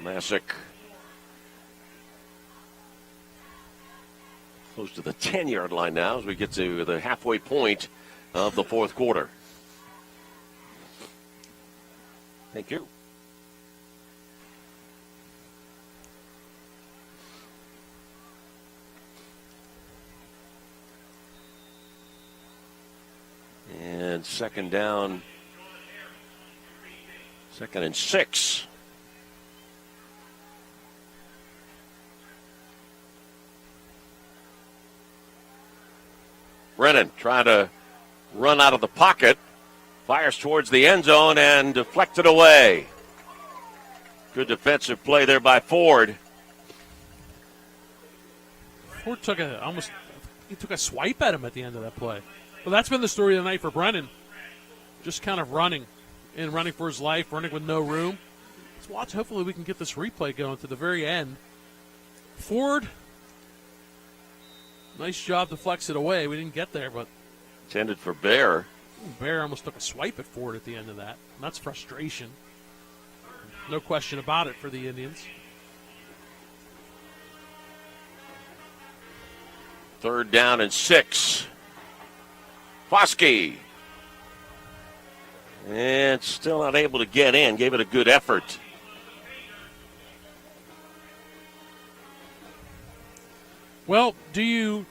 Masick close to the 10-yard line now as we get to the halfway point of the fourth quarter. Thank you. And second down, 2nd and 6. Brennan trying to run out of the pocket, fires towards the end zone and deflected away. Good defensive play there by Ford. Ford took a swipe at him at the end of that play. Well, that's been the story of the night for Brennan. Just kind of running for his life, running with no room. Let's watch. Hopefully we can get this replay going to the very end. Ford, nice job to flex it away. We didn't get there, but intended for Bear. Bear almost took a swipe at Ford at the end of that. And that's frustration. No question about it for the Indians. 3rd down and 6. Foskey. And still not able to get in. Gave it a good effort. Well, do you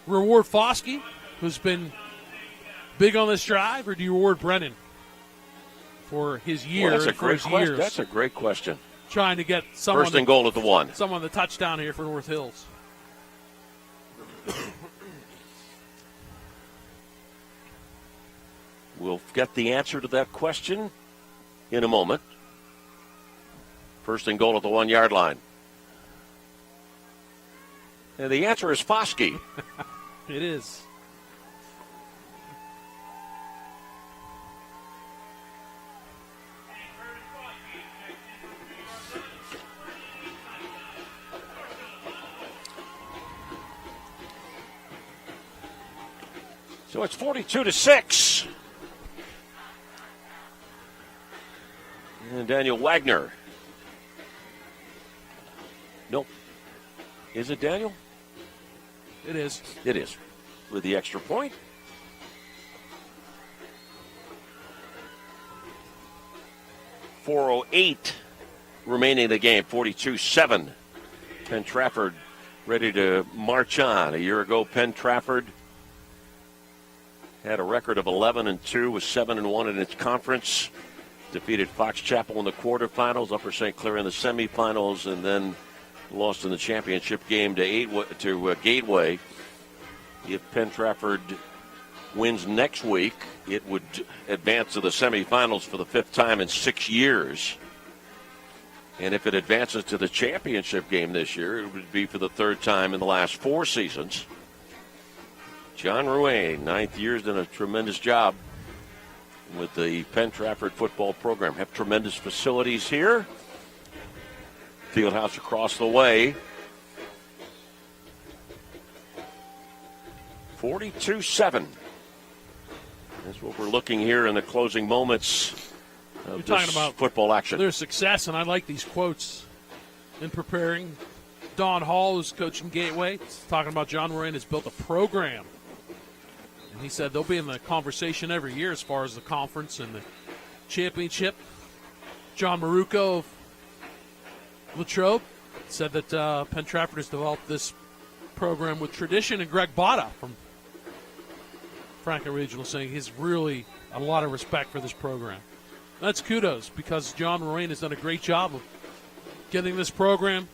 reward Foskey, who's been big on this drive, or do you reward Brennan for his year? Well, that's a great question. Years, that's a great question. Trying to get someone 1st and goal at the 1. Someone the touchdown here for North Hills. We'll get the answer to that question in a moment. 1st and goal at the 1-yard line. And the answer is Foskey. It is. So it's 42-6. And Daniel Wagner. Nope. Is it Daniel? It is. It is. With the extra point. .408 remaining in the game. 42-7. Penn Trafford ready to march on. A year ago, Penn Trafford had a record of 11-2, was 7-1 in its conference. Defeated Fox Chapel in the quarterfinals, Upper St. Clair in the semifinals, and then lost in the championship game to Gateway. If Penn Trafford wins next week, it would advance to the semifinals for the 5th time in 6 years. And if it advances to the championship game this year, it would be for the 3rd time in the last 4 seasons. John Ruane, 9th year, has done a tremendous job with the Penn Trafford football program. Have tremendous facilities here. Fieldhouse across the way. 42-7. That's what we're looking here in the closing moments of You're talking about football action. Their success, and I like these quotes in preparing. Don Hall, who's coaching Gateway, talking about John Moran has built a program. And he said they'll be in the conversation every year as far as the conference and the championship. John Maruco of Latrobe said that Penn Trafford has developed this program with tradition, and Greg Botta from Franklin Regional saying he's really a lot of respect for this program. That's kudos, because John Moraine has done a great job of getting this program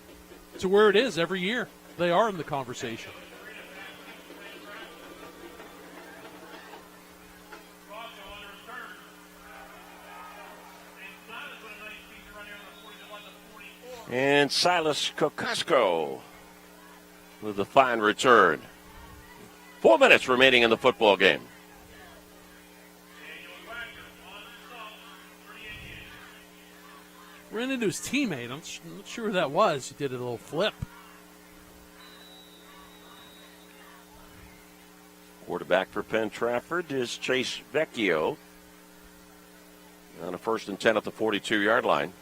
to where it is every year. They are in the conversation. And Silas Kokosko with a fine return. 4 minutes remaining in the football game. Ran into his teammate. I'm not sure who that was. He did a little flip. Quarterback for Penn Trafford is Chase Vecchio. On a 1st and 10 at the 42-yard line.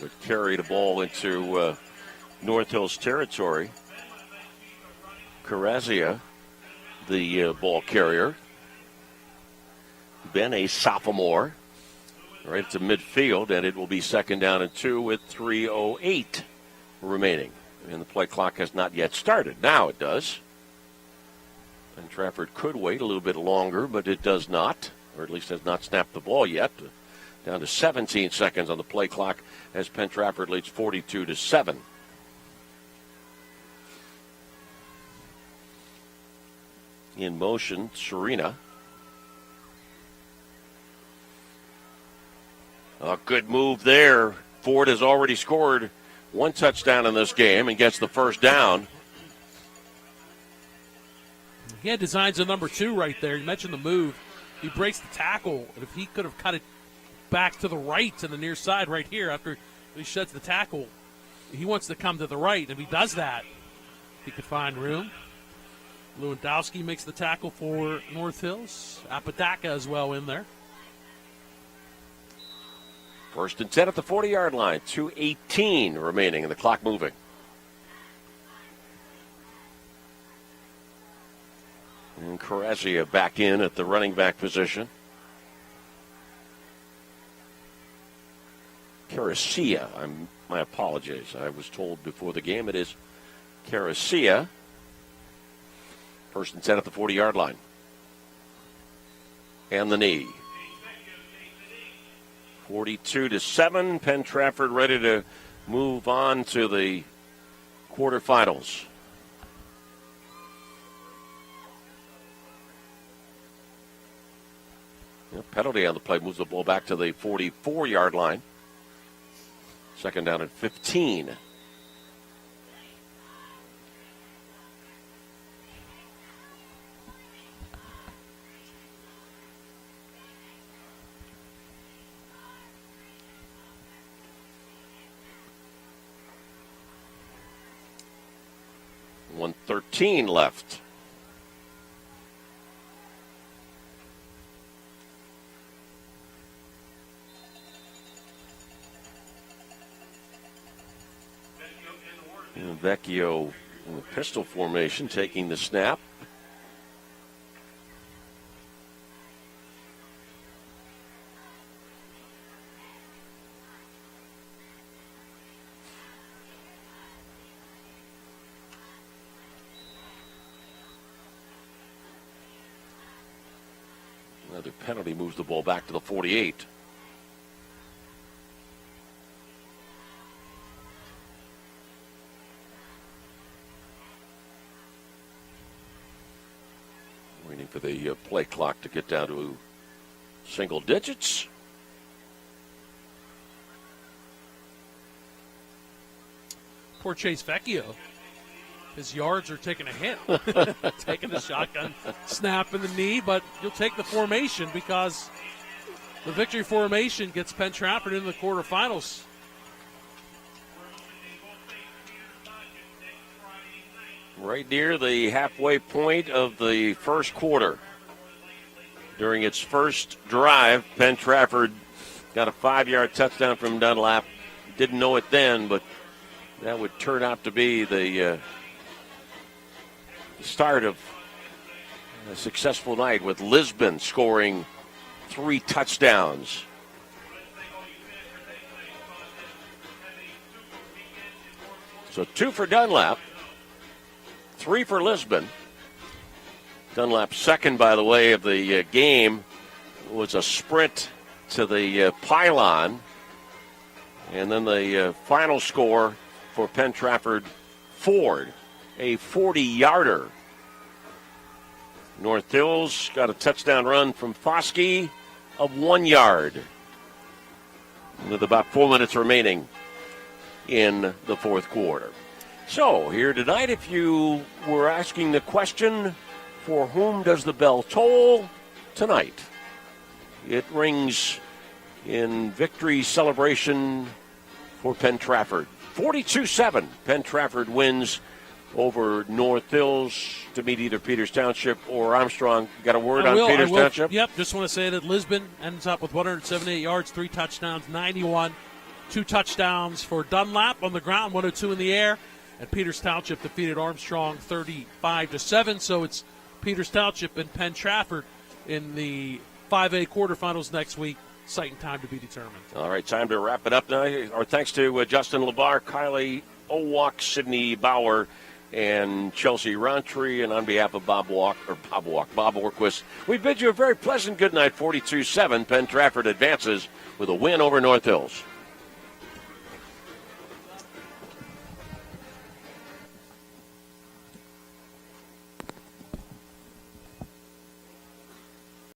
Would carry the ball into North Hills territory. Carazia, the ball carrier. Ben, a sophomore, right to midfield, and it will be 2nd down and 2 with 3:08 remaining. And the play clock has not yet started. Now it does. And Trafford could wait a little bit longer, but it does not, or at least has not snapped the ball yet. Down to 17 seconds on the play clock as Penn Trafford leads 42-7. In motion, Serena. A good move there. Ford has already scored 1 touchdown in this game and gets the 1st down. He had designs of number 2 right there. You mentioned the move. He breaks the tackle, and if he could have cut it back to the right to the near side right here after he sheds the tackle, he wants to come to the right. If he does that, he could find room. Lewandowski makes the tackle for North Hills. Apodaca as well in there. 1st and 10 at the 40-yard line. 2:18 remaining and the clock moving. And Carazia back in at the running back position. Carazia. My apologies. I was told before the game it is Carazia. 1st and 10 at the 40-yard line. And the knee. 42-7. Penn Trafford ready to move on to the quarterfinals. Penalty on the play moves the ball back to the 44-yard line. 2nd down and 15. .13 left. And Vecchio in the pistol formation taking the snap. Another penalty moves the ball back to the 48. Waiting for the play clock to get down to single digits. Poor Chase Vecchio. His yards are taking a hit. Taking the shotgun snap in the knee, but you'll take the formation because the victory formation gets Penn Trafford into the quarterfinals. Right near the halfway point of the first quarter. During its first drive, Penn Trafford got a 5-yard touchdown from Dunlap. Didn't know it then, but that would turn out to be the start of a successful night with Lisbon scoring 3 touchdowns. So 2 for Dunlap, 3 for Lisbon. Dunlap's second, by the way, of the game was a sprint to the pylon And then the final score for Penn Trafford, Ford, a 40-yarder. North Hills got a touchdown run from Foskey of 1 yard with about 4 minutes remaining in the fourth quarter. So here tonight, if you were asking the question, for whom does the bell toll tonight? It rings in victory celebration for Penn Trafford. 42-7, Penn Trafford wins over North Hills to meet either Peters Township or Armstrong. Got a word on Peters Township? Yep, just want to say that Lisbon ends up with 178 yards, 3 touchdowns, 91. 2 touchdowns for Dunlap on the ground, 102 in the air. And Peters Township defeated Armstrong 35-7. So it's Peters Township and Penn Trafford in the 5A quarterfinals next week. Site and time to be determined. All right, time to wrap it up now. Our thanks to Justin LeBar, Kylie Owalk, Sydney Bauer, and Chelsea Rountree, and on behalf of Bob Orquist, we bid you a very pleasant good night. 42-7, Penn Trafford advances with a win over North Hills.